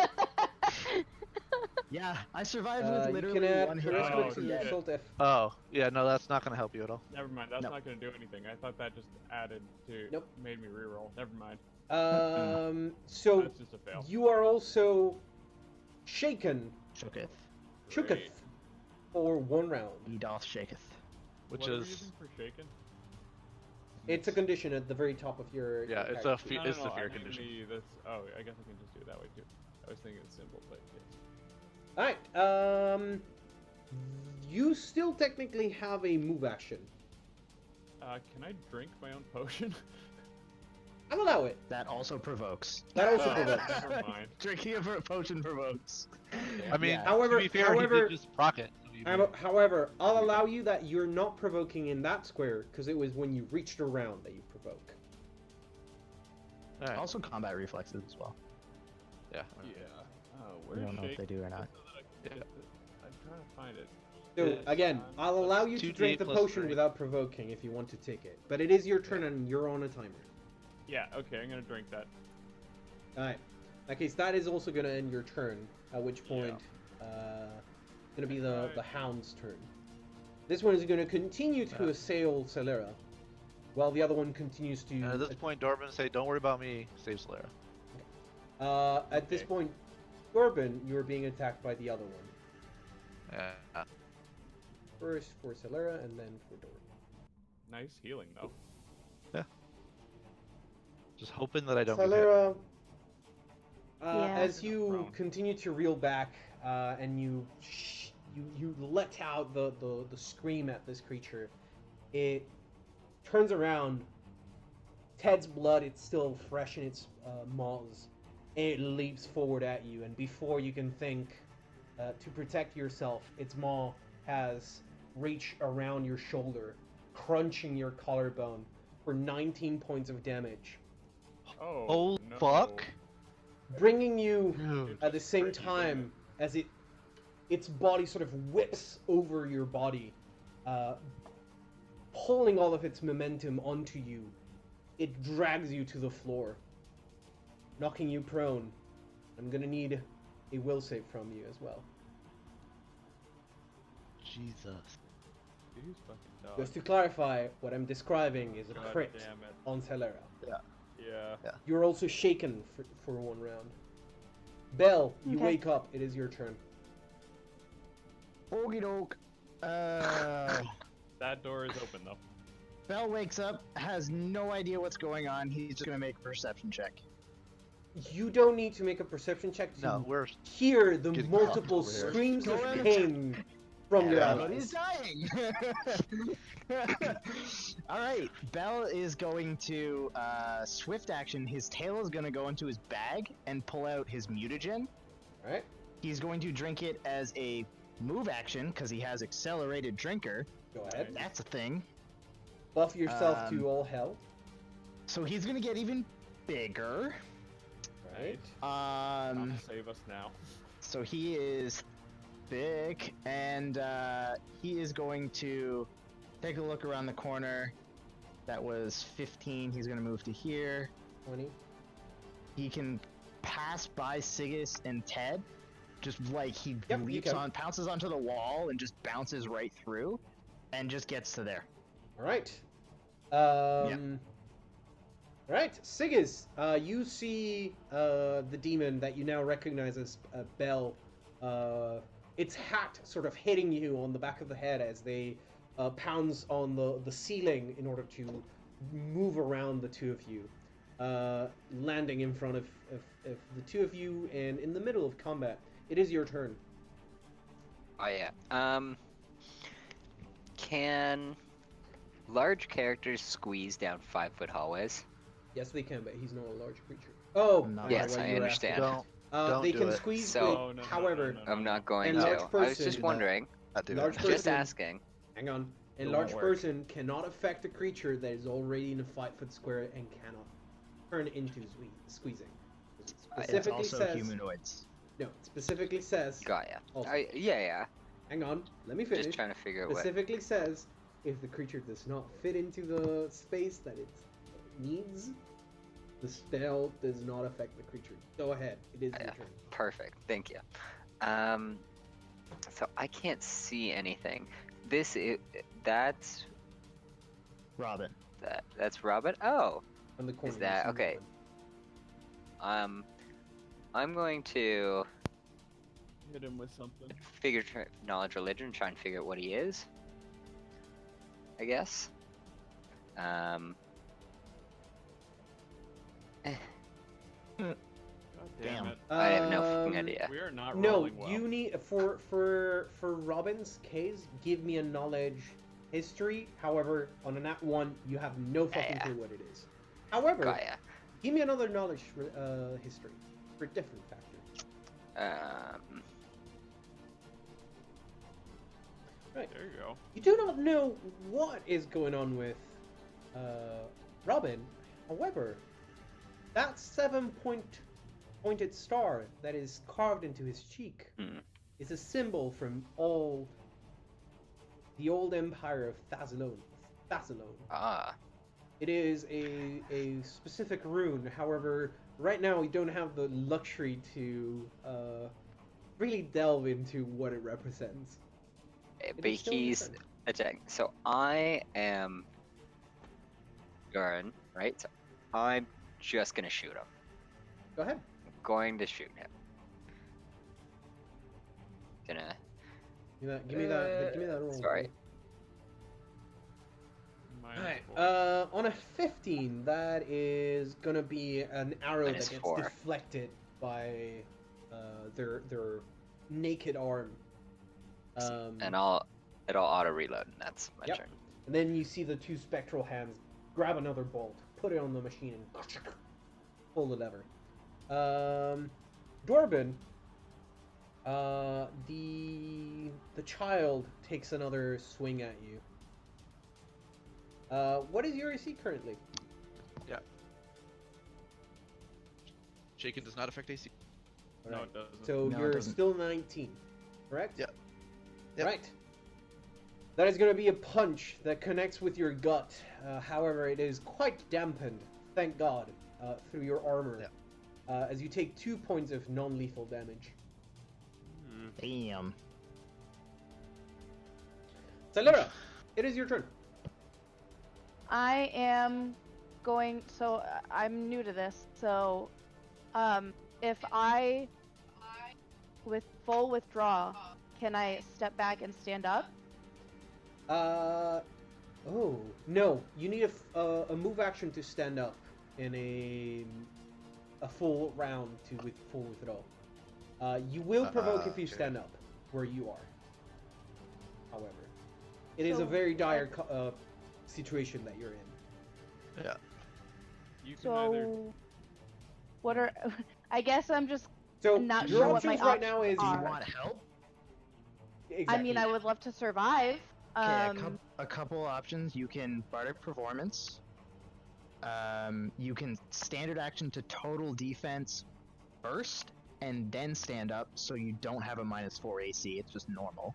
yeah, I survived You with literally can add one hit charisma point Oh, to from your death. shit. assault if Oh, yeah, no, that's not gonna help you at all. Never mind. That's No. not gonna do anything. I thought that just added to. Nope. Made me reroll. Never mind. So That's just a fail. you are also shaken, Shooketh. shooketh, Great. for 1 round. He doth shaketh. Which What are we is using for shaken? It's a condition at the very top of your. Yeah, your it's character a sheet. fe- it's the I fear think condition. Oh, I guess I can just do it that way too. I was thinking it's simple, but yes. All right. You still technically have a move action. Can I drink my own potion? I'll allow it. That also provokes. That also Oh, provokes. Never mind. Drinking a potion provokes. I mean, Yeah. However- to be fair, however- he did just proc it. So you However, I'll allow you that you're not provoking in that square because it was when you reached around that you provoke. Alright, Also combat reflexes as well. yeah. Yeah. Oh, We where's don't know if they shaken? do or not. So that I can take it. I'm trying to find it. So Yes. again, I'll allow you to 2d8 drink the plus potion 3. without provoking if you want to take it, but it is your turn and you're on a timer. Yeah. Okay, I'm gonna drink that. Alright. In that case, that is also going to end your turn, at which point, it's going to be the hound's turn. This one is going to continue to Yeah. assail Celera, while the other one continues to... And at this point, Dorbin say, "Don't worry about me. Save Solera." At this Okay. point, Corbin, you're being attacked by the other one. Yeah. First for Celera and then for Dora. Nice healing though. Just hoping that I don't get hit. Celera, Yeah. as You're you not prone. continue to reel back and you let out the scream at this creature, it turns around. Ted's blood, it's still fresh in its maws. It leaps forward at you, and before you can think to protect yourself, its maw has reached around your shoulder, crunching your collarbone for 19 points of damage, Oh. Oh no. fuck! bringing you Dude. at the same Pretty time as its body sort of whips over your body, pulling all of its momentum onto you. It drags you to the floor, knocking you prone. I'm gonna need a will save from you as well. Jesus. These fucking dogs. Just to clarify, what I'm describing is a God crit damn it. on Celera. Yeah. You're also shaken for one round. Belle, you Okay. wake up. It is your turn. Okie doke. That door is open though. Bell wakes up, has no idea what's going on. He's just gonna make a perception check. You don't need to make a perception check to No, we're hear the getting multiple comfortable here. screams Go of ahead. pain from your Yeah. But he's allies. dying. All right, Bell is going to swift action. His tail is going to go into his bag and pull out his mutagen. All right. He's going to drink it as a move action because he has accelerated drinker. Go ahead. That's a thing. Buff yourself to Um, all hell. So he's going to get even bigger. Right. Save us now. So he is thick, and he is going to take a look around the corner. That was 15. He's going to move to here. 20. He can pass by Sigus and Ted. Just like he Yep, you leaps can. on, pounces onto the wall, and just bounces right through, and just gets to there. All right. All right, Sigus, you see the demon that you now recognize as Bell. Its hat sort of hitting you on the back of the head as they pounds on the ceiling in order to move around the two of you, landing in front of the two of you and in the middle of combat. It is your turn. Oh yeah. Can large characters squeeze down 5-foot hallways? Yes, they can, but he's not a large creature. Oh, No. Yes, what I you were understand. don't asking. They do can it. squeeze. So- wait, Oh, no, however, no. I'm not going And to. large I was person- just wondering. not do Large it. person- Just asking. hang on. A It large won't work. person cannot affect a creature that is already in a 5-foot square and cannot turn into squeezing. It It's specifically also says humanoids. no. It specifically says. Got ya. Also. Yeah. Hang on. Let me finish. Just trying to figure out what. Specifically says if the creature does not fit into the space that it needs, the spell does not affect the creature. Go ahead. It is your Yeah. turn. Perfect. Thank you. So I can't see anything. That's Robin. that's Robin. Oh, On the corner. you that- see okay. Robin. I'm going to Hit him with something. figure knowledge religion, try and figure out what he is. I guess. God damn Damn. it. I have no fucking Um, idea. We are not No, rolling well. you need for Robin's case. Give me a knowledge history. However, on a nat 1, you have no fucking Yeah. clue what it is. However, Got ya. give me another knowledge history for different factors. Right. There you go. You do not know what is going on with Robin. However, that 7-pointed star that is carved into his cheek Hmm. is a symbol from all the old empire of Thassalon. Ah. It is a specific rune. However, right now we don't have the luxury to really delve into what it represents. It But is still your he's turn. attacking. So I am Garen, right? So I'm just gonna shoot him. Go ahead. going to shoot him. Gonna. Give me that roll. Sorry. Alright, on a 15, that is gonna be an arrow that gets -4. deflected by their naked arm. And it'll auto reload, and that's my Yep. turn. And then you see the two spectral hands grab another bolt, put it on the machine, and pull the lever. Dorbin, the child takes another swing at you. What is your AC currently? Shaken does not affect AC. No, it doesn't. So No, it you're doesn't. still 19, correct? Yep. Yep. Right. That is going to be a punch that connects with your gut. However, it is quite dampened, thank God, through your armor. Yep. As you take 2 points of non-lethal damage. Damn. Salera, it is your turn. I am going. So I'm new to this. So, if I, with full withdraw, can I step back and stand up? Oh, no. You need a move action to stand up in a full round with full withdrawal. You will provoke if you okay. stand up where you are. However, it is a So, very dire situation that you're in. Yeah. You can either. So, what are? I guess I'm just. So Not your sure what my options right now is Do you are. want help? exactly. I mean, I would love to survive. Okay, a couple options. You can bardic performance. You can standard action to total defense first, and then stand up, so you don't have a -4 AC. It's just normal.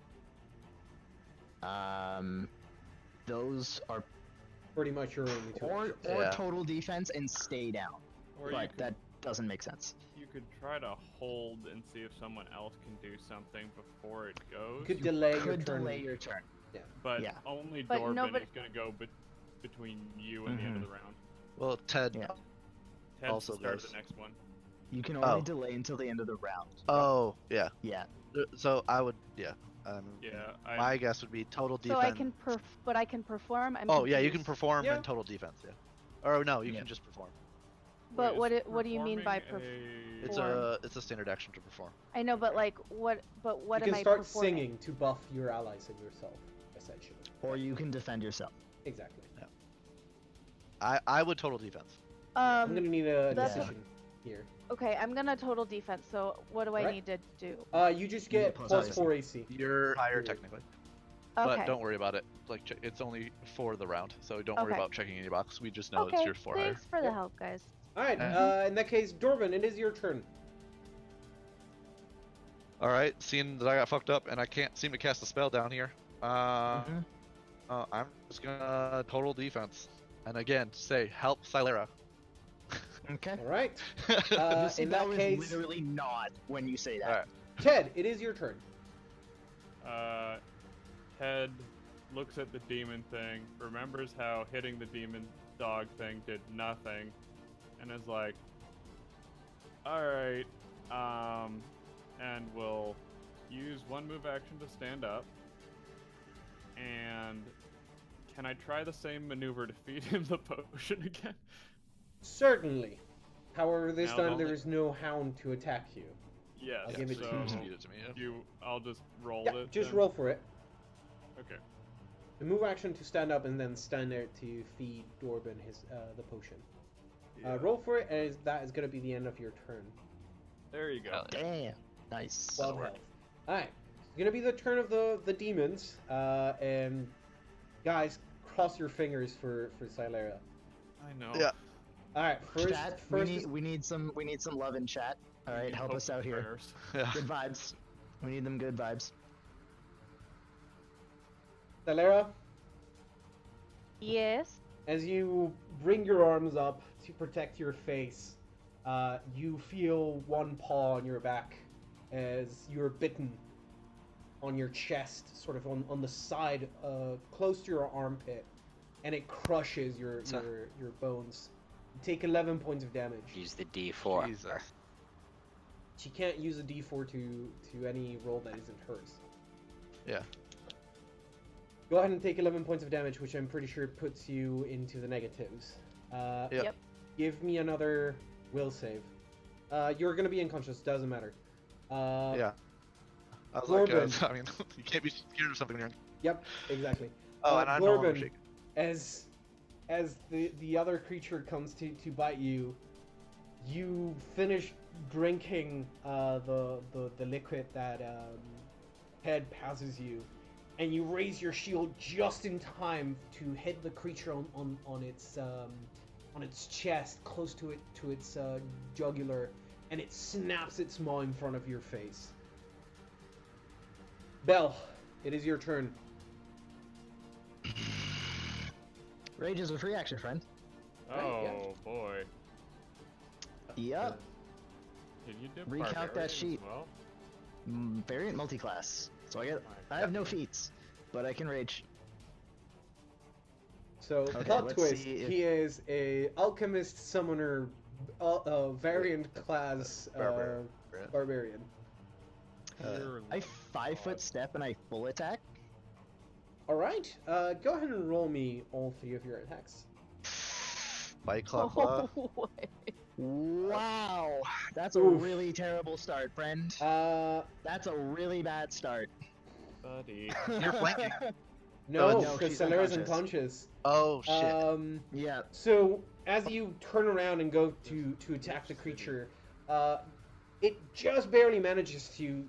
Those are pretty much your only two. or options. Yeah. total defense and stay down. Or But you could, that doesn't make sense. you could try to hold and see if someone else can do something before it goes. You could delay your Could turn. delay your turn. But yeah. only But Dorbin nobody- is going to go between you and the end of the round. Well, Ted. Yeah. Ted's Also the start of does. the next one. You can only Oh. delay until the end of the round. Oh, yeah. Yeah. So I would, yeah. Yeah, My guess would be total so defense. I can but I can perform. I'm Oh, yeah, you can confused. perform Yeah. and total defense, yeah. Or no, you Yeah. can just perform. But Wait, what do you mean by performing It's Perform. a standard action to perform. I know, but like what? But what you am can I start performing? singing to buff your allies and yourself, essentially. Or you can defend yourself. Exactly. I would total defense. I'm gonna need a that's a- decision here. Okay, I'm gonna total defense. So what do I Right. need to do? You just You get get plus plus 4 AC. You're higher Period. technically, Okay. but don't worry about it. Like it's only for the round, so don't worry Okay. about checking any box. We just know Okay. it's your 4 higher. Thanks for the Yep. help, guys. All right. Mhm. In that case, Dorbin, it is your turn. All right, seeing that I got fucked up and I can't seem to cast a spell down here, Mhm. I'm just gonna total defense, and again say help Silera. Okay. All right. You see, In that that was case, literally not when you say that. Alright. Ted, it is your turn. Ted looks at the demon thing, remembers how hitting the demon dog thing did nothing, and is like, alright, and will use one move action to stand up. And can I try the same maneuver to feed him the potion again? Certainly. However, this Now time don't there they- is no hound to attack you. Yes. I'll give it to so you. Just feed it to me, yeah. I'll just roll Yeah, it. just then? roll for it. Okay. The move action to stand up and then stand there to feed Dorbin his the potion. Yeah. Roll for it, and that is going to be the end of your turn. There you go. Damn. Nice. 12 health. Alright. It's going to be the turn of the demons. And guys, cross your fingers for Silera. I know. Yeah. Alright, Chat, we need some love in chat. All right, Need help hope us and out here. prayers. Yeah. Good vibes. We need them good vibes. Silera, Yes. as you bring your arms up to protect your face, you feel one paw on your back as you're bitten on your chest, sort of on the side, close to your armpit, and it crushes your bones. You take 11 points of damage. Use the D4. Jesus. she can't use a D4 to any roll that isn't hers. Yeah. Go ahead and take 11 points of damage, which I'm pretty sure puts you into the negatives. Yep. Give me another will save. You're gonna be unconscious. Doesn't matter. Yeah. I was Corbin. like, I mean, you can't be scared of something when you're. Yep. Exactly. Oh, and I know I'm Corbin, shaking. as the other creature comes to bite you, you finish drinking the liquid that Ted passes you, and you raise your shield just in time to hit the creature on its chest, close to its jugular, and it snaps its maw in front of your face. Bell, it is your turn. Rage is a free action, friend. Oh yeah. boy. Yep. Can you do Recount that barbarian as sheet. well? Variant multi-class. So My I have no feats, but I can rage. So, Okay, plot let's twist, see if- he is a alchemist summoner variant class barbarian. I 5-foot step and I full attack. Alright, go ahead and roll me all 3 of your attacks. Bite claw. Wow, that's a Oof. really terrible start, friend. That's a really bad start. Buddy. You're flanking. No, no, because she's Celera's unconscious. unconscious. Oh shit. Yeah. So, as you turn around and go to attack the creature, it just barely manages to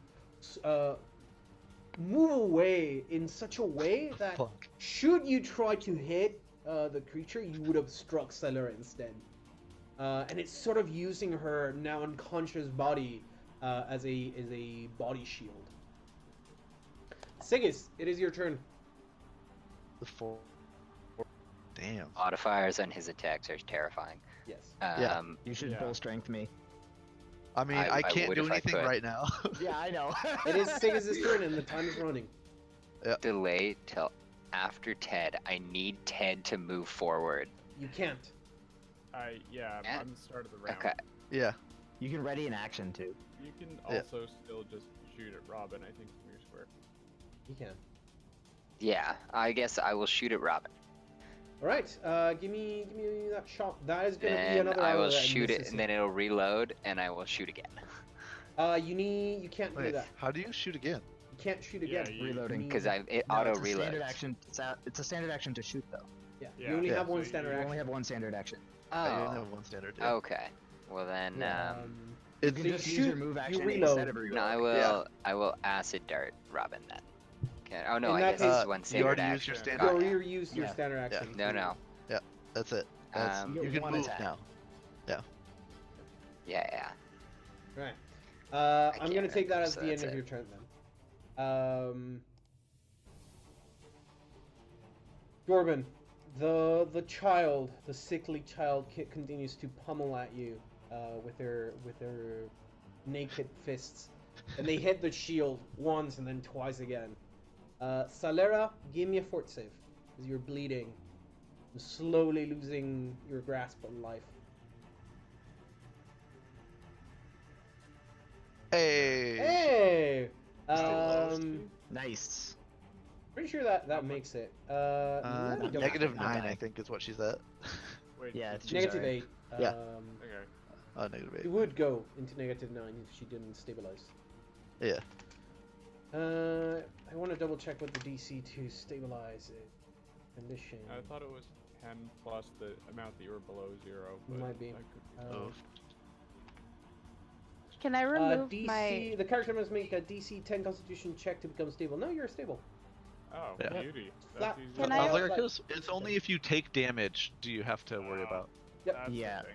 move away in such a way that Fuck. should you try to hit the creature, you would have struck Celera instead. And it's sort of using her now unconscious body as a body shield. Sigis, it is your turn. The 4. Damn. Modifiers on his attacks are terrifying. Yes. Yeah. You should Yeah. full strength me. I mean, I I can't would do if I anything could. right now. Yeah, I know. It is Sigis' turn, and the time is running. Delay till after Ted. I need Ted to move forward. You can't. Yeah, Yeah. I'm the start of the round. Okay. Yeah. You can ready an action too. You can Yeah. also still just shoot at Robin, I think, from your square. You can. Yeah, I guess I will shoot at Robin. All right. Give me that shot. That is gonna be And another. I arrow will that shoot it, misses and then it'll reload, and I will shoot again. You can't do Wait, that. how do you shoot again? You can't shoot Yeah, again. you- Reloading. Because it No, auto it's a standard reloads. action. It's a standard action to shoot though. Yeah. Yeah. You only Yeah. have one So standard You action. only have one standard action. I only Oh. have one standard. Yeah. Okay. Well then, You It's can So you just use shoot, your move you action reload. instead of reload. no, I will acid dart Robin then. Okay. Oh no, In I that guess case- it's one you standard already action. used your You standard. You Got it. already used your Yeah. standard action. No, no. That's it. That's, Um, you You can one move attack. now. Yeah. Right. I I'm gonna can't take that remember, as so the end that's of it. your turn then. Corbin, the child, the sickly child, continues to pummel at you with her naked fists, and they hit the shield once and then twice again. Salera, give me a fort save, because you're bleeding, you're slowly losing your grasp on life. Hey. Hey, lost. Nice. pretty sure that makes it. Let me double Negative check. 9, I think, is what she's at. Wait. Yeah, it's Negative sorry. 8. Yeah. Okay. Negative 8. It would go into negative 9 if she didn't stabilize. Yeah. I want to double check what the DC to stabilize it. Condition. I thought it was 10 plus the amount that you were below 0. But Might be. I could... Oh. Can I remove DC. my? The character must make a DC 10 Constitution check to become stable. No, you're stable. Oh, Yeah. beauty. Flat- That's easy. Can Sounds I- like it's only if you take damage do you have to worry about. That's the Yeah. thing.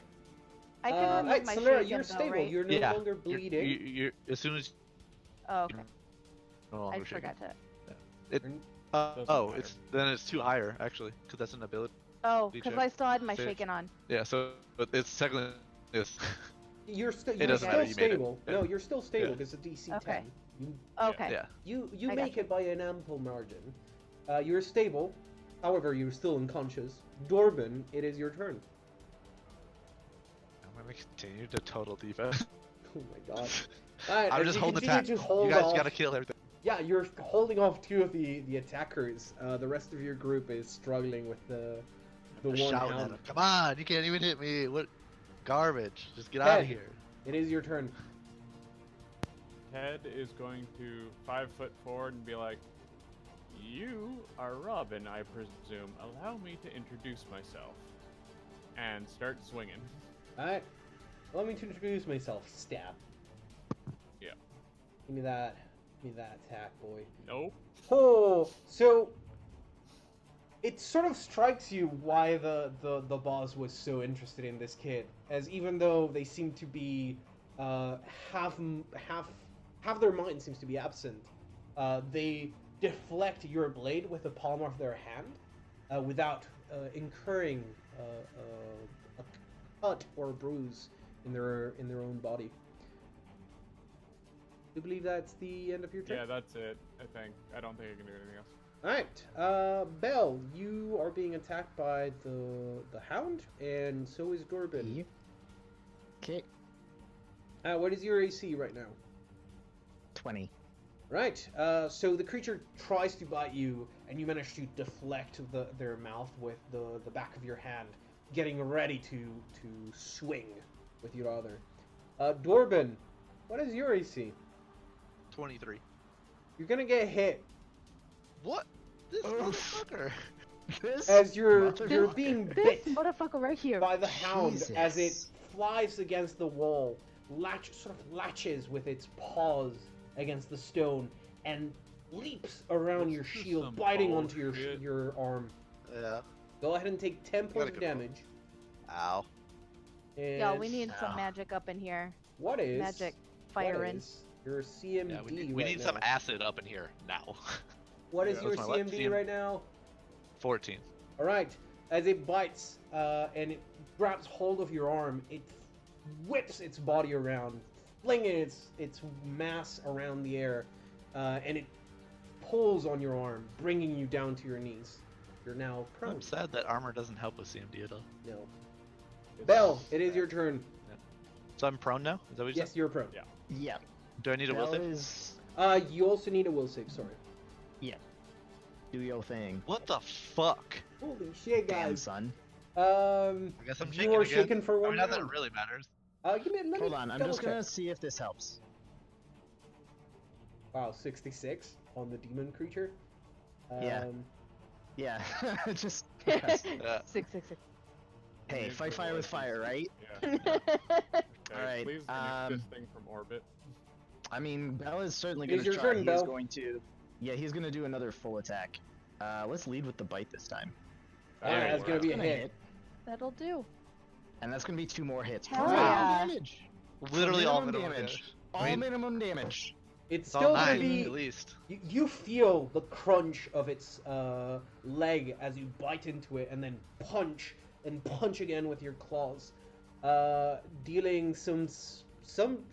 I can remove Right, my Solera, shield you're though, stable. right? You're no Yeah. longer bleeding. You're as soon as Oh, okay. no I longer shaking. forgot to. Doesn't Oh, matter. it's 2 higher actually, because that's an ability. Oh, Be because check. I still had my Save. shaken on. Yeah, so but it's technically it's You're, It you're doesn't still matter, you made it. stable. Yeah. No, you're still stable Yeah. because it's a DC Okay. 10. You Okay. yeah. you I make gotcha. it by an ample margin. You're stable. However, you're still unconscious. Dorbin, it is your turn. I'm gonna continue to total defense. Oh my god. Alright, I'm as just you holding the continue tag. to hold You guys off- gotta kill everything. Yeah, you're holding off two of the attackers. The rest of your group is struggling with the one Shouting at hound. him. Come on, you can't even hit me. What garbage? Just get out Ted, of here. it is your turn. Ted is going to 5 foot forward and be like, "You are Robin, I presume. Allow me to introduce myself." And start swinging. Alright. Let me introduce myself. Stab. Yeah. Give me that attack, boy. Nope. Oh, so it sort of strikes you why the boss was so interested in this kid, as even though they seem to be half their mind seems to be absent, they deflect your blade with the palm of their hand without incurring a cut or a bruise in their own body. Do you believe that's the end of your turn? Yeah, that's it, I think. I don't think I can do anything else. Alright, Belle, you are being attacked by the hound, and so is Gorbin. Yep. Okay. What is your AC right now? 20. Right, so the creature tries to bite you, and you manage to deflect their mouth with the back of your hand, getting ready to swing with your other. Dorbin, what is your AC? 23. You're gonna get hit What? This motherfucker. This as you're motherfucker. being This bit motherfucker right here. by the hound as it Jesus. flies against the wall, sort of latches with its paws against the stone, and leaps around your This is shield, some biting onto bullshit. your arm. Yeah. Go ahead and take 10 points of control. damage. Ow. And Yo, we need Ow. some magic up in here. what is Magic what firing. is your CMD Yeah, we right need now? some acid up in here now. What is Yeah. your What's my what? CMD right now? 14. All right. As it bites and it grabs hold of your arm, it whips its body around, flinging its mass around the air, and it pulls on your arm, bringing you down to your knees. You're now prone. I'm sad that armor doesn't help with CMD at all. No. Belle, it is your turn. So I'm prone now? Is that what you Yes, said? you're prone. Yeah. Yeah. Do I need a will Bell save? is You also need a will save. Sorry. do your thing. What the fuck? Holy shit, Damn, guys. son. I guess I'm You shaking are again. shaken for I one mean, not that it round. really matters. Give me. Let me Hold on, I'm double just gonna check. see if this helps. Wow, 66 on the demon creature. Yeah. Um, Yeah, just because. 666. Hey, Maybe fight fire we'll with let fire, right? Yeah. Okay, Alright, please remove this thing from orbit. I mean, Bell is certainly It gonna is your try. turn, He's Bell. going to. Yeah, he's gonna do another full attack. Let's lead with the bite this time. Alright, That'll that's gonna work. be a Gonna hit. That'll do. And that's gonna be 2 more hits. Hell Minimum yeah. damage. Literally all Minimum minimum damage. damage. All I mean, minimum damage. It's it's all still gonna 9 be. at least. You feel the crunch of its leg as you bite into it, and then punch and punch again with your claws, dealing some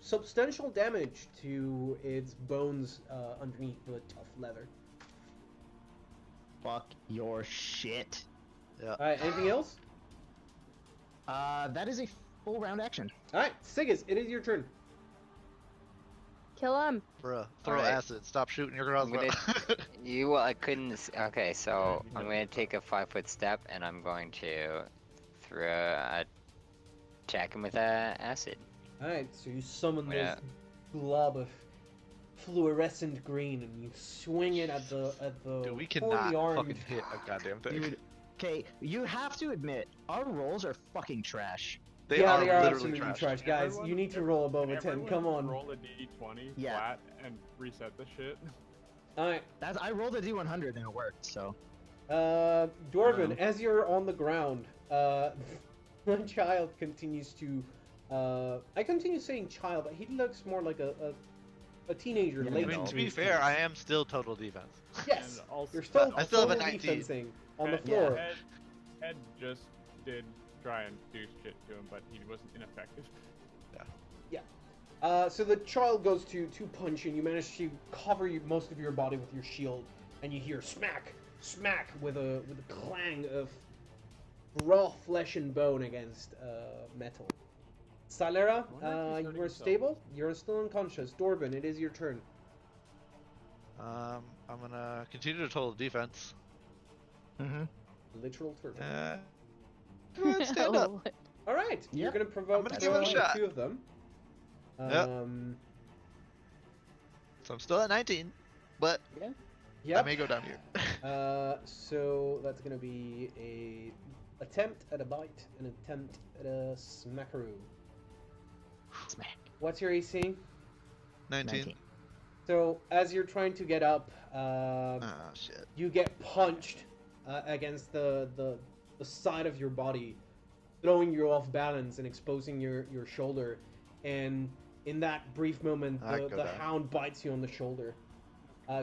substantial damage to its bones underneath the tough leather. Fuck your shit. Yeah. All right, anything else? That is a full round action. All right, Sigus, it is your turn. Kill him. Bruh, throw Alright. acid. Stop shooting your I'm crossbow. You, I couldn't. Okay, so I'm gonna take a 5-foot step and I'm going to attack him with acid. All right, so you summon Yeah. this glob of fluorescent green, and you swing it at the Dude, we poorly cannot armed. fucking hit a goddamn thing. Dude, okay, you have to admit, our rolls are fucking trash. They yeah, are they are literally absolutely trash. trash, guys. Everyone- You need to roll above a 10. Everyone Come on. Roll a d20 Yeah. flat and reset the shit. All right. I rolled a D100 and it worked, so. Dwarven, Um. as you're on the ground, my child continues to. I continue saying child, but he looks more like a teenager, Yeah, late. I mean, No, to be teens. fair, I am still total defense. Yes, And also, you're still. I still have a total 19. defensing on the Ed- floor. Ed just did try and do shit to him, but he wasn't ineffective. So the child goes to punch, and you manage to cover most of your body with your shield, and you hear smack, smack with a clang of raw flesh and bone against metal. Salera, I wonder if he's you hurting are himself. stable. You're still unconscious. Dorbin, it is your turn. I'm gonna continue to total defense. Mm-hmm. Literal turtle. Go ahead, stand up. Oh, All right, you're Yep. gonna provoke gonna give it a the shot. two of them. Yep. So I'm still at 19, but I Yep. may go down here. So that's gonna be a attempt at a bite, an attempt at a smackaroo. Smack. What's your AC? 19. So as you're trying to get up, Oh shit. you get punched against the side of your body, throwing you off balance and exposing your shoulder. And in that brief moment, I go the down. hound bites you on the shoulder.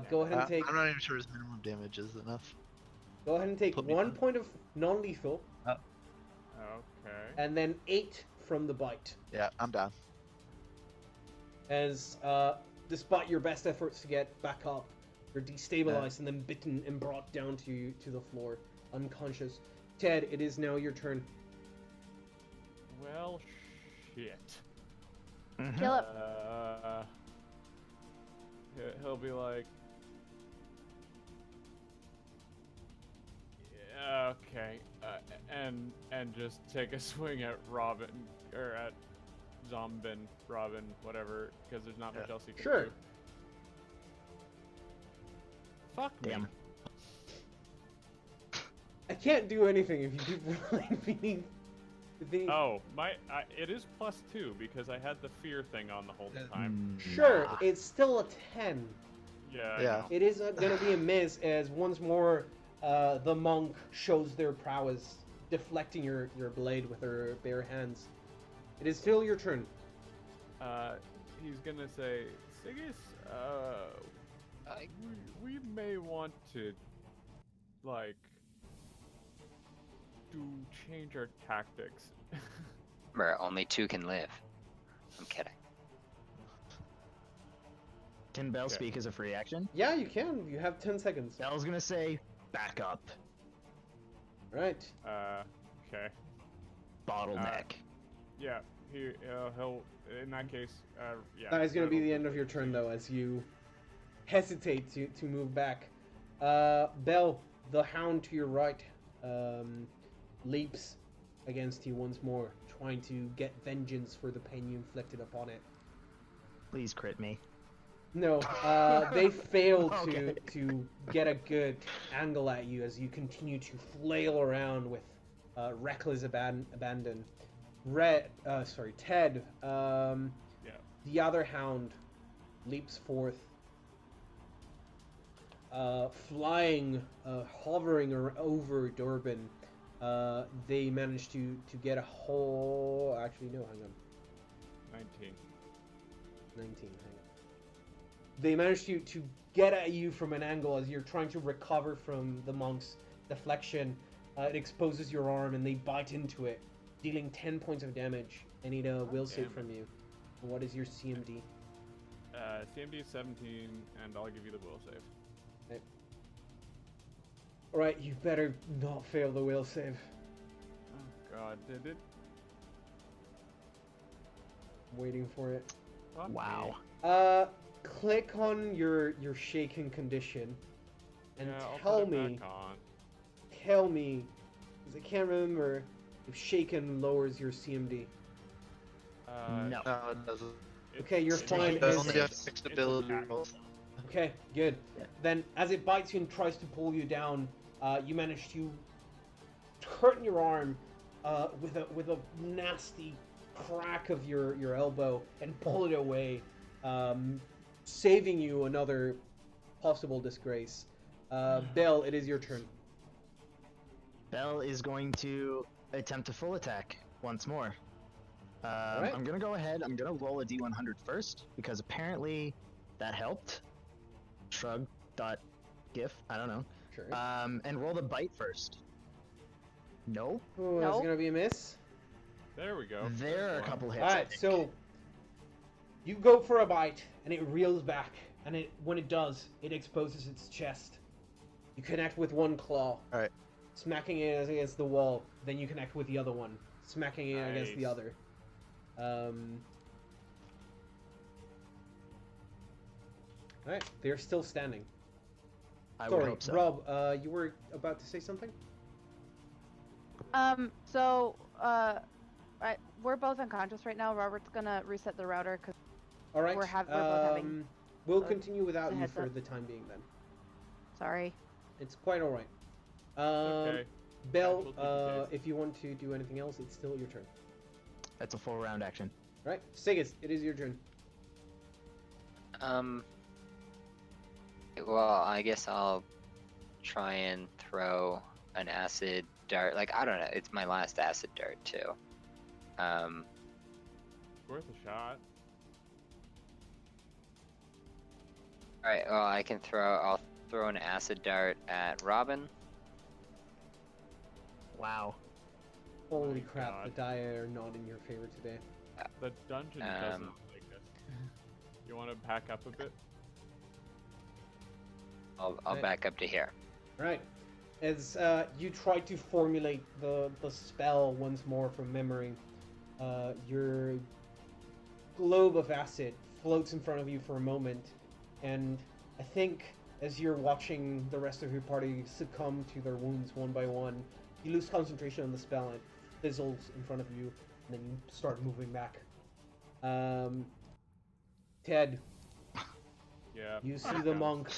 Go ahead and take I'm not even sure his minimum damage is enough. go ahead and take Put me 1 down. point of non-lethal, Okay. and then 8 from the bite. Yeah, I'm down. As despite your best efforts to get back up, you're destabilized and then bitten and brought down to the floor, unconscious. Ted, it is now your turn. Well, shit. Mhm. kill it. He'll be like, yeah, okay, and just take a swing at Robin or at Zombin, Robin, whatever, because there's not much Yeah. else he can Sure. do. Fuck me. Damn. I can't do anything if you keep rolling beneath the... Oh, it is +2 because I had the fear thing on the whole time. Sure, Nah. it's still a 10. Yeah. I Yeah. know. It is going to be a miss as once more the monk shows their prowess, deflecting your blade with her bare hands. It is still your turn. He's gonna say, Sigis, we may want to, like, change our tactics. Remember, only 2 can live. I'm kidding. Can Bell Okay. speak as a free action? Yeah, you can. You have 10 seconds. Bell's gonna say, back up. Right. Okay. Bottleneck. Yeah, he'll, in that case, yeah. That is going to be that'll- the end of your turn, though, as you hesitate to move back. Bell, the hound to your right, leaps against you once more, trying to get vengeance for the pain you inflicted upon it. Please crit me. No, they fail Okay. to get a good angle at you as you continue to flail around with reckless abandon. Ted, the other hound leaps forth, flying, hovering over Durbin. They manage to get a whole... Actually, no, hang on. 19. 19, hang on. They manage to get at you from an angle as you're trying to recover from the monk's deflection. It exposes your arm and they bite into it, dealing 10 points of damage. I need a will save damn. from you. And what is your CMD? CMD is 17, and I'll give you the will save. Alright, you better not fail the will save. Oh god, did it? I'm waiting for it. Fuck Wow. me. Click on your shaken condition and Yeah, I'll tell put it me, back on. because I can't remember if shaken lowers your CMD. No. No, it doesn't. Okay, you're fine. It It's- only has 6 ability attack. rolls. Okay, good. Yeah. Then, as it bites you and tries to pull you down, you manage to turn your arm with a nasty crack of your elbow and pull it away, saving you another possible disgrace. Bell, it is your turn. Bell is going to attempt a full attack once more. Alright. I'm gonna go ahead. I'm gonna roll a D100 first because apparently that helped. Shrug. GIF. I don't know. Sure. And roll the bite first. No. Oh, that's No. gonna be a miss. There we go. There are a First one. couple hits. All I right, think. so you go for a bite, and it reels back, and when it does, it exposes its chest. You connect with one claw, Alright. smacking it against the wall. Then you connect with the other one, smacking it against the Nice. other. Alright, they're still standing. I would Sorry, hope so. Rob, you were about to say something? So, we're both unconscious right now. Robert's gonna reset the router because Alright, we're both having we'll a- continue without a you heads for up. the time being then. sorry. It's quite alright. Okay. Bell, Actual TPKs. if you want to do anything else, it's still your turn. That's a full round action. Right? Sigus, it is your turn. Well, I guess I'll try and throw an acid dart. Like, I don't know. It's my last acid dart, too. Worth a shot. Alright, well, I'll throw an acid dart at Robin. Wow. Holy My crap, God. the die are not in your favor today. The dungeon doesn't Um, like this. You want to back up a bit? I'll Right. back up to here. Right. As you try to formulate the spell once more from memory, your globe of acid floats in front of you for a moment, and I think as you're watching the rest of your party succumb to their wounds one by one, you lose concentration on the spell and it fizzles in front of you, and then you start moving back. Ted, Yeah. you see the monk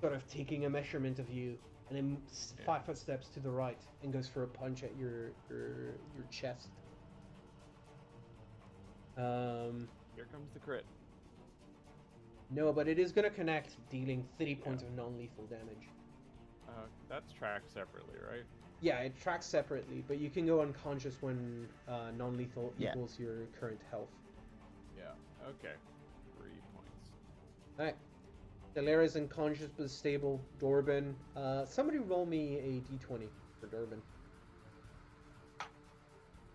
sort of taking a measurement of you, and then 5 footsteps to the right and goes for a punch at your chest. Here comes the crit. No, but it is going to connect, dealing 30 points of non-lethal damage. That's tracked separately, right? Yeah, it tracks separately, but you can go unconscious when non-lethal Yeah. equals your current health. Yeah. Okay. 3 points. Alright. Delara's unconscious but stable. Dorbin. Somebody roll me a d20 for Dorbin.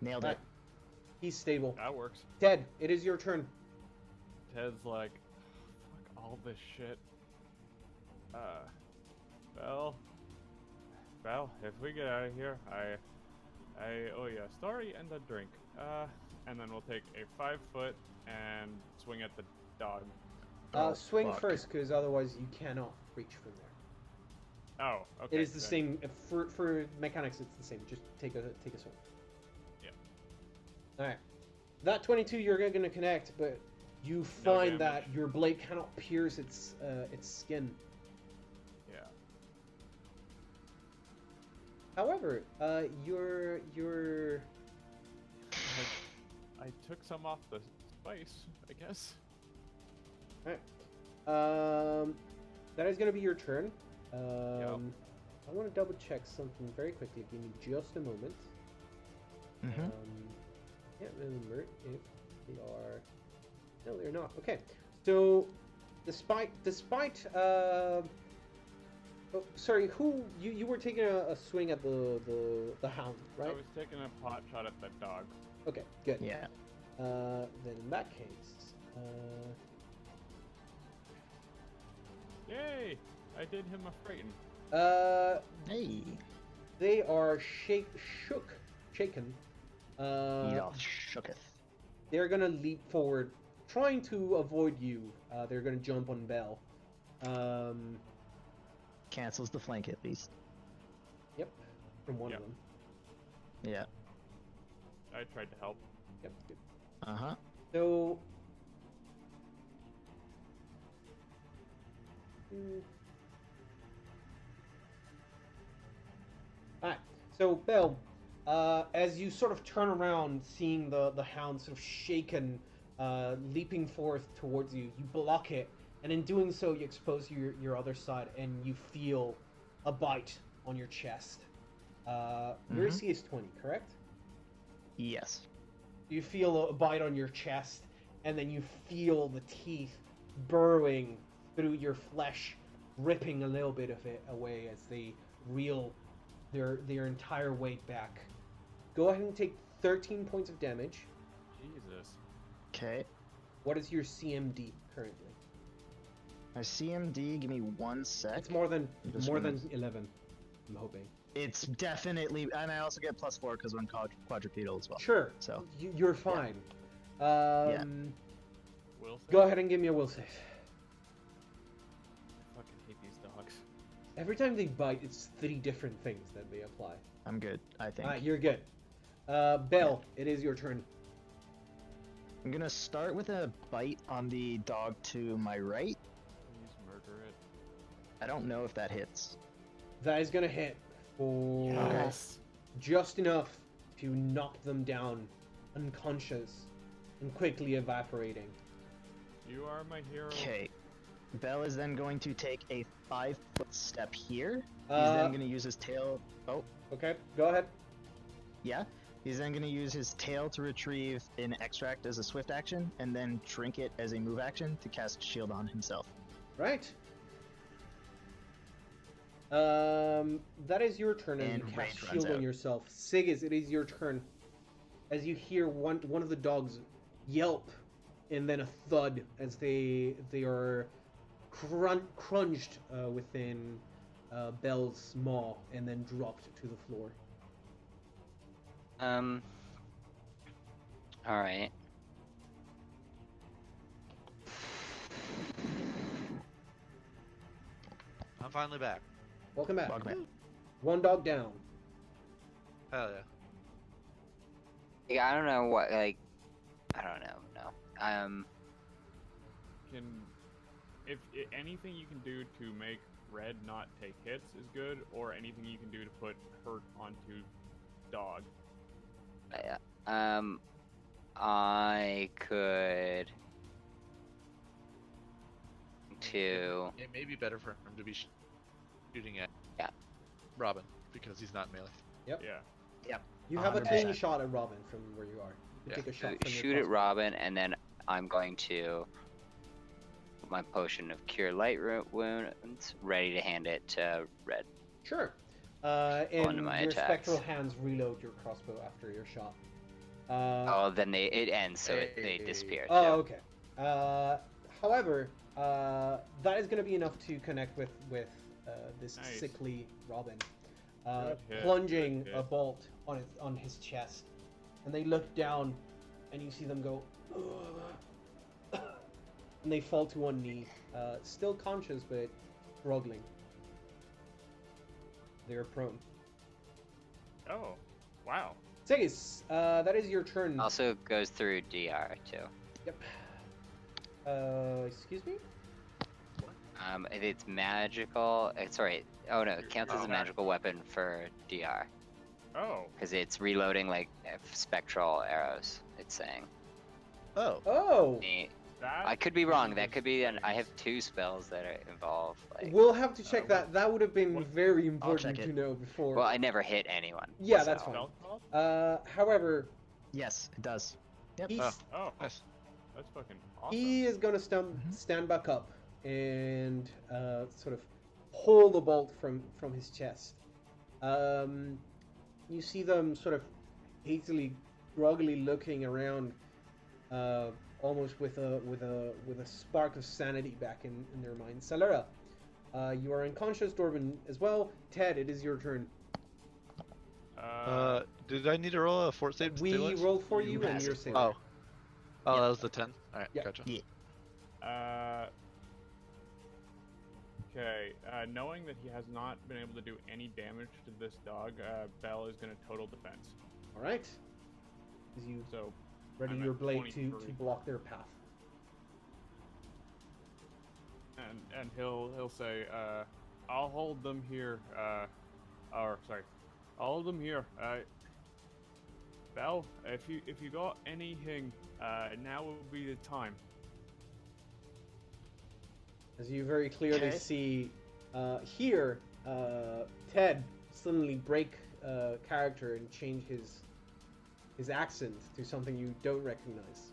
Nailed Alright. it. He's stable. That works. Ted, it is your turn. Ted's like, fuck all this shit. Well, if we get out of here, I owe you a story and a drink. And then we'll take a 5 foot and swing at the dog. Oh, Swing fuck. first, because otherwise you cannot reach from there. Oh, okay. It is the then- same for mechanics. It's the same. Just take a swing. Yeah. All right. That 22 you're going to connect, but you No find that damage. your blade cannot pierce its skin. Yeah. However, your I took some off the spice, I guess. that is going to be your turn. I want to double check something very quickly. Give me just a moment. Mm-hmm. Can't remember if they are. No, they're not. Okay, so despite oh, sorry, who you were taking a swing at the hound, I right? was taking a pot shot at the dog. Okay, good. Yeah. Then in that case, Yay! I did him a frighten. Hey. they are shaken. Eat off shooketh. They're gonna leap forward, trying to avoid you. They're gonna jump on Bell. Cancels the flank at least. Yep, from one Yep. of them. Yeah. I tried to help. Yep. Good. Uh-huh. So. Alright, so Bell, as you sort of turn around, seeing the hound sort of shaken, leaping forth towards you, you block it, and in doing so, you expose your other side, and you feel a bite on your chest. Your AC is 20, correct? Yes. You feel a bite on your chest, and then you feel the teeth burrowing through your flesh, ripping a little bit of it away as they reel their entire weight back. Go ahead and take 13 points of damage. Jesus. Okay. What is your CMD currently? My CMD, give me 1 sec. It's more than Just more than minutes. 11. I'm hoping. It's definitely, and I also get +4 because I'm quadrupedal as well. Sure. So. You're fine. Will Go ahead and give me a will save. I fucking hate these dogs. Every time they bite, it's 3 different things that they apply. I'm good, I think. You're good. Bell, it is your turn. I'm gonna start with a bite on the dog to my right. Please murder it. I don't know if that hits. That is gonna hit for Yes. just enough to knock them down unconscious and quickly evaporating. You are my hero. Okay. Bell is then going to take a 5-foot step here. He's then going to use his tail. Oh, Okay, go ahead. yeah. He's then going to use his tail to retrieve an extract as a swift action, and then trinket as a move action to cast shield on himself. Right. That is your turn as And you cast range runs shield on out. yourself. Sigis, it is your turn. As you hear one of the dogs yelp, and then a thud as they are crunched within Bell's maw, and then dropped to the floor. Alright. I'm finally back. Welcome back. Welcome back. One dog down. Hell yeah. Yeah, I don't know what, like, I don't know, no. Can anything you can do to make Red not take hits is good, or anything you can do to put hurt onto dog. I could It may be better for him to be shooting at Robin because he's not melee. Yep. Yeah. You have a 100%. clean shot at Robin from where you are. You Yeah. take a shot from your shoot at crossbow. Robin, and then I'm going to put my potion of cure light wounds ready to hand it to Red. Sure. Onto And my your attacks. spectral hands reload your crossbow after your shot. Oh, then it ends, so they Hey. disappear. Oh, too. okay. However, that is going to be enough to connect with this Nice. sickly Robin, Good hit, plunging good a hit. bolt on his chest, and they look down, and you see them go, and they fall to one knee, still conscious but struggling. They're prone. Oh, wow. Sigis, that is your turn. Also goes through DR too. Yep. Excuse me? If it's magical. Sorry. Oh no, it counts as Oh. a magical weapon for DR Oh, because it's reloading like spectral arrows. It's saying. Oh. Oh! that. I could be wrong. That could be. I have 2 spells that are involved. Like, We'll have to check what- that. That would have been what- very important check to it. know before. well, I never hit anyone. Yeah, that's so- fine. Spell called? However, Yes, it does. he's, Oh, Nice. that's fucking awesome. he is gonna Mhm. stand back up and sort of pull the bolt from his chest. You see them sort of hastily, groggily looking around, almost with a spark of sanity back in their minds. Salera, you are unconscious. Dorban as well. Ted, it is your turn. Did I need to roll a fort save? to We do it? rolled for You you, and pass you're it. safe. Oh. Oh, Yep. that was the 10. All right, Yeah. gotcha. Okay, knowing that he has not been able to do any damage to this dog, Bell is going to total defense. All right. As you So, ready I'm your at blade to 23. block their path. and he'll say, I'll hold them here. Or sorry, I'll hold them here. Bell, if you got anything, now would be the time. As you very clearly Okay. see here, Ted suddenly break character and change his accent to something you don't recognize.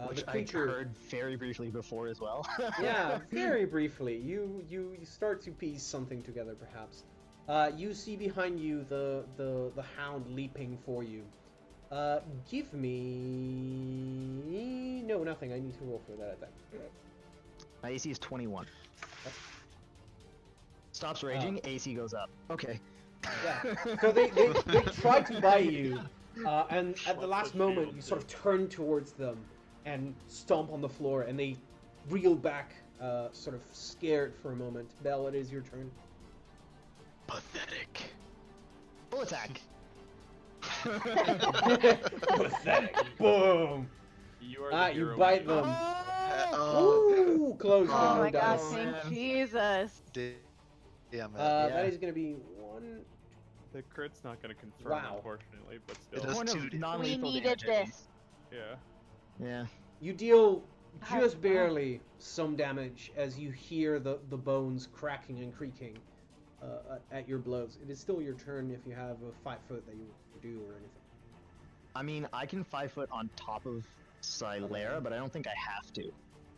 Which The I creature, heard very briefly before as well. yeah, very briefly, you start to piece something together, perhaps. You see behind you the hound leaping for you. Give me nothing. I need to roll for that attack. My AC is 21. Stops raging, AC goes up. Okay. Yeah. So they try to bite you, and at the last moment you sort of turn towards them, and stomp on the floor, and they reel back, sort of scared for a moment. Belle, it is your turn. Pathetic. Full attack. Pathetic. Boom. You are the You hero. bite we need. them. Oh, Ooh, close. Oh but no my god, dice. thank man. Jesus. yeah, man. That Yeah. is going to be 1. The crit's not going to confirm, Wow. unfortunately, but It still. does One two of d- We non-lethal needed damage, I think. this. Yeah. Yeah. You deal God, just wow. barely some damage as you hear the bones cracking and creaking at your blows. It is still your turn if you have a 5 foot that you do or anything. I mean, I can 5 foot on top of Silera, but I don't think I have to,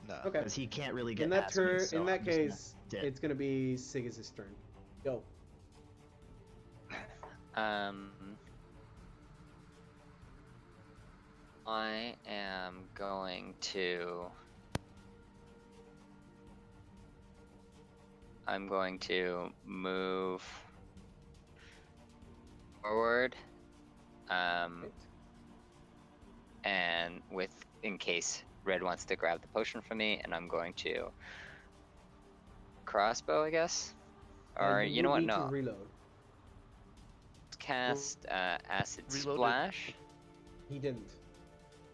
No. Okay. because he can't really get In that past me, turn, so in that I'm just gonna case, dip. it's gonna be Sigiz's turn. Go. I am going to. I'm going to move forward, and in case Red wants to grab the potion from me, and I'm going to crossbow, I guess, or you know would what? need to No, reload. cast acid Reloaded. splash. He didn't.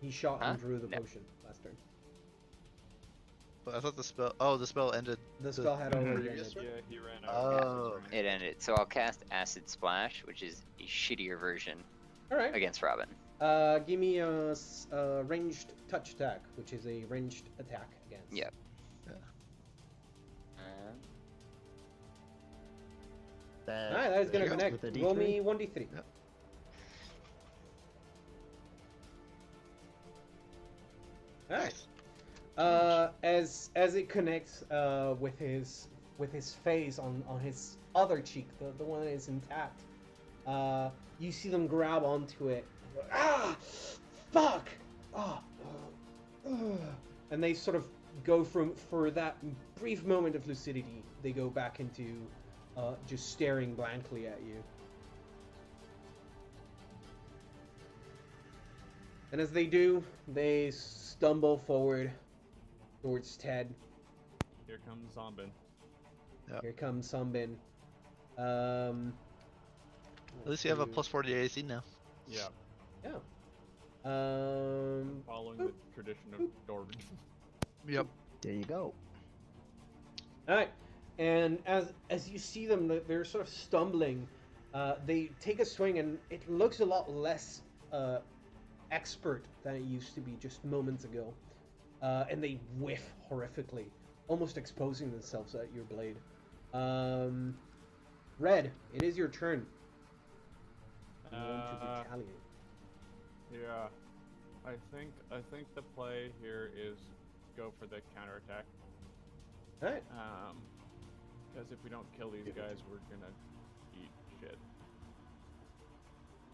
He shot Huh? and drew the No. potion last turn. But I thought the spell. Oh, the spell ended. The spell had already previous ended. Yeah, he ran out. Oh. It ended, so I'll cast acid splash, which is a shittier version All right. against Robin. Give me a ranged touch attack, which is a ranged attack against. Yep. All right, that is gonna There you go. connect. With a Roll D3? me 1d3. Yep. All right. As it connects with his face on his other cheek, the one that is intact, you see them grab onto it. Ah, fuck! Ah, and they sort of go for that brief moment of lucidity. They go back into just staring blankly at you. And as they do, they stumble forward towards Ted. Here comes Zombin. Here comes Sunbin. At least you have a to- plus 40 AC now. Yeah, Yeah. following the tradition of Dorban. Yep. There you go. All right. And as you see them, they're sort of stumbling. They take a swing, and it looks a lot less expert than it used to be just moments ago. And they whiff horrifically, almost exposing themselves at your blade. Red, it is your turn. You want to retaliate. Yeah, I think the play here is go for the counterattack. All right. Because if we don't kill these guys, we're gonna eat shit.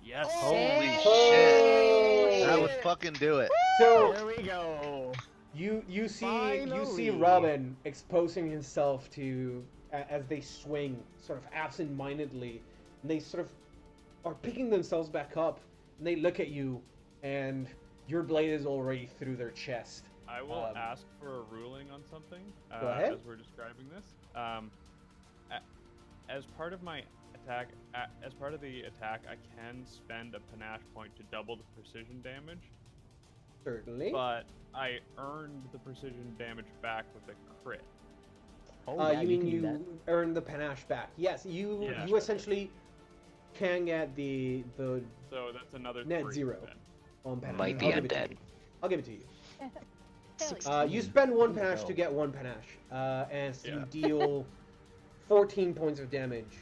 Yes. Holy Hey! shit! That would fucking do it. So There we go. you see Finally. Robin exposing himself to as they swing sort of absent-mindedly, and they sort of are picking themselves back up, and they look at you, and your blade is already through their chest. I will ask for a ruling on something Go ahead. as we're describing this. As part of my attack, as part of the attack, I can spend a panache point to double the precision damage, Certainly. but I earned the precision damage back with a crit. Oh, yeah, you you mean can do you that. earn the panache back? Yes, you Yeah. you essentially can get the So that's another Net 3 zero. then. on panache. Might be I'll give it to undead. you. I'll give it to you. Hell yeah. You spend one There you panache go. to get one panache, and so you Yeah. deal 14 points of damage.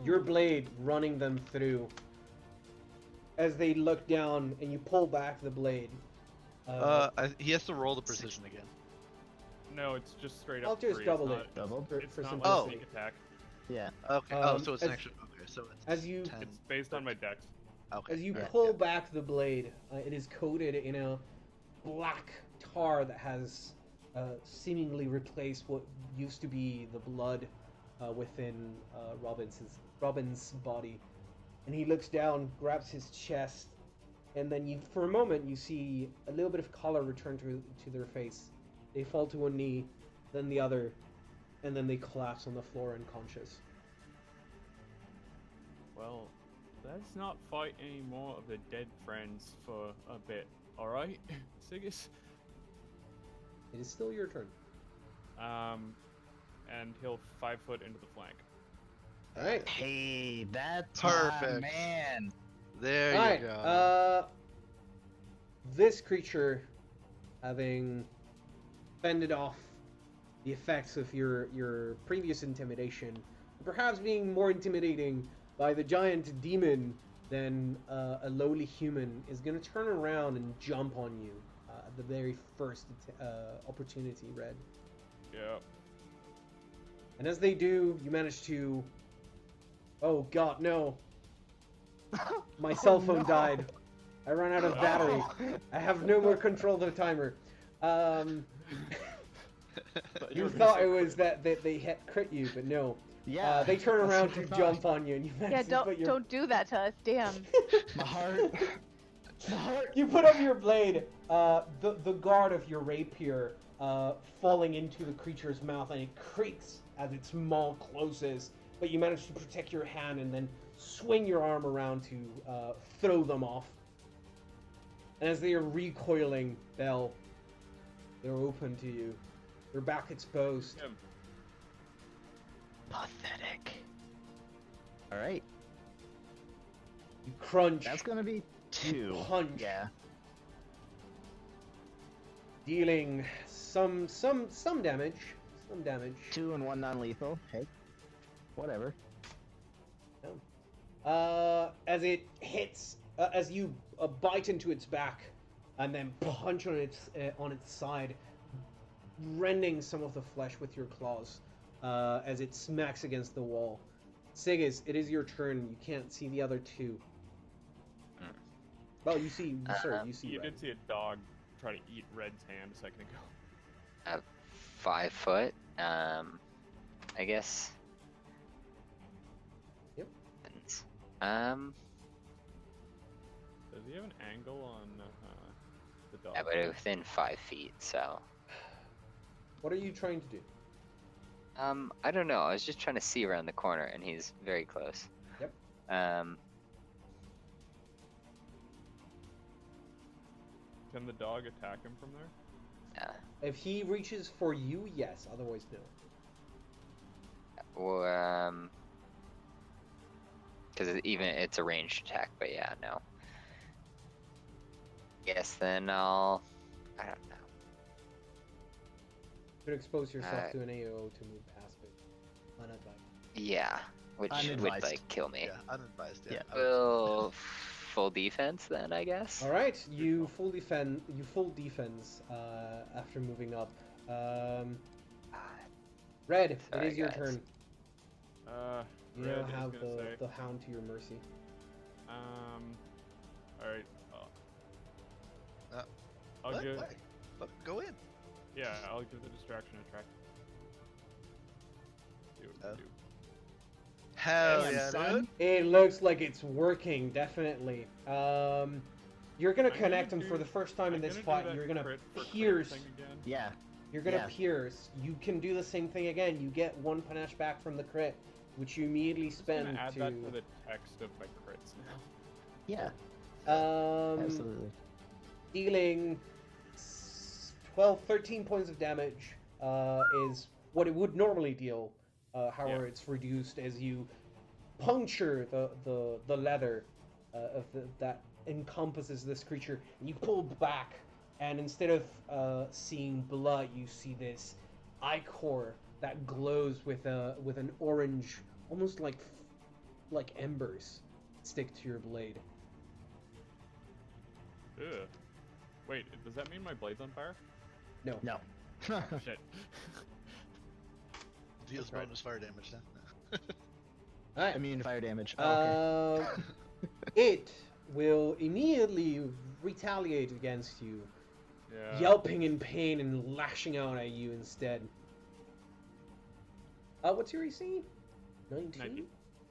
Your blade running them through. As they look down, and you pull back the blade. He has to roll the precision again. No, it's just straight up. I'll just 3. double it's it. not, Double? It's for not simplicity. like a sneak attack. Yeah. Okay. So it's an as- extra. Okay. So it's as you- 10. It's based on my dex. Okay. As you alright, pull yeah. back the blade, it is coated in a black tar that has seemingly replaced what used to be the blood within Robin's body. And he looks down, grabs his chest, and then you, for a moment, you see a little bit of color return to their face. They fall to one knee, then the other, and then they collapse on the floor unconscious. Well, let's not fight any more of the dead friends for a bit, alright? Sigus? It is still your turn. And he'll 5 foot into the flank. All right. Hey, that's Perfect. my man. There All you right. go. This creature, having fended off the effects of your previous intimidation, perhaps being more intimidating by the giant demon than a lowly human, is going to turn around and jump on you at the very first opportunity, Red. Yeah. And as they do, you manage to... Oh god, no. My cell phone no. died. I ran out of battery. I have no more control of the timer. You thought it was that they hit crit you, but no. Yeah. They turn that's around what to I thought. jump on you, and you Yeah, manage to put your... don't do that to us. Damn. My heart. My heart. You put up your blade, the guard of your rapier falling into the creature's mouth, and it creaks as its maw closes, but you manage to protect your hand and then swing your arm around to throw them off. And as they are recoiling, Bell, they're open to you. Their back exposed. Yeah. Pathetic. All right. You crunch, That's gonna be 2. punch, Yeah. dealing some damage. Some damage. 2 and 1 non-lethal. Hey. Whatever. As it hits, as you bite into its back, and then punch on its side, rending some of the flesh with your claws, as it smacks against the wall. Sigus, it is your turn. You can't see the other two. Well, you see, you see. You Red. did see a dog try to eat Red's hand a second ago. 5 foot. I guess. Yep. Does he have an angle on the dog? Yeah, but within 5 feet, so. What are you trying to do? I don't know. I was just trying to see around the corner, and he's very close. Yep. Can the dog attack him from there? Yeah. If he reaches for you, yes. Otherwise, no. Or because even it's a ranged attack, but yeah, no. Guess then I don't know. You could expose yourself to an AO to move past it. Unadvised. Yeah, which would Unadvised. like kill me. Yeah, unadvised. Yeah. I would- Well, full defense then, I guess. All right, you full defense after moving up. Red, Sorry, it is your guys. turn. You Red now is have gonna say, the hound to your mercy. alright. I'll What? give, Why? Look, go in. yeah, I'll give the distraction a try. See what we Oh. can do. Hell Damn, yeah, son. dude. It looks like it's working, definitely. You're gonna I'm connect gonna him for do- the first time in I'm this gonna do fight. that You're gonna crit for crit pierce. thing again. Yeah. You're gonna Yeah. pierce. You can do the same thing again. You get 1 panache back from the crit, which you immediately I'm just spend gonna add to. that to the text of my crits now. Yeah. Um, Absolutely. dealing 12, 13 points of damage is what it would normally deal. However, Yeah. it's reduced as you puncture the leather that encompasses this creature, and you pull back, and instead of seeing blood, you see this ichor that glows with an orange, almost like embers, stick to your blade. Ugh. Wait, does that mean my blade's on fire? No. No. Shit. Deals That's right. bonus fire damage now. All right. Immune to fire damage. Oh, okay. It will immediately retaliate against you, Yeah. yelping in pain and lashing out at you instead. What's your AC? 19? 19.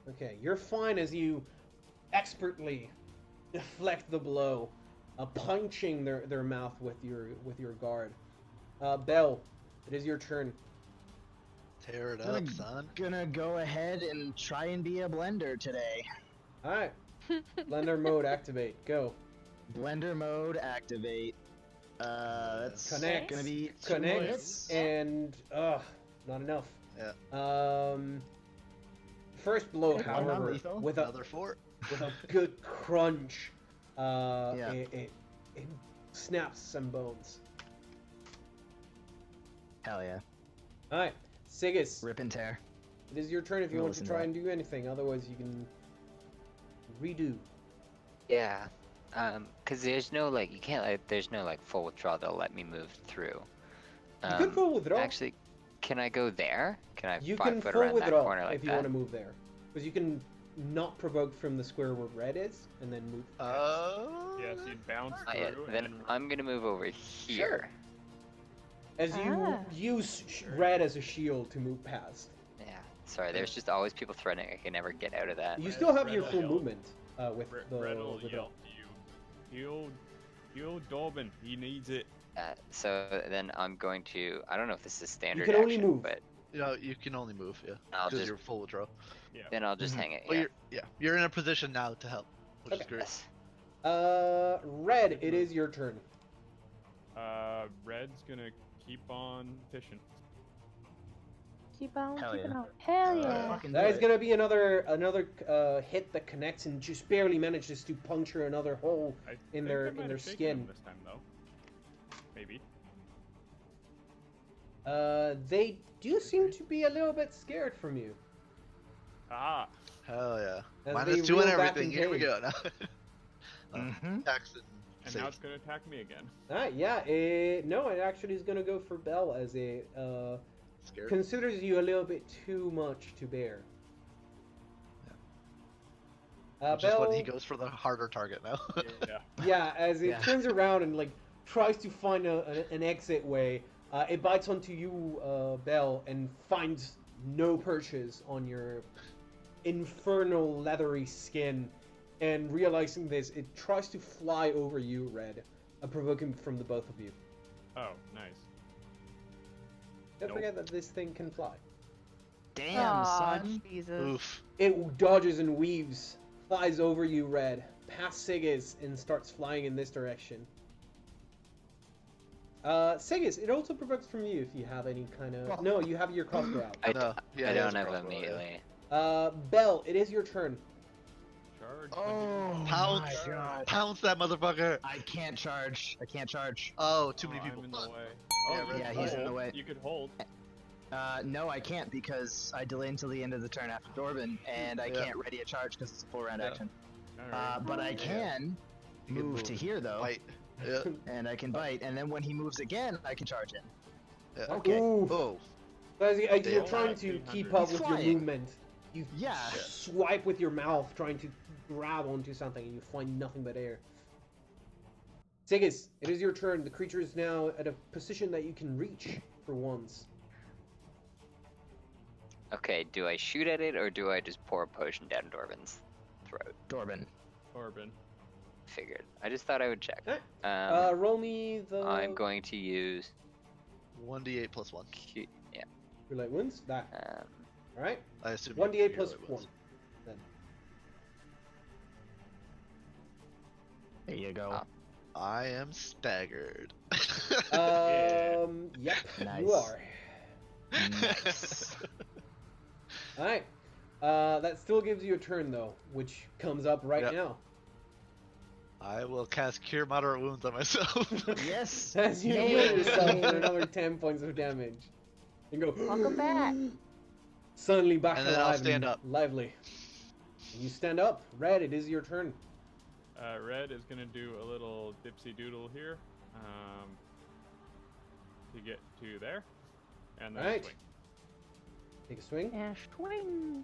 Okay, you're fine as you expertly deflect the blow, punching their mouth with your guard. Bell, it is your turn. Tear it Gonna- up, son. Gonna go ahead and try and be a blender today. All right, blender mode activate. Go. Blender mode activate. That's Connects. gonna be two Connects hits. and not enough. Yeah. First blow, One however, non-lethal. with Another 4. a good crunch, Yeah. it snaps some bones. Hell yeah. All right, Sigus, Rip and tear. it is your turn if you I'll want to listen to try that. and do anything. Otherwise, you can redo. Yeah. Cause there's no like you can't like there's no like full withdrawal that'll let me move through. You could full withdraw. Actually, can I go there? Can I You 5 can foot full around that withdraw corner like if you that? want to move there, because you can not provoke from the square where red is, and then move. Oh. Yes, you'd bounce Yeah, through. then and I'm gonna move over here. As you Ah. use red as a shield to move past. Yeah. Sorry, there's just always people threatening. I can never get out of that. You Red- still have red your will full yell. movement with the Red will withdraw. yell to you. Heal Dorbin. He needs it. So then I'm going to. I don't know if this is standard can only action, move. but You know, you can only move, yeah. I'll Because just you're full withdraw. then I'll just Mhm. hang it. Well, Yeah. you're in a position now to help, which is Okay. great. Yes. Red, it is your turn. Red's gonna keep on fishing. Keep on, Hell keep it yeah. on. Hell Uh, yeah. Fucking That do is it. gonna be another hit that connects and just barely manages to puncture another hole. I In think their- I in might their have shaken skin. him this time though. Maybe. They do seem to be a little bit scared from you. Ah. Hell yeah. As Minus they 2 and reel back everything. in Here we pain. go now. Mhm. Attacks and And saves. now it's gonna attack me again. Yeah, no, it actually is gonna go for Bell as it Scared. considers you a little bit too much to bear. Which is Bell, when he goes for the harder target now. Yeah. yeah, as it Yeah. turns around and like tries to find an exit way, it bites onto you, Bell, and finds no perches on your infernal leathery skin. And realizing this, it tries to fly over you, Red, provoking from the both of you. Oh, nice. Don't Nope. forget that this thing can fly. Damn, Aw, son. Jesus. Oof. It dodges and weaves, flies over you, Red, past Sigis, and starts flying in this direction. Sigis, it also provokes from you if you have any kind of... No, you have your crossbow out. I, No, yeah, I he has don't a have crossbow, yeah. immediately. Bell, it is your turn. Charge. Oh Pounce. my god. Pounce that motherfucker. I can't charge. I can't charge. Oh, too many Oh, people. I'm in the Fuck. way. Yeah, Oh, Red- Yeah, you he's could in the hold. way. You could hold. No, I can't because I delay until the end of the turn after Dorbin, and I Yeah. can't ready a charge because it's a full round Yeah. action. Alright. But I can You can move to move. here though, Fight. Yeah. and I can bite, and then when he moves again, I can charge him. Yeah. Okay. Ooh. Oh. So as you're Damn. trying to keep 300. up He's with your flying. movement, you Yeah. swipe with your mouth, trying to grab onto something, and you find nothing but air. Sigis, it is your turn. The creature is now at a position that you can reach for once. Okay, do I shoot at it or do I just pour a potion down Dorbin's throat? Dorbin. Corbin. Figured. I just thought I would check. Alright. Roll me the... I'm going to use 1d8 plus 1. yeah. Your light wounds. That. Alright. I assume 1d8 you plus really 1. was. Then. There you go. I am staggered. Yep, Nice. you are. Nice. Alright. That still gives you a turn, though, which comes up right Yep. now. I will cast Cure Moderate Wounds on myself. Yes. As you Yay. heal yourself for another 10 points of damage. And go... Welcome back. Suddenly back And then alive I'll stand and up. lively. And you stand up. Red, it is your turn. Red is gonna do a little dipsy doodle here, to get to there, and then Alright. swing. Take a swing. And swing.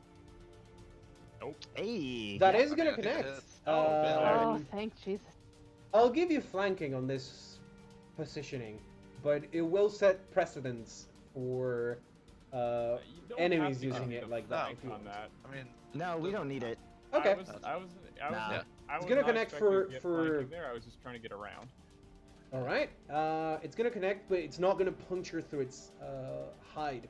Hey. That yeah. is gonna I think connect. that's- Oh, Um, thank Jesus. I'll give you flanking on this positioning, but it will set precedence for You don't enemies have to using give it the like that flank if you on want. that. I mean, No, we don't need it. Okay. I was Nah. I It's was gonna not connect expecting for- to get for- flanking there. I was just trying to get around. All right. It's gonna connect, but it's not gonna puncture through its hide.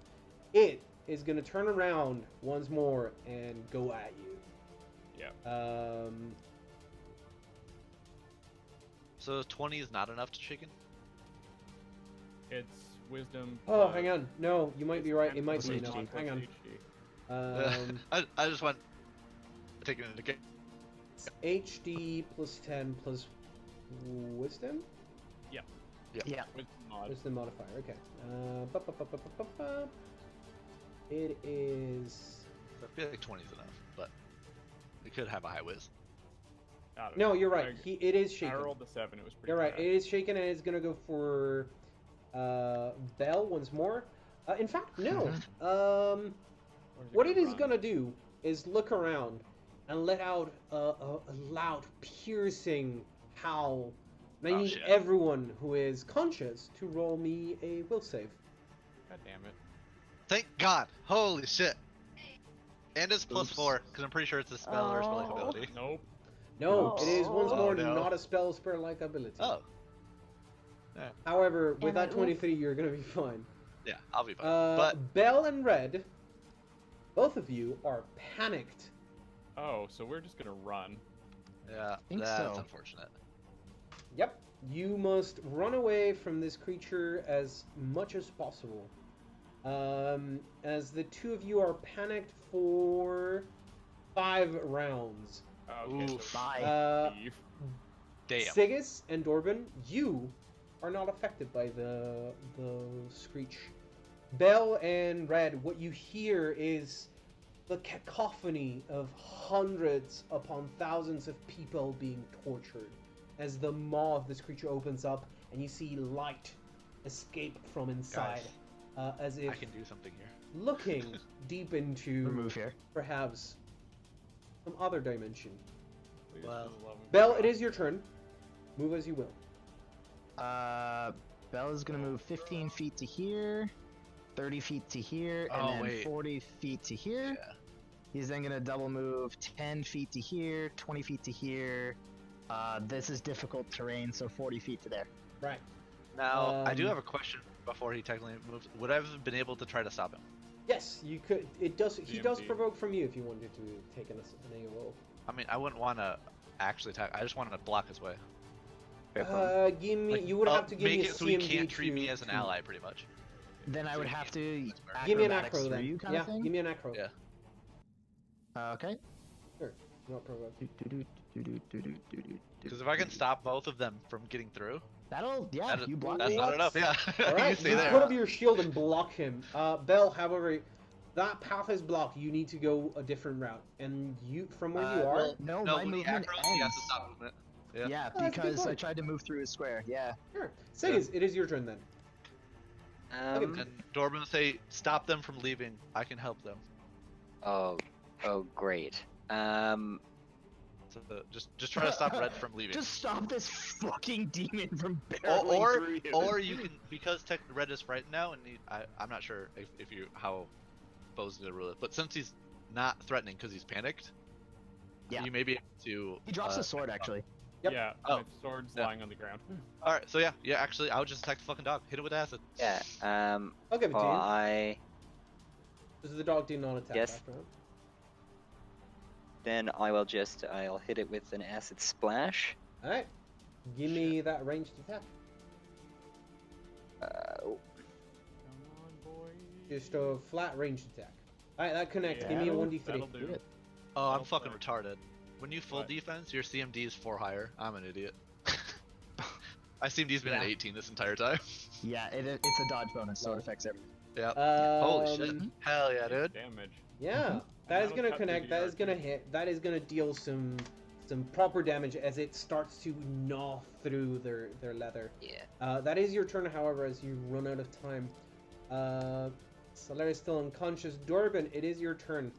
It is gonna turn around once more and go at you. Yeah. So 20 is not enough to chicken? It's wisdom. Oh, hang on. No, you might be right. It and might be plus enough. HD. Hang on. I just want taking into account. It's HD plus 10 plus wisdom. Yeah. Wisdom mod. Wisdom modifier. Okay. It is. I feel like 20 is enough, but it could have a high whiz. I don't No, know. you're right. I- It is I shaken. rolled the 7. It was pretty You're right. bad. It is shaken, and it's gonna go for Bell once more. In fact, no. Or is What it gonna is run? gonna do is look around and let out a loud, piercing howl. And I Oh, need shit. everyone who is conscious to roll me a will save. God damn it. Thank God! Holy shit! And it's plus Oops. 4, because I'm pretty sure it's a spell or a spell-like Oh. ability. Nope. No, Oh. it is once Oh, more no. not a spell-like ability. Oh. However, with Damn that it, 23, you're gonna be fine. Yeah, I'll be fine. But Bell and Red, both of you are panicked. Oh, so we're just gonna run. yeah, think that's so. unfortunate. Yep. You must run away from this creature as much as possible. As the two of you are panicked for 5 rounds. Okay, so Oof. Bye. leave. Damn. Sigus and Dorban, you are not affected by the screech. Bell and Red, what you hear is the cacophony of hundreds upon thousands of people being tortured as the maw of this creature opens up and you see light escape from inside, as if I can do something here. looking deep into Remove here. perhaps some other dimension. Please, Well, for the love of Bell, God. it is your turn. Move as you will. Bella's gonna move 15 feet to here, 30 feet to here, and Oh, then wait. 40 feet to here. Yeah. He's then gonna double move 10 feet to here, 20 feet to here. This is difficult terrain, so 40 feet to there. Right. Now, I do Um, have a question before he technically moves. Would I have been able to try to stop him? Yes, you could. It does. He does DMD. provoke from you if you wanted to take an AOO. I mean, I wouldn't want to actually attack. I just wanted to block his way. Give me. Like, You would have to give make me a it so he CMD can't treat me to- as an to- ally, pretty much. Then I So would you have can't- to that's fair. Give me an acrobatics acro through then. you kind Yeah, of thing. give me an acro. Yeah. Okay. Not provoke. Because if I can stop both of them from getting through, That'll you block that's me. not enough. Yeah. All right, you stay you there. put up your shield and block him. Bell, however, that path is blocked. You need to go a different route, and you from where you are. Well, no, No, my with the movement acro, you have ends. to stop movement. Yeah. Yeah, Oh, that's a good because I point. tried to move through his square. Yeah. Sure. Siggins, it is your turn then. And Dorban will say, "Stop them from leaving. I can help them." Oh, great. So just try to stop Red from leaving. Just stop this fucking demon from barreling or through you. or you can, because Red is frightened now, and I'm not sure if you how opposed to rule it, but since he's not threatening because he's panicked, Yeah. you may be able to. He drops his sword actually. Yep. Yeah, Oh. my sword's Yeah. lying on the ground. All right, so yeah. Actually, I would just attack the fucking dog. Hit it with acid. Yeah. I'll give it to Well, you. I Because the dog did not attack Yes. after him. then I'll hit it with an acid splash. All right. Give me that ranged attack. Oh, Come on, boy. Just a flat ranged attack. All right, that connects. Give me a That'll- 1d3. that'll do. Oh, I'm Well fucking played. retarded. When you full What? defense, your CMD is 4 higher. I'm an idiot. My CMD's been at Yeah. 18 this entire time. Yeah, it's a dodge bonus, so it affects everything. Yep. Um, Holy shit. Hell yeah, dude. Damage. Yeah, that is That'll gonna cut through connect. the That is gonna artery. hit. That is gonna deal some proper damage as it starts to gnaw through their leather. yeah. That is your turn, however, as you run out of time. Solera is still unconscious. Dorban, it is your turn.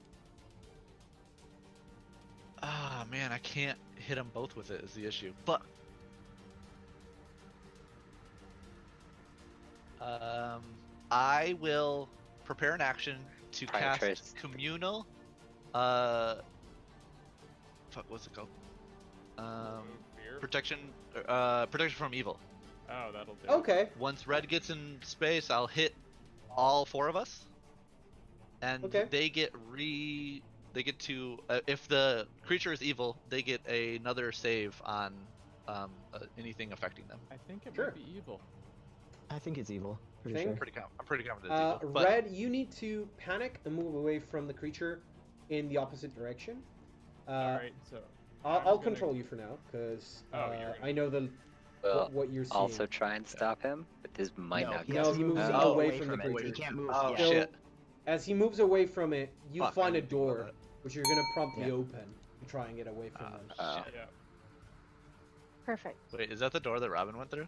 Ah, man, I can't hit them both with it is the issue. But I will prepare an action to Try cast trace. communal fuck, what's it called? Fear? Protection from evil. Oh, that'll do. Okay. Once Red gets in space, I'll hit all 4 of us, and Okay. they get to if the creature is evil, they get another save on anything affecting them. I think it Sure. might be evil. I think it's evil. Pretty Think? sure. I'm pretty confident it's evil. But Red, you need to panic and move away from the creature in the opposite direction. Alright, so. I'll I'm gonna- control you for now, because Oh, you're gonna- I know Well, what you're seeing. also try and stop him, but this might not he get has to move Oh, away from the it. creature. He can't move. Oh, yeah. So, shit. as he moves away from it, you Fuck, find I a didn't think about door, that. which you're gonna promptly Yeah. open and try and get away from them. Oh. Yeah. Perfect. Wait, is that the door that Robin went through?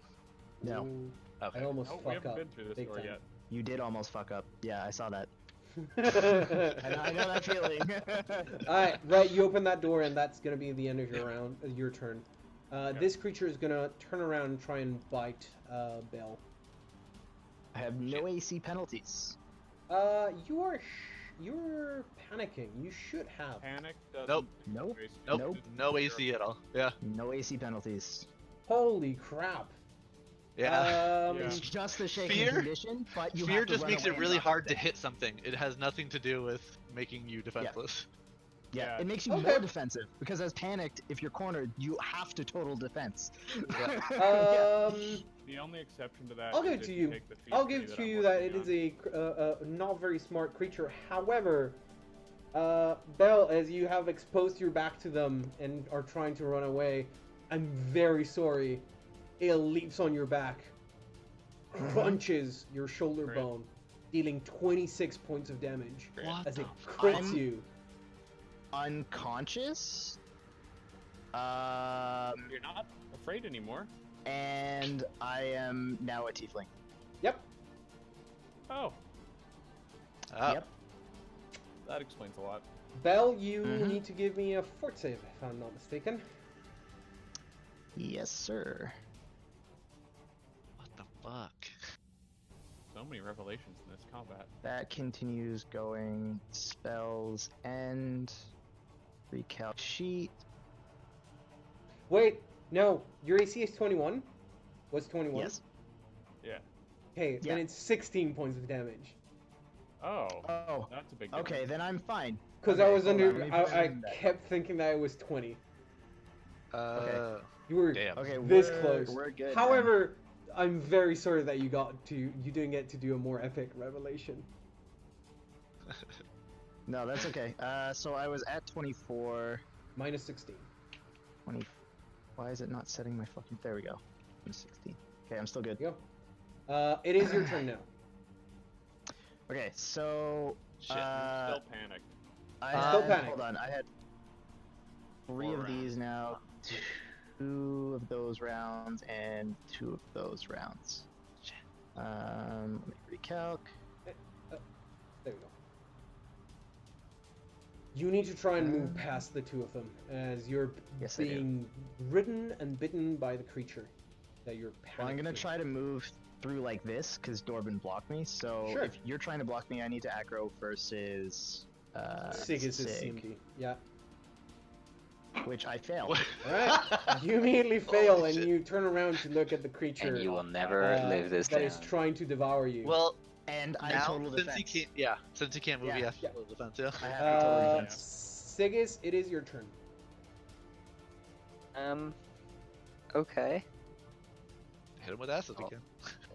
No. Ooh, Okay. I almost Oh, we fuck haven't up. been through this big door time. yet. You did almost fuck up. Yeah, I saw that. All I know that feeling. right, right. You open that door, and that's gonna be the end of your round, your turn. This creature is gonna turn around and try and bite Bell. I have no AC penalties. You're panicking. You should have. Panic doesn't. Nope. Nope. waste Nope. Nope. No AC at all. Yeah. No AC penalties. Holy crap. Yeah. Yeah. It's just a shaking Fear? condition, but you Fear have to just run makes away it and really drop hard to down. hit something. It has nothing to do with making you defenseless. Yeah, Yeah. it makes you Okay. more defensive because as panicked, if you're cornered, you have to total defense. Yeah. The only exception to that I'll give is it if to you you. take the I'll feat give that to I'm you that working it on. is a not very smart creature. However, Bell, as you have exposed your back to them and are trying to run away, I'm very sorry. It leaps on your back, crunches your shoulder Great. bone, dealing 26 points of damage What as the it crits I'm- you. Unconscious. You're not afraid anymore. And I am now a tiefling. Yep. Oh, Oh. Yep. that explains a lot. Bell, you Mhm. need to give me a fort save, if I'm not mistaken. Yes, sir. What the fuck? So many revelations in this combat. That continues going. Spells end. Recalc sheet. Wait, no, your AC is 21? Was 21? Yes. Yeah. Okay, then Yeah. it's 16 points of damage. Oh, Oh. that's a big Okay, difference. then I'm fine. Because Okay, I was hold under, on, let me put I it in back. kept thinking that it was 20. You were Damn. Okay, this we're, close. We're good. then. However, I'm very sorry that you didn't get to do a more epic revelation. No, that's okay. So I was at 24. Minus 16. 20. Why is it not setting my fucking? There we go. 16. Okay, I'm still good. There you go. It is your turn now. Okay, so Shit. Still panicked. I Still had, panic. hold on, I had 3 4 of rounds. these now, 2 of those rounds, and 2 of those rounds. Let me recalc. There we go. You need to try and move Um, past the two of them as you're Yes, I do. being ridden and bitten by the creature that you're Well, I'm gonna panicking. try to move through like this because Dorbin blocked me. So Sure. if you're trying to block me, I need to aggro versus Sig is his Sig, CMD. Yeah. which I failed. Alright. You immediately fail Holy and shit. you turn around to look at the creature And you will never live this that down. is trying to devour you. Well, And I now total since defense. he can't move, Yeah. he has Yeah. total defense. Yeah. I have total defense. Sigis, it is your turn. Okay. Hit him with acid Oh. again.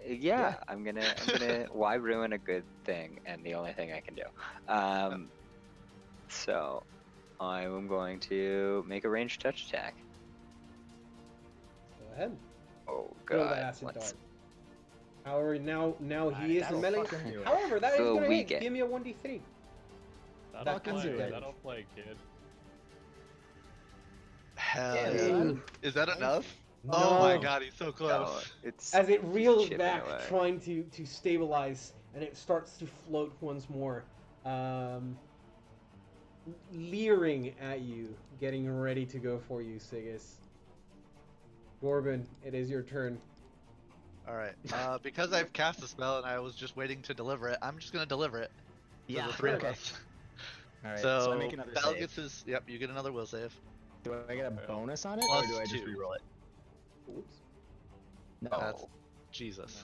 Yeah, I'm gonna. Why ruin a good thing and the only thing I can do? So, I'm going to make a ranged touch attack. Go ahead. Oh Throw god. that acid let's- dart. However, now he is in That'll melee. fucking do it. However, that is So gonna hit. weak it. Give me a 1d3. That'll Fucking play. do it. That'll play, kid. Hell Yeah, yeah. son. Is that enough? No. Oh my god, he's so No, close. it's As it reels chipping back, away. trying to stabilize, and it starts to float once more, leering at you, getting ready to go for you, Sigis. Gorbin, it is your turn. Alright. Because I've cast a spell and I was just waiting to deliver it, I'm just gonna deliver it. For Yeah. the 3 okay. of us. All right. So, I make another Val save. gets his. Yep, you get another will save. Do I get a bonus on it, Plus or do I just 2. reroll it? Oops. No. That's Jesus.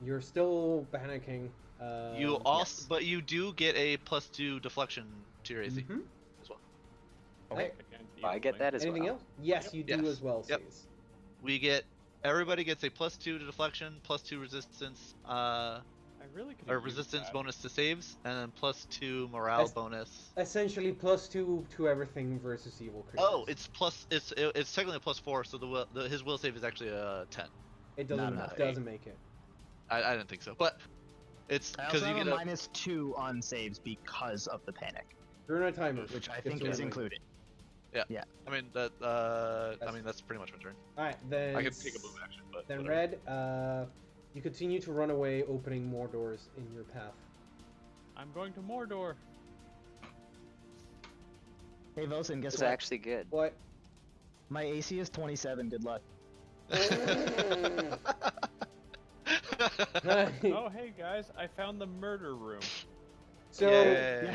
You're still panicking. You also, yes. but you do get a +2 deflection to your AC Mhm. as well. Okay. I get that as Anything well. else? Yes, you do Yes. as well, Yep. Says. Everybody gets a +2 to deflection, +2 resistance, I really could. or resistance bonus to saves, and then +2 morale That's- bonus. Essentially +2 to everything versus evil creatures. Oh, it's technically a +4, so his will save is actually a 10. It doesn't enough. make it. I didn't think so, but it's I because also you have get a -2 on saves because of the panic, You're on a timer. which I Just think so is you know. included. I mean that. I mean that's pretty much my turn. Alright, then. I can take a move action, but Then whatever. Red, you continue to run away, opening more doors in your path. I'm going to Mordor. Hey, Vosen, guess It's what? actually good. What? My AC is 27. Good luck. Oh, hey guys, I found the murder room. So, Yay.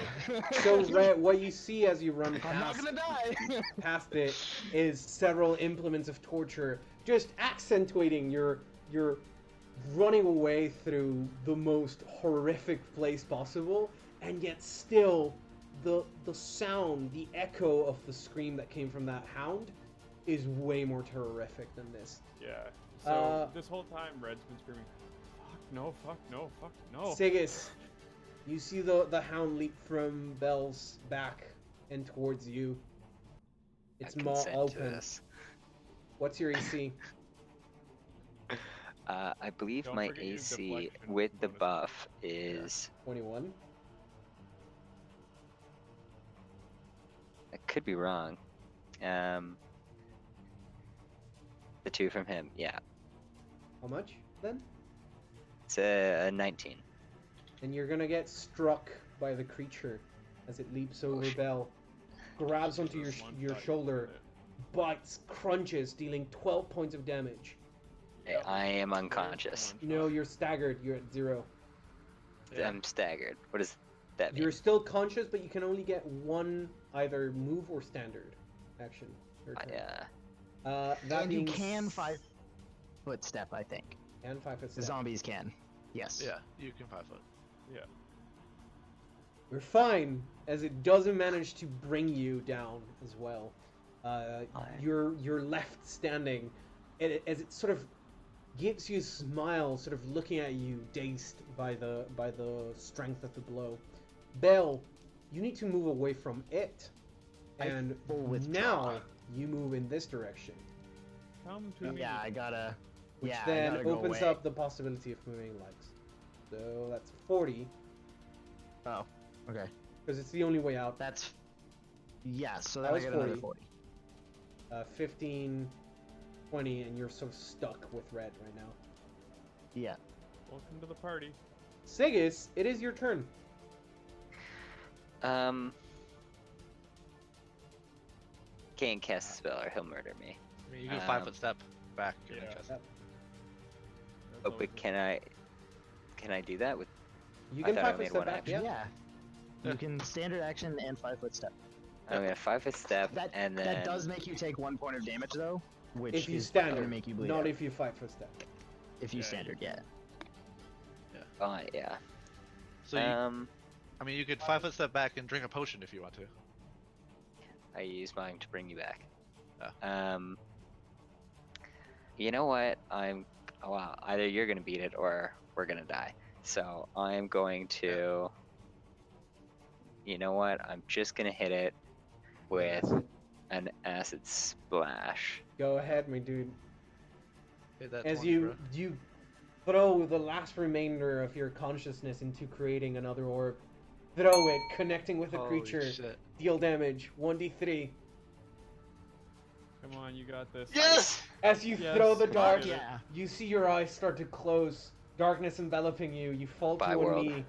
so Red, what you see as you run I'm not past, gonna die. past it is several implements of torture, just accentuating your running away through the most horrific place possible, and yet still the sound, the echo of the scream that came from that hound is way more terrific than this. Yeah. So this whole time, Red's been screaming, "Fuck no! Fuck no! Fuck no!" Sigis, you see the hound leap from Belle's back and towards you. Its I maw consent to open. this. What's your AC? I believe Don't my forget your AC deflection with the bonus. buff is. 21. I could be wrong. The 2 from him, yeah. How much then? It's a 19. And you're gonna get struck by the creature as it leaps over shit. Belle, grabs onto your One your die, shoulder, isn't it? bites, crunches, dealing 12 points of damage. I am unconscious. No, you're staggered. You're at 0. Yeah. I'm staggered. What does that mean? You're still conscious, but you can only get one either move or standard action. per turn. Yeah. That And you means can 5-foot step, I think. and 5 foot The step. zombies can. Yes. Yeah, you can 5 foot. Yeah. We're fine, as it doesn't manage to bring you down as well. You're left standing, and as it sort of gives you a smile, sort of looking at you, dazed by the strength of the blow. Belle, you need to move away from it, I and full withdraw. now you move in this direction, Come to me. Yeah, I gotta. which yeah, I then gotta go opens away. up the possibility of moving legs. So that's 40, Oh, okay. because it's the only way out. That's. Yeah, so That then I was get another 40. 40. 15, 20, and you're so stuck with red right now. Yeah. Welcome to the party. Sigis, it is your turn. Can't cast a spell or he'll murder me. I mean, you can 5 Um, foot step back. And then yeah. cast. Yep. That's Oh, always but can I do that with? You I can thought I 5 foot made step one back, action. yeah. You can standard action and 5-foot step. I'm gonna 5-foot step That and then. that does make you take 1 point of damage though, which If you is standard, gonna make you bleed not out. if you 5 foot step. If you Yeah, standard, yeah. Yeah. So you, Um, I mean, you could 5 foot step back and drink a potion if you want to. I use mine to bring you back. Oh. You know what? Well, either you're gonna beat it or we're gonna die. So I'm going to. You know what? I'm just gonna hit it with an acid splash. Go ahead, my dude. Hit that As 20, you bro. you throw the last remainder of your consciousness into creating another orb, throw it, connecting with the Holy creature, shit. deal damage, 1d3. Come on, you got this. Yes! As you Yes, throw the you dart, did it. Yeah. you see your eyes start to close, darkness enveloping you, you fall to Bye, one world. knee.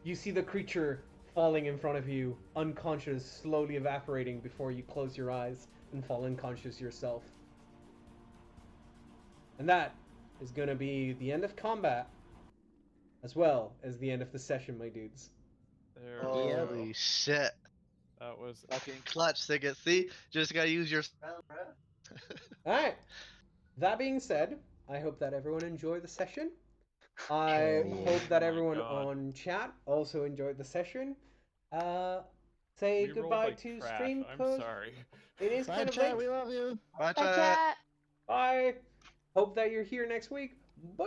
You see the creature falling in front of you, unconscious, slowly evaporating before you close your eyes and fall unconscious yourself. And that is gonna be the end of combat, as well as the end of the session, my dudes. There we go. Holy shit. That was Fucking clutch, Siggett. See? Just gotta use your spell, bro. Alright. That being said, I hope that everyone enjoyed the session. I Hell yeah. hope that Oh my everyone God. on chat also enjoyed the session. Say we rolled goodbye like to crap. stream I'm cause sorry. it is Bye, kind of chat. late. We love you. Bye, Bye, chat. chat. Bye. Hope that you're here next week. Bye.